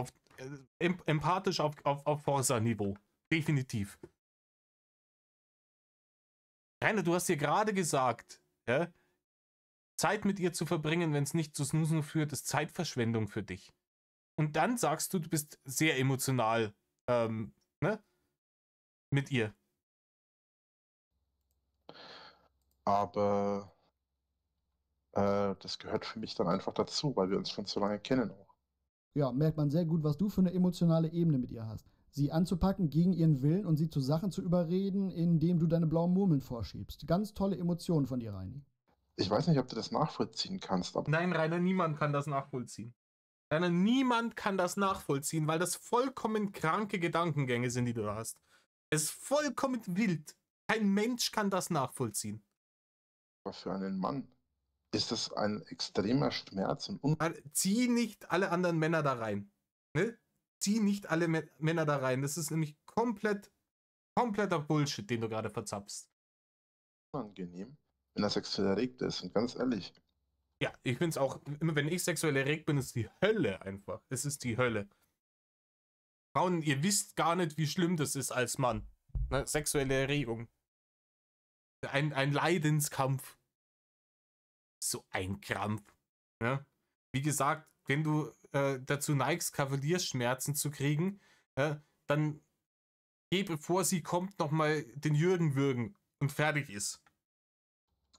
Empathisch auf Forza-Niveau. Definitiv. Rainer, du hast dir gerade gesagt, ja, Zeit mit ihr zu verbringen, wenn es nicht zu Snoosen führt, ist Zeitverschwendung für dich. Und dann sagst du, du bist sehr emotional ne, mit ihr. Aber das gehört für mich dann einfach dazu, weil wir uns schon so lange kennen auch. Ja, merkt man sehr gut, was du für eine emotionale Ebene mit ihr hast. Sie anzupacken gegen ihren Willen und sie zu Sachen zu überreden, indem du deine blauen Murmeln vorschiebst. Ganz tolle Emotionen von dir, Reini. Ich weiß nicht, ob du das nachvollziehen kannst, aber Nein, Rainer, niemand kann das nachvollziehen. Rainer, niemand kann das nachvollziehen, weil das vollkommen kranke Gedankengänge sind, die du hast. Es ist vollkommen wild. Kein Mensch kann das nachvollziehen. für einen Mann ist das ein extremer Schmerz und Zieh nicht alle anderen Männer da rein. Ne? Zieh nicht alle Männer da rein. Das ist nämlich kompletter Bullshit, den du gerade verzapfst. unangenehm, wenn er sexuell erregt ist. Und ganz ehrlich, Ja, ich finde es auch, immer wenn ich sexuell erregt bin, ist die Hölle einfach. Es ist die Hölle. Frauen, ihr wisst gar nicht, wie schlimm das ist als Mann. Ne? Sexuelle Erregung. Ein Leidenskampf. So ein Krampf. Ja? Wie gesagt, wenn du dazu neigst, Kavaliersschmerzen zu kriegen, dann geh, bevor sie kommt, nochmal den Jürgen würgen und fertig ist.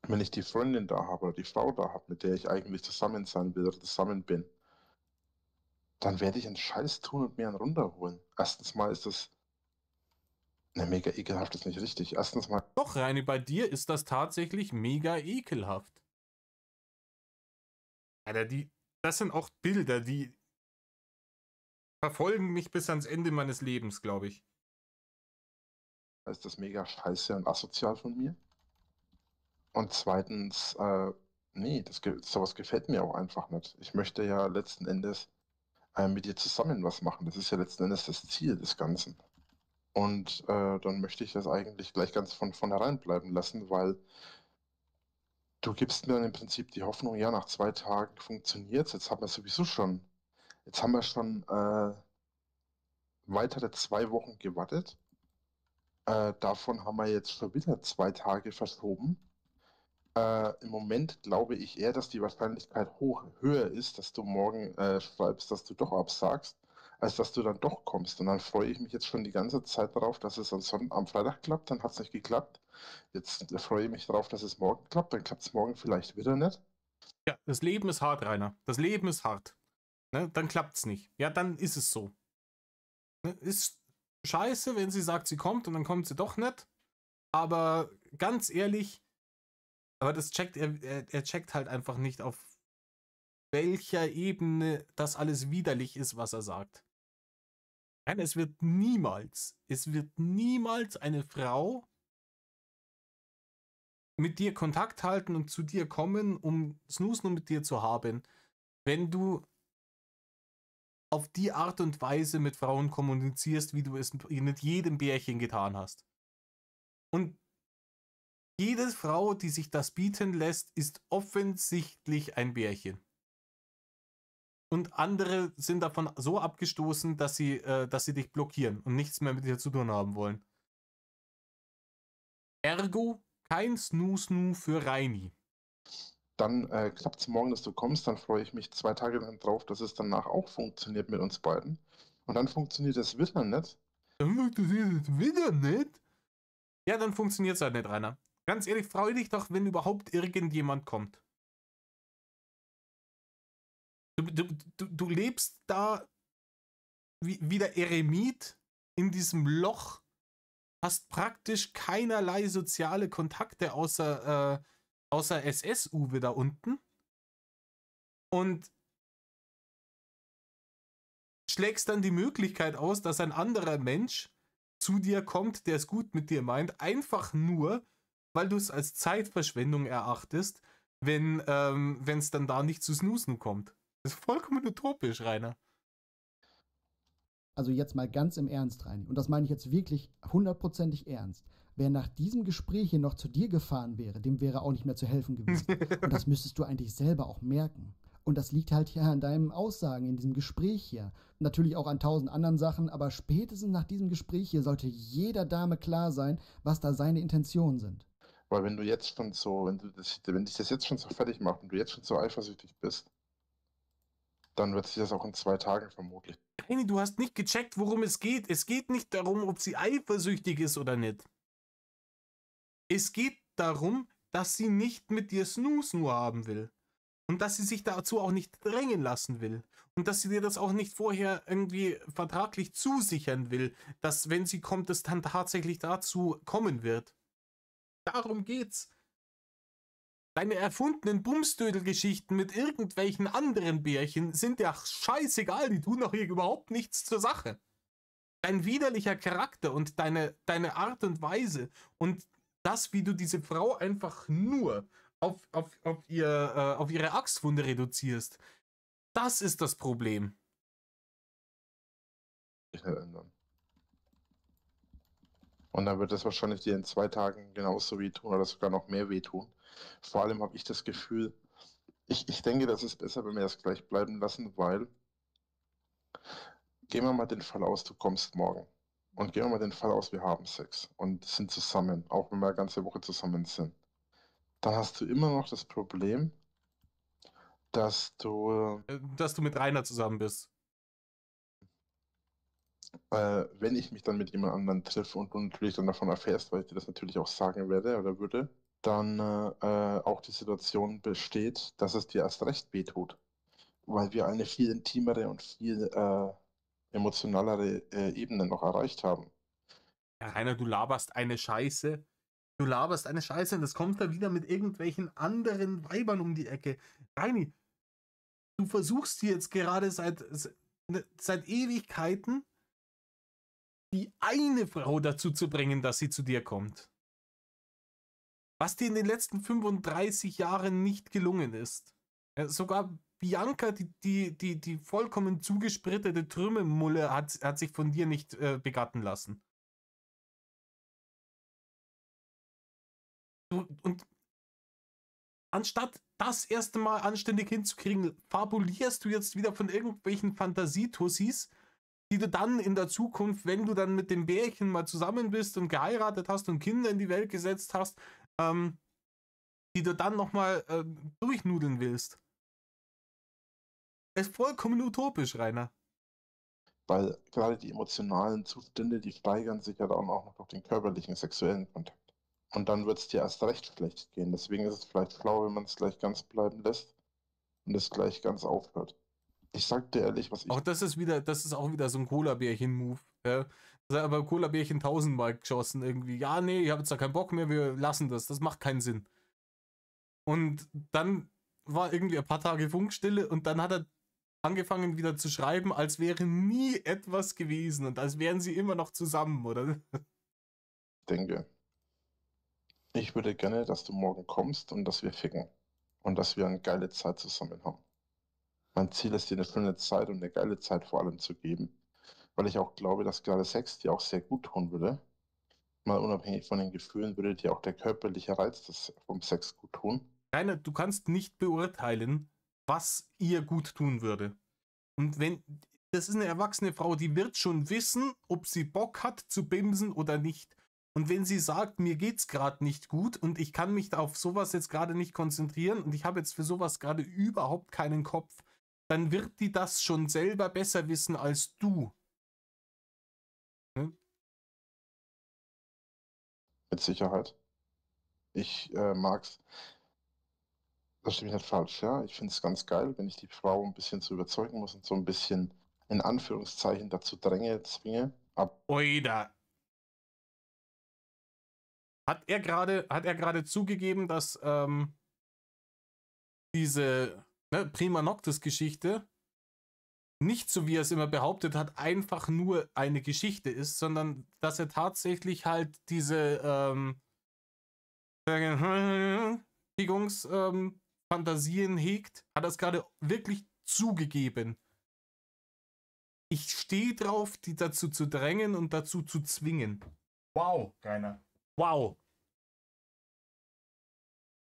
Wenn ich die Freundin da habe oder die Frau da habe, mit der ich eigentlich zusammen sein will oder zusammen bin, dann werde ich einen Scheiß tun und mir einen runterholen. Erstens mal ist das, ne, mega ekelhaft ist nicht richtig. Erstens mal, Doch, Reini, bei dir ist das tatsächlich mega ekelhaft. Alter, das sind auch Bilder, die verfolgen mich bis ans Ende meines Lebens, glaube ich. ist das mega scheiße und asozial von mir. Und zweitens, nee, sowas gefällt mir auch einfach nicht. Ich möchte ja letzten Endes mit dir zusammen was machen. Das ist ja letzten Endes das Ziel des Ganzen. Und dann möchte ich das eigentlich gleich ganz von vornherein bleiben lassen, weil du gibst mir dann im Prinzip die Hoffnung, ja, nach 2 Tagen funktioniert es. Jetzt haben wir schon weitere 2 Wochen gewartet. Davon haben wir jetzt schon wieder 2 Tage verschoben. Im Moment glaube ich eher, dass die Wahrscheinlichkeit höher ist, dass du morgen schreibst, dass du doch absagst, als dass du dann doch kommst. Und dann freue ich mich jetzt schon die ganze Zeit darauf, dass es am Freitag klappt. Dann hat es nicht geklappt. Jetzt freue ich mich darauf, dass es morgen klappt. Dann klappt es morgen vielleicht wieder nicht. Ja, das Leben ist hart, Rainer. Das Leben ist hart. Ne? Dann klappt's nicht. Ja, dann ist es so. Ne? Ist scheiße, wenn sie sagt, sie kommt und dann kommt sie doch nicht. Aber ganz ehrlich, aber das checkt er checkt halt einfach nicht, auf welcher Ebene das alles widerlich ist, was er sagt. Nein, es wird niemals eine Frau mit dir Kontakt halten und zu dir kommen, um Snoozen mit dir zu haben, wenn du auf die Art und Weise mit Frauen kommunizierst, wie du es mit jedem Bärchen getan hast. Und jede Frau, die sich das bieten lässt, ist offensichtlich ein Bärchen. Und andere sind davon so abgestoßen, dass sie dich blockieren und nichts mehr mit dir zu tun haben wollen. Ergo kein Snoo-Snoo für Reini. Dann klappt es morgen, dass du kommst. Dann freue ich mich 2 Tage lang drauf, dass es danach auch funktioniert mit uns beiden. Und dann funktioniert es wieder nicht. Dann funktioniert es wieder nicht? Ja, dann funktioniert es halt nicht, Rainer. Ganz ehrlich, freu dich doch, wenn überhaupt irgendjemand kommt. Du lebst da wie der Eremit in diesem Loch, hast praktisch keinerlei soziale Kontakte außer SS-Uwe da unten und schlägst dann die Möglichkeit aus, dass ein anderer Mensch zu dir kommt, der es gut mit dir meint, einfach nur, weil du es als Zeitverschwendung erachtest, wenn es dann da nicht zu Snoozen kommt. Das ist vollkommen utopisch, Rainer. Also jetzt mal ganz im Ernst, Reini, und das meine ich jetzt wirklich 100%ig ernst. Wer nach diesem Gespräch hier noch zu dir gefahren wäre, dem wäre auch nicht mehr zu helfen gewesen. Und das müsstest du eigentlich selber auch merken. Und das liegt halt hier an deinen Aussagen in diesem Gespräch hier. Natürlich auch an 1000 anderen Sachen, aber spätestens nach diesem Gespräch hier sollte jeder Dame klar sein, was da seine Intentionen sind. Weil wenn du jetzt schon so, wenn dich das jetzt schon so fertig macht und du jetzt schon so eifersüchtig bist, dann wird sich das auch in 2 Tagen vermutlich. Reini, du hast nicht gecheckt, worum es geht. Es geht nicht darum, ob sie eifersüchtig ist oder nicht. Es geht darum, dass sie nicht mit dir Snoo-Snoo haben will. Und dass sie sich dazu auch nicht drängen lassen will. Und dass sie dir das auch nicht vorher irgendwie vertraglich zusichern will, dass, wenn sie kommt, es dann tatsächlich dazu kommen wird. Darum geht's. Deine erfundenen Bumsdödel-Geschichten mit irgendwelchen anderen Bärchen sind ja scheißegal, die tun doch hier überhaupt nichts zur Sache. Dein widerlicher Charakter und deine Art und Weise und das, wie du diese Frau einfach nur auf ihre Achswunde reduzierst, das ist das Problem. Nicht ändern. Und dann wird es wahrscheinlich dir in 2 Tagen genauso wehtun oder sogar noch mehr wehtun. Vor allem habe ich das Gefühl, ich denke, das ist besser, wenn wir das gleich bleiben lassen, weil gehen wir mal den Fall aus, du kommst morgen. Und gehen wir mal den Fall aus, wir haben Sex und sind zusammen, auch wenn wir eine ganze Woche zusammen sind. Dann hast du immer noch das Problem, dass du, Dass du mit Rainer zusammen bist. wenn ich mich dann mit jemand anderem treffe und du natürlich dann davon erfährst, weil ich dir das natürlich auch sagen werde oder würde, dann auch die Situation besteht, dass es dir erst recht wehtut, weil wir eine viel intimere und viel emotionalere Ebene noch erreicht haben. Ja, Rainer, du laberst eine Scheiße. Du laberst eine Scheiße und das kommt da wieder mit irgendwelchen anderen Weibern um die Ecke. Reini, du versuchst hier jetzt gerade seit Ewigkeiten die eine Frau dazu zu bringen, dass sie zu dir kommt. Was dir in den letzten 35 Jahren nicht gelungen ist. Ja, sogar Bianca, die vollkommen zugesprittete Trümmermulle, hat sich von dir nicht begatten lassen. Und anstatt das erste Mal anständig hinzukriegen, fabulierst du jetzt wieder von irgendwelchen Fantasietussis, die du dann in der Zukunft, wenn du dann mit dem Bärchen mal zusammen bist und geheiratet hast und Kinder in die Welt gesetzt hast, die du dann nochmal durchnudeln willst. Das ist vollkommen utopisch, Rainer. Weil gerade die emotionalen Zustände, die steigern sich ja dann auch noch durch den körperlichen, sexuellen Kontakt. Und dann wird es dir erst recht schlecht gehen. Deswegen ist es vielleicht schlau, wenn man es gleich ganz bleiben lässt und es gleich ganz aufhört. Ich sag dir ehrlich, was ich. Auch das ist auch wieder so ein Cola-Bärchen-Move. Ja. Das hat aber Cola-Bärchen 1000-mal geschossen irgendwie. Ja, nee, ich habe jetzt da keinen Bock mehr, wir lassen das. Das macht keinen Sinn. Und dann war irgendwie ein paar Tage Funkstille und dann hat er angefangen wieder zu schreiben, als wäre nie etwas gewesen und als wären sie immer noch zusammen, oder? denke, ich würde gerne, dass du morgen kommst und dass wir ficken. Und dass wir eine geile Zeit zusammen haben. Mein Ziel ist, dir eine schöne Zeit und eine geile Zeit vor allem zu geben. Weil ich auch glaube, dass gerade Sex dir auch sehr gut tun würde. Mal unabhängig von den Gefühlen würde dir auch der körperliche Reiz vom Sex gut tun. Rainer, du kannst nicht beurteilen, was ihr gut tun würde. Und wenn, das ist eine erwachsene Frau, die wird schon wissen, ob sie Bock hat zu bimsen oder nicht. Und wenn sie sagt, mir geht's gerade nicht gut und ich kann mich auf sowas jetzt gerade nicht konzentrieren und ich habe jetzt für sowas gerade überhaupt keinen Kopf, dann wird die das schon selber besser wissen als du. Ne? Mit Sicherheit. Ich mag's. Das stimmt nicht falsch, ja. Ich finde es ganz geil, wenn ich die Frau ein bisschen zu überzeugen muss und so ein bisschen in Anführungszeichen dazu zwinge. Oida. Hat er gerade zugegeben, dass diese Prima Noctis-Geschichte nicht so, wie er es immer behauptet hat, einfach nur eine Geschichte ist, sondern dass er tatsächlich halt diese Fantasien hegt, hat er es gerade wirklich zugegeben. Ich stehe drauf, die dazu zu drängen und dazu zu zwingen. Wow, Rainer. Wow.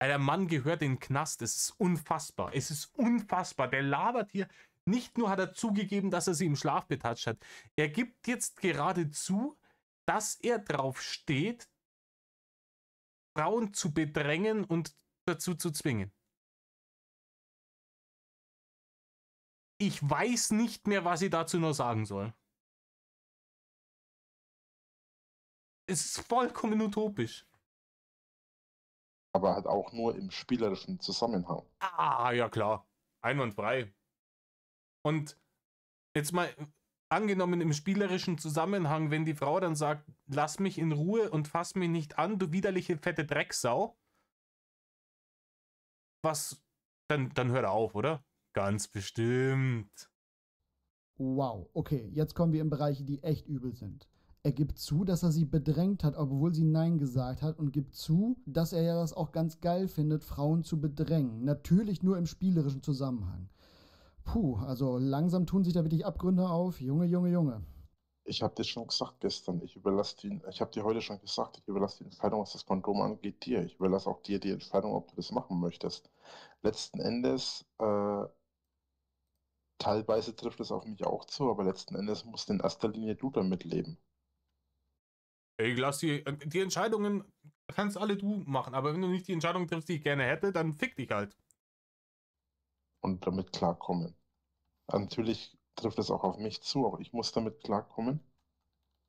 Der Mann gehört in den Knast. Es ist unfassbar. Es ist unfassbar. Der labert hier. Nicht nur hat er zugegeben, dass er sie im Schlaf betatscht hat. Er gibt jetzt gerade zu, dass er drauf steht, Frauen zu bedrängen und dazu zu zwingen. Ich weiß nicht mehr, was ich dazu noch sagen soll. Es ist vollkommen utopisch. Aber halt auch nur im spielerischen Zusammenhang. Ah, ja klar. Einwandfrei. Und jetzt mal angenommen im spielerischen Zusammenhang, wenn die Frau dann sagt, lass mich in Ruhe und fass mich nicht an, du widerliche fette Drecksau. Was? Dann hört er auf, oder? Ganz bestimmt. Wow, okay, jetzt kommen wir in Bereiche, die echt übel sind. Er gibt zu, dass er sie bedrängt hat, obwohl sie Nein gesagt hat, und gibt zu, dass er ja das auch ganz geil findet, Frauen zu bedrängen. Natürlich nur im spielerischen Zusammenhang. Puh, also langsam tun sich da wirklich Abgründe auf. Junge, Junge, Junge. Ich habe dir schon gesagt gestern, ich habe dir heute schon gesagt, ich überlasse die Entscheidung, was das Kondom angeht, dir. Ich überlasse auch dir die Entscheidung, ob du das machen möchtest. Letzten Endes, teilweise trifft es auf mich auch zu, aber letzten Endes musst in erster Linie du damit leben. Ich lass die Entscheidungen, kannst alle du machen, aber wenn du nicht die Entscheidung triffst, die ich gerne hätte, dann fick dich halt. und damit klarkommen. Natürlich trifft es auch auf mich zu, aber ich muss damit klarkommen.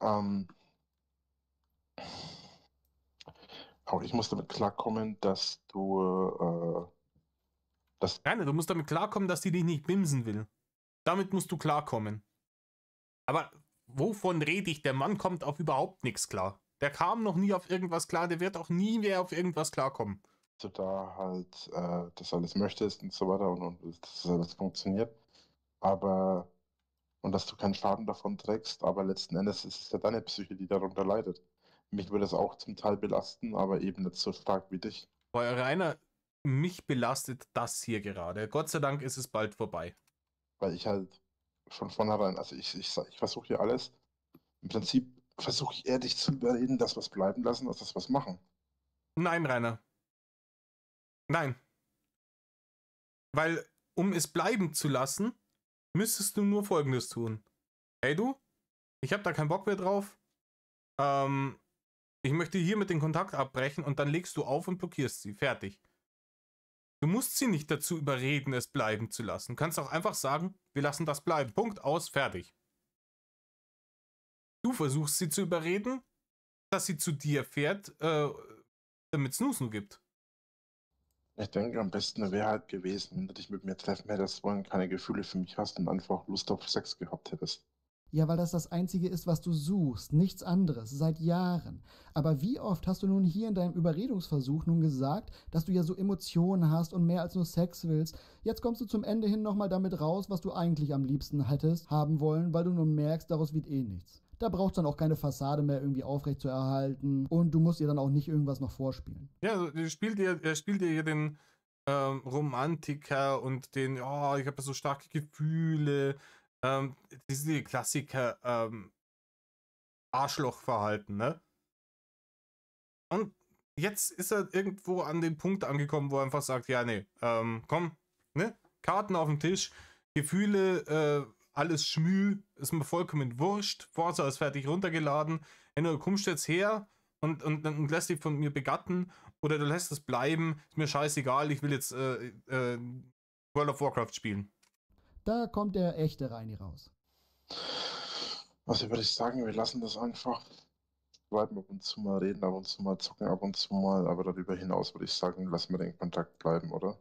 Ähm, auch ich muss damit klarkommen, dass dass Rainer, du musst damit klarkommen, dass die dich nicht bimsen will. Damit musst du klarkommen. Aber wovon rede ich? Der Mann kommt auf überhaupt nichts klar. Der kam noch nie auf irgendwas klar, der wird auch nie mehr auf irgendwas klarkommen. du da halt das alles möchtest und so weiter und dass das alles funktioniert. Aber, und dass du keinen Schaden davon trägst, aber letzten Endes ist es ja deine Psyche, die darunter leidet. Mich würde es auch zum Teil belasten, aber eben nicht so stark wie dich. Bei Rainer, mich belastet das hier gerade. Gott sei Dank ist es bald vorbei. Weil ich halt von vornherein, also ich versuche hier alles. Im Prinzip versuche ich eher dich zu überreden, dass wir es bleiben lassen, als dass wir es machen. Nein, Rainer. Nein. Weil, um es bleiben zu lassen, müsstest du nur Folgendes tun. Hey du, ich habe da keinen Bock mehr drauf. Ich möchte hiermit den Kontakt abbrechen und dann legst du auf und blockierst sie. Fertig. Du musst sie nicht dazu überreden, es bleiben zu lassen. Du kannst auch einfach sagen, wir lassen das bleiben. Punkt, aus, fertig. Du versuchst sie zu überreden, dass sie zu dir fährt, damit es Snooze gibt. Ich denke, am besten wäre halt gewesen, wenn du dich mit mir treffen hättest wollen, keine Gefühle für mich hast und einfach Lust auf Sex gehabt hättest. Ja, weil das Einzige ist, was du suchst, nichts anderes, seit Jahren. Aber wie oft hast du nun hier in deinem Überredungsversuch nun gesagt, dass du ja so Emotionen hast und mehr als nur Sex willst? Jetzt kommst du zum Ende hin nochmal damit raus, was du eigentlich am liebsten hättest haben wollen, weil du nun merkst, daraus wird eh nichts. Da braucht es dann auch keine Fassade mehr irgendwie aufrecht zu erhalten und du musst ihr dann auch nicht irgendwas noch vorspielen. Ja, also er spielt dir hier den Romantiker und den, oh, ich habe so starke Gefühle. Diese Klassiker Arschlochverhalten, ne? Und jetzt ist er irgendwo an dem Punkt angekommen, wo er einfach sagt, ja, nee, komm, ne? Karten auf dem Tisch, Gefühle, alles Schmü, ist mir vollkommen wurscht. Forza ist fertig runtergeladen. Entweder du kommst jetzt her und lässt dich von mir begatten oder du lässt es bleiben. Ist mir scheißegal, ich will jetzt World of Warcraft spielen. Da kommt der echte Reini raus. Also würde ich sagen, wir lassen das einfach. Bleiben ab und zu mal reden, ab und zu mal zocken, ab und zu mal. Aber darüber hinaus würde ich sagen, lassen wir den Kontakt bleiben, oder?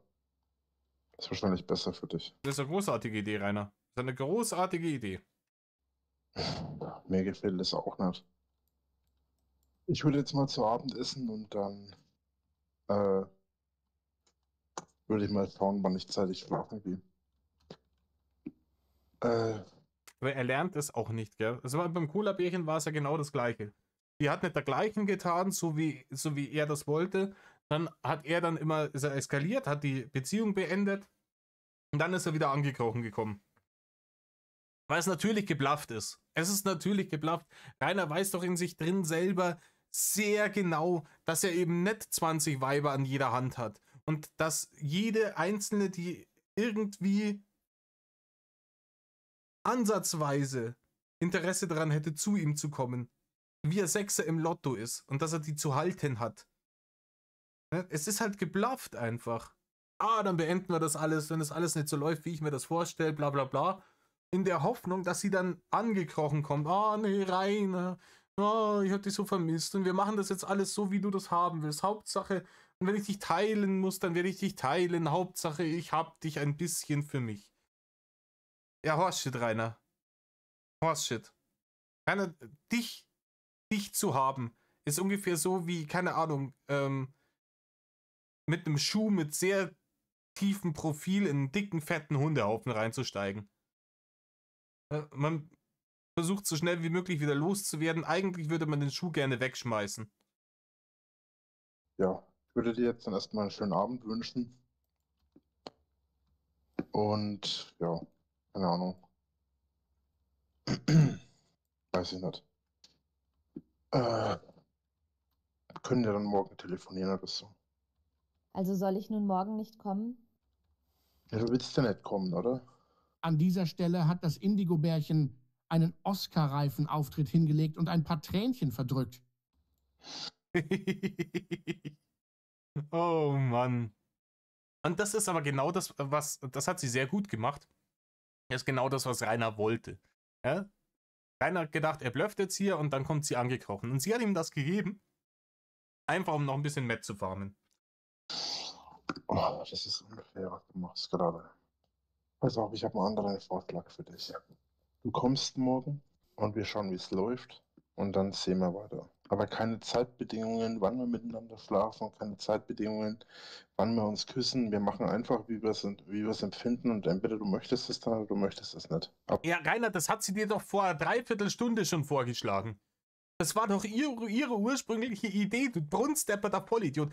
Das ist wahrscheinlich besser für dich. Das ist eine großartige Idee, Rainer. Das ist eine großartige Idee. Mir gefällt es auch nicht. Ich würde jetzt mal zu Abend essen und dann würde ich mal schauen, wann ich zeitig schlafen gehe. Aber er lernt es auch nicht, gell? Also beim Cola-Bärchen war es ja genau das Gleiche. Die hat nicht dergleichen getan, so wie er das wollte. Dann ist er eskaliert, hat die Beziehung beendet und dann ist er wieder angekrochen gekommen. Weil es natürlich geblufft ist. Es ist natürlich geblufft. Rainer weiß doch in sich drin selber sehr genau, dass er eben nicht 20 Weiber an jeder Hand hat. Und dass jede einzelne, die irgendwie ansatzweise Interesse daran hätte, zu ihm zu kommen, wie er Sechser im Lotto ist und dass er die zu halten hat. Es ist halt geblufft einfach. Dann beenden wir das alles, wenn das alles nicht so läuft, wie ich mir das vorstelle, bla bla bla. In der Hoffnung, dass sie dann angekrochen kommt. Nee, Rainer, ich hab dich so vermisst und wir machen das jetzt alles so, wie du das haben willst. Hauptsache, und wenn ich dich teilen muss, dann werde ich dich teilen. Hauptsache, ich hab dich ein bisschen für mich. Ja, Horseshit, Rainer. Horseshit. Rainer, dich zu haben, ist ungefähr so wie, keine Ahnung, mit einem Schuh mit sehr tiefem Profil in einen dicken, fetten Hundehaufen reinzusteigen. Man versucht so schnell wie möglich wieder loszuwerden. Eigentlich würde man den Schuh gerne wegschmeißen. Ja, ich würde dir jetzt dann erstmal einen schönen Abend wünschen. Und ja, keine Ahnung. Weiß ich nicht. Können wir dann morgen telefonieren oder so? Also soll ich nun morgen nicht kommen? Ja, du willst ja nicht kommen, oder? An dieser Stelle hat das Indigo-Bärchen einen Oscar-reifen Auftritt hingelegt und ein paar Tränchen verdrückt. Oh Mann. Und das ist aber genau das, das hat sie sehr gut gemacht. Das ist genau das, was Rainer wollte. Ja? Rainer hat gedacht, er blufft jetzt hier und dann kommt sie angekrochen. Und sie hat ihm das gegeben, einfach um noch ein bisschen Matt zu farmen. Oh, das ist unfair, was du machst gerade. Pass auf, ich habe einen anderen Vorschlag für dich. Du kommst morgen und wir schauen, wie es läuft und dann sehen wir weiter. Aber keine Zeitbedingungen, wann wir miteinander schlafen, keine Zeitbedingungen, wann wir uns küssen. Wir machen einfach, wie wir es empfinden und entweder du möchtest es dann oder du möchtest es nicht. Ja, Rainer, das hat sie dir doch vor einer Dreiviertelstunde schon vorgeschlagen. Das war doch ihre ursprüngliche Idee, du brunstdepperter Vollidiot.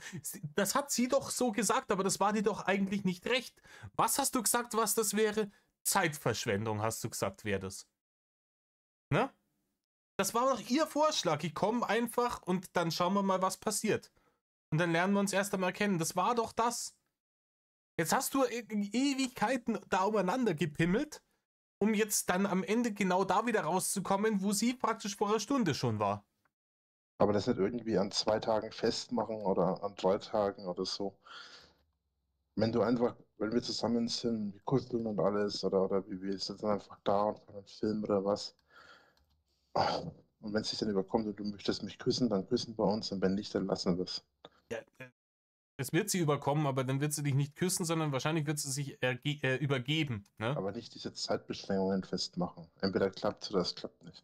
Das hat sie doch so gesagt, aber das war dir doch eigentlich nicht recht. Was hast du gesagt, was das wäre? Zeitverschwendung, hast du gesagt, wäre das. Ne? Das war doch ihr Vorschlag. Ich komme einfach und dann schauen wir mal, was passiert. Und dann lernen wir uns erst einmal kennen. Das war doch das. Jetzt hast du Ewigkeiten da umeinander gepimmelt, um jetzt dann am Ende genau da wieder rauszukommen, wo sie praktisch vor einer Stunde schon war. Aber das nicht irgendwie an 2 Tagen festmachen oder an 3 Tagen oder so. Wenn wir zusammen sind, wir kuscheln und alles, oder wir sitzen einfach da und fahren einen Film oder was. Und wenn es sich dann überkommt und du möchtest mich küssen, dann küssen wir uns und wenn nicht, dann lassen wir es. Ja, es wird sie überkommen, aber dann wird sie dich nicht küssen, sondern wahrscheinlich wird sie sich übergeben. Ne? Aber nicht diese Zeitbeschränkungen festmachen. Entweder klappt es oder es klappt nicht.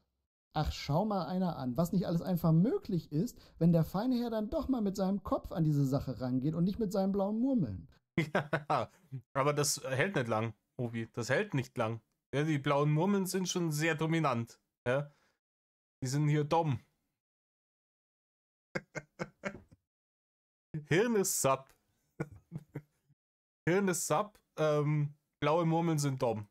Ach, schau mal einer an, was nicht alles einfach möglich ist, wenn der feine Herr dann doch mal mit seinem Kopf an diese Sache rangeht und nicht mit seinen blauen Murmeln. Ja, aber das hält nicht lang, Obi. Das hält nicht lang. Ja, die blauen Murmeln sind schon sehr dominant. Ja? Die sind hier dumm. Hirn ist sapp. Hirn ist sapp. Blaue Murmeln sind dumm.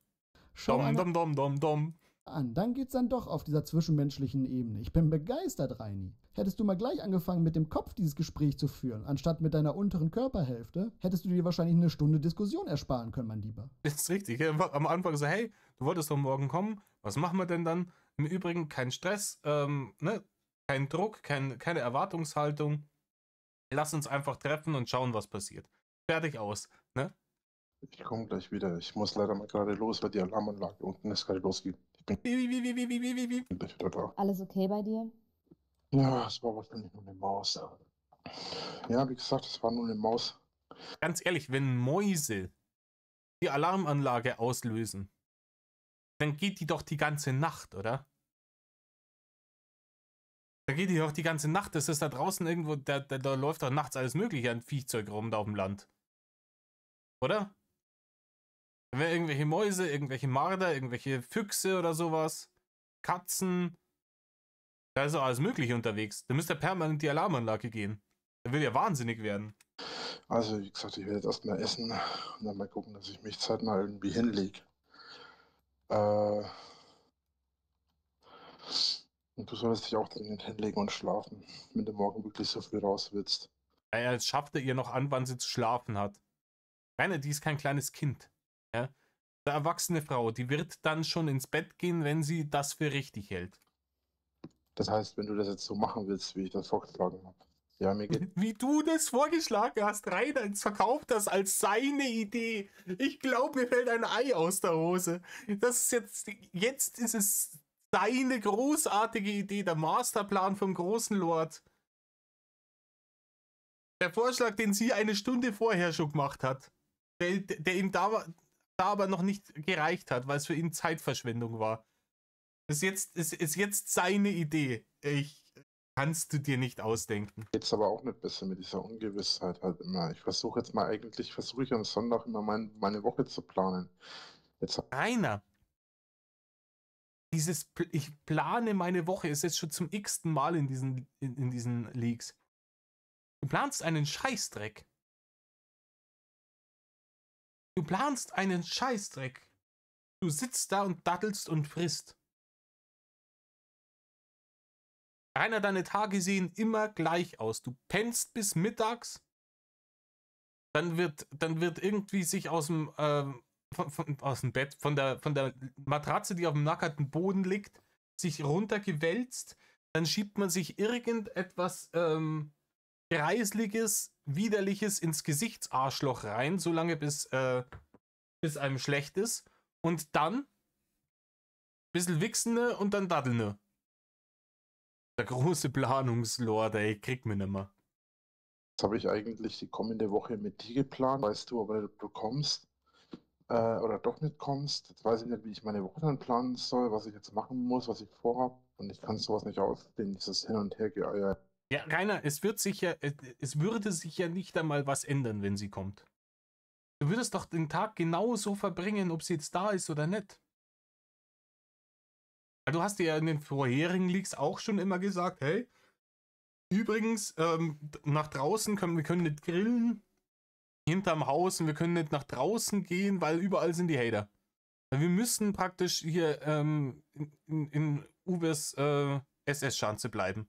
Schau Dumm. an, dann geht's dann doch auf dieser zwischenmenschlichen Ebene. Ich bin begeistert, Reini. Hättest du mal gleich angefangen, mit dem Kopf dieses Gespräch zu führen, anstatt mit deiner unteren Körperhälfte, hättest du dir wahrscheinlich eine Stunde Diskussion ersparen können, mein Lieber. Das ist richtig. Am Anfang so, hey, du wolltest doch morgen kommen. Was machen wir denn dann? Im Übrigen kein Stress, ne? Kein Druck, keine Erwartungshaltung. Lass uns einfach treffen und schauen, was passiert. Fertig aus, ne? Ich komme gleich wieder. Ich muss leider mal gerade los, weil die Alarmanlage unten ist gerade losgeht. Ich bin gleich wieder da. Alles okay bei dir? Ja, es war wahrscheinlich nur eine Maus. Ja, wie gesagt, es war nur eine Maus. Ganz ehrlich, wenn Mäuse die Alarmanlage auslösen, dann geht die doch die ganze Nacht, oder? Da geht die doch die ganze Nacht. Das ist da draußen irgendwo, da läuft doch nachts alles mögliche an Viehzeug rum da auf dem Land. Oder? Wenn irgendwelche Mäuse, irgendwelche Marder, irgendwelche Füchse oder sowas, Katzen, da ist doch alles mögliche unterwegs. Da müsste permanent die Alarmanlage gehen. Da will ja wahnsinnig werden. Also, wie gesagt, ich werde jetzt erstmal essen und dann mal gucken, dass ich mich zeitnah irgendwie hinlege. Und du solltest dich auch dringend hinlegen und schlafen, wenn du morgen wirklich so früh raus willst. Ja, jetzt schafft er ihr noch an, wann sie zu schlafen hat. Rainer, die ist kein kleines Kind. Ja? Eine erwachsene Frau, die wird dann schon ins Bett gehen, wenn sie das für richtig hält. Das heißt, wenn du das jetzt so machen willst, wie ich das vorgeschlagen habe. Ja, mir geht. Wie du das vorgeschlagen hast, Rainer, jetzt verkauft das als seine Idee. Ich glaube, mir fällt ein Ei aus der Hose. Das ist jetzt ist es seine großartige Idee, der Masterplan vom großen Lord. Der Vorschlag, den sie eine Stunde vorher schon gemacht hat, der ihm da aber noch nicht gereicht hat, weil es für ihn Zeitverschwendung war. Ist jetzt seine Idee. Kannst du dir nicht ausdenken. Geht's aber auch nicht besser mit dieser Ungewissheit halt immer. Ich versuche am Sonntag immer meine Woche zu planen. Rainer, ich plane meine Woche, ist jetzt schon zum x-ten Mal in diesen Leaks. Du planst einen Scheißdreck. Du planst einen Scheißdreck. Du sitzt da und dattelst und frisst. Rainer, deine Tage sehen immer gleich aus. Du pennst bis mittags, dann wird irgendwie sich aus dem Bett, von der Matratze, die auf dem nackerten Boden liegt, sich runtergewälzt, dann schiebt man sich irgendetwas Kreisliges, Widerliches ins Gesichtsarschloch rein, solange bis einem schlecht ist. Und dann ein bisschen wichsene und dann daddelne. Der große Planungslord, ey, kriegt mir nimmer. Das habe ich eigentlich die kommende Woche mit dir geplant. Weißt du, ob du kommst oder doch nicht kommst. Jetzt weiß ich nicht, wie ich meine Woche dann planen soll, was ich jetzt machen muss, was ich vorhabe. Und ich kann sowas nicht ausstehen, dieses Hin- und Hergeeier. Ja, Rainer, es würde sich ja nicht einmal was ändern, wenn sie kommt. Du würdest doch den Tag genauso verbringen, ob sie jetzt da ist oder nicht. Du hast dir ja in den vorherigen Leaks auch schon immer gesagt, hey, übrigens, nach draußen wir können nicht grillen, hinterm Haus, und wir können nicht nach draußen gehen, weil überall sind die Hater. Wir müssen praktisch hier in Uwes SS-Schanze bleiben.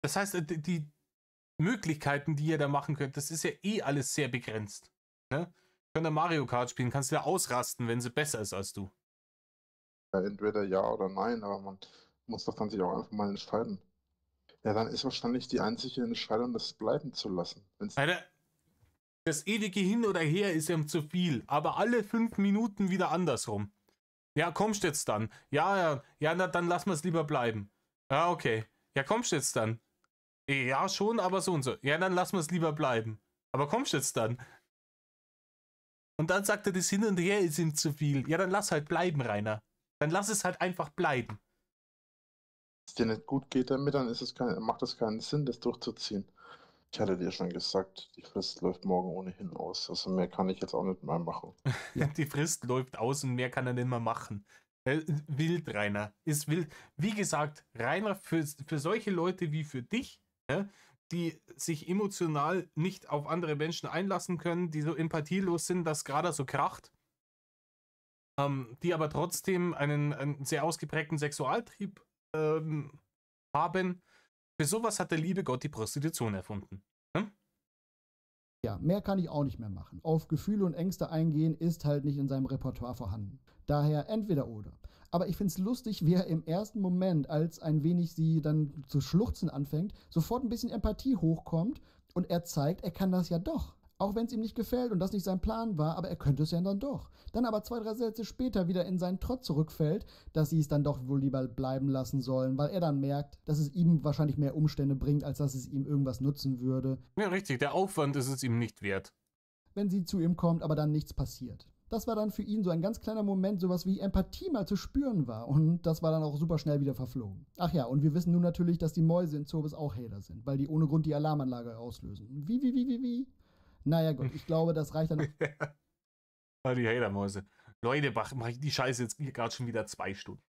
Das heißt, die Möglichkeiten, die ihr da machen könnt, das ist ja eh alles sehr begrenzt. Ne? Könnt ihr Mario Kart spielen, kannst du ja ausrasten, wenn sie besser ist als du. Ja, entweder ja oder nein, aber man muss doch dann sich auch einfach mal entscheiden. Ja, dann ist wahrscheinlich die einzige Entscheidung, das bleiben zu lassen. Alter, das ewige Hin oder Her ist ihm zu viel, aber alle 5 Minuten wieder andersrum. Ja, kommst jetzt dann? Ja, na, dann lassen wir es lieber bleiben. Ja, okay. Ja, kommst jetzt dann? Ja, schon, aber so und so. Ja, dann lassen wir es lieber bleiben. Aber kommst jetzt dann? Und dann sagt er, das Hin und Her ist ihm zu viel. Ja, dann lass halt bleiben, Rainer. Dann lass es halt einfach bleiben. Wenn es dir nicht gut geht damit, dann macht es keinen Sinn, das durchzuziehen. Ich hatte dir schon gesagt, die Frist läuft morgen ohnehin aus. Also mehr kann ich jetzt auch nicht mehr machen. Die Frist läuft aus und mehr kann er nicht mehr machen. Wild, Rainer. Ist wild. Wie gesagt, Rainer, für solche Leute wie für dich, die sich emotional nicht auf andere Menschen einlassen können, die so empathielos sind, dass gerade so kracht, die aber trotzdem einen sehr ausgeprägten Sexualtrieb haben. Für sowas hat der liebe Gott die Prostitution erfunden. Ja, mehr kann ich auch nicht mehr machen. Auf Gefühle und Ängste eingehen ist halt nicht in seinem Repertoire vorhanden. Daher entweder oder. Aber ich finde es lustig, wie er im ersten Moment, als ein wenig sie dann zu schluchzen anfängt, sofort ein bisschen Empathie hochkommt und er zeigt, er kann das ja doch. Auch wenn es ihm nicht gefällt und das nicht sein Plan war, aber er könnte es ja dann doch. Dann aber 2, 3 Sätze später wieder in seinen Trott zurückfällt, dass sie es dann doch wohl lieber bleiben lassen sollen, weil er dann merkt, dass es ihm wahrscheinlich mehr Umstände bringt, als dass es ihm irgendwas nutzen würde. Ja, richtig. Der Aufwand ist es ihm nicht wert. Wenn sie zu ihm kommt, aber dann nichts passiert. Das war dann für ihn so ein ganz kleiner Moment, sowas wie Empathie mal zu spüren war. Und das war dann auch super schnell wieder verflogen. Ach ja, und wir wissen nun natürlich, dass die Mäuse in Zobis auch Hater sind, weil die ohne Grund die Alarmanlage auslösen. Wie? Naja gut, ich glaube, das reicht dann. Die Hatermäuse. Leute, mach ich die Scheiße jetzt gerade schon wieder 2 Stunden.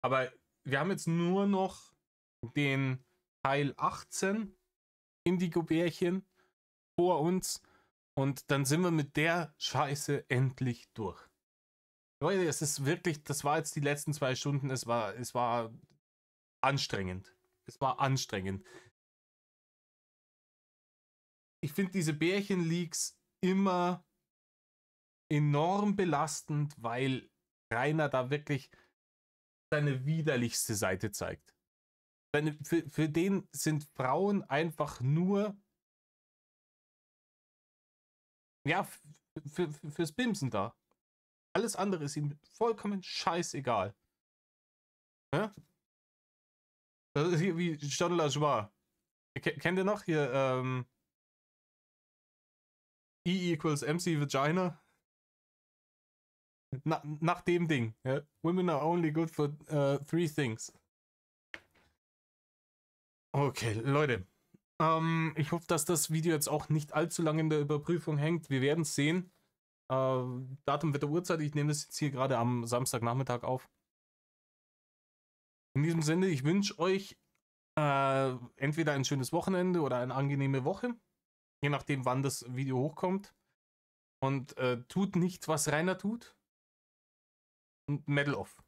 Aber wir haben jetzt nur noch den Teil 18 Indigo-Bärchen vor uns und dann sind wir mit der Scheiße endlich durch. Leute, es ist wirklich, das war jetzt die letzten 2 Stunden, es war anstrengend. Es war anstrengend. Ich finde diese Bärchen-Leaks immer enorm belastend, weil Rainer da wirklich seine widerlichste Seite zeigt. Für den sind Frauen einfach nur ja, fürs Bimsen da. Alles andere ist ihm vollkommen scheißegal. Ja? Das ist hier wie Jean Lajoie. Kennt ihr noch hier E equals MC Vagina? Nach dem Ding. Ja? Women are only good for 3 things. Okay, Leute. Ich hoffe, dass das Video jetzt auch nicht allzu lange in der Überprüfung hängt. Wir werden es sehen. Datum, Wetter, Uhrzeit. Ich nehme das jetzt hier gerade am Samstagnachmittag auf. In diesem Sinne, ich wünsche euch entweder ein schönes Wochenende oder eine angenehme Woche. Je nachdem, wann das Video hochkommt. Und tut nicht, was Rainer tut. Und Metal off.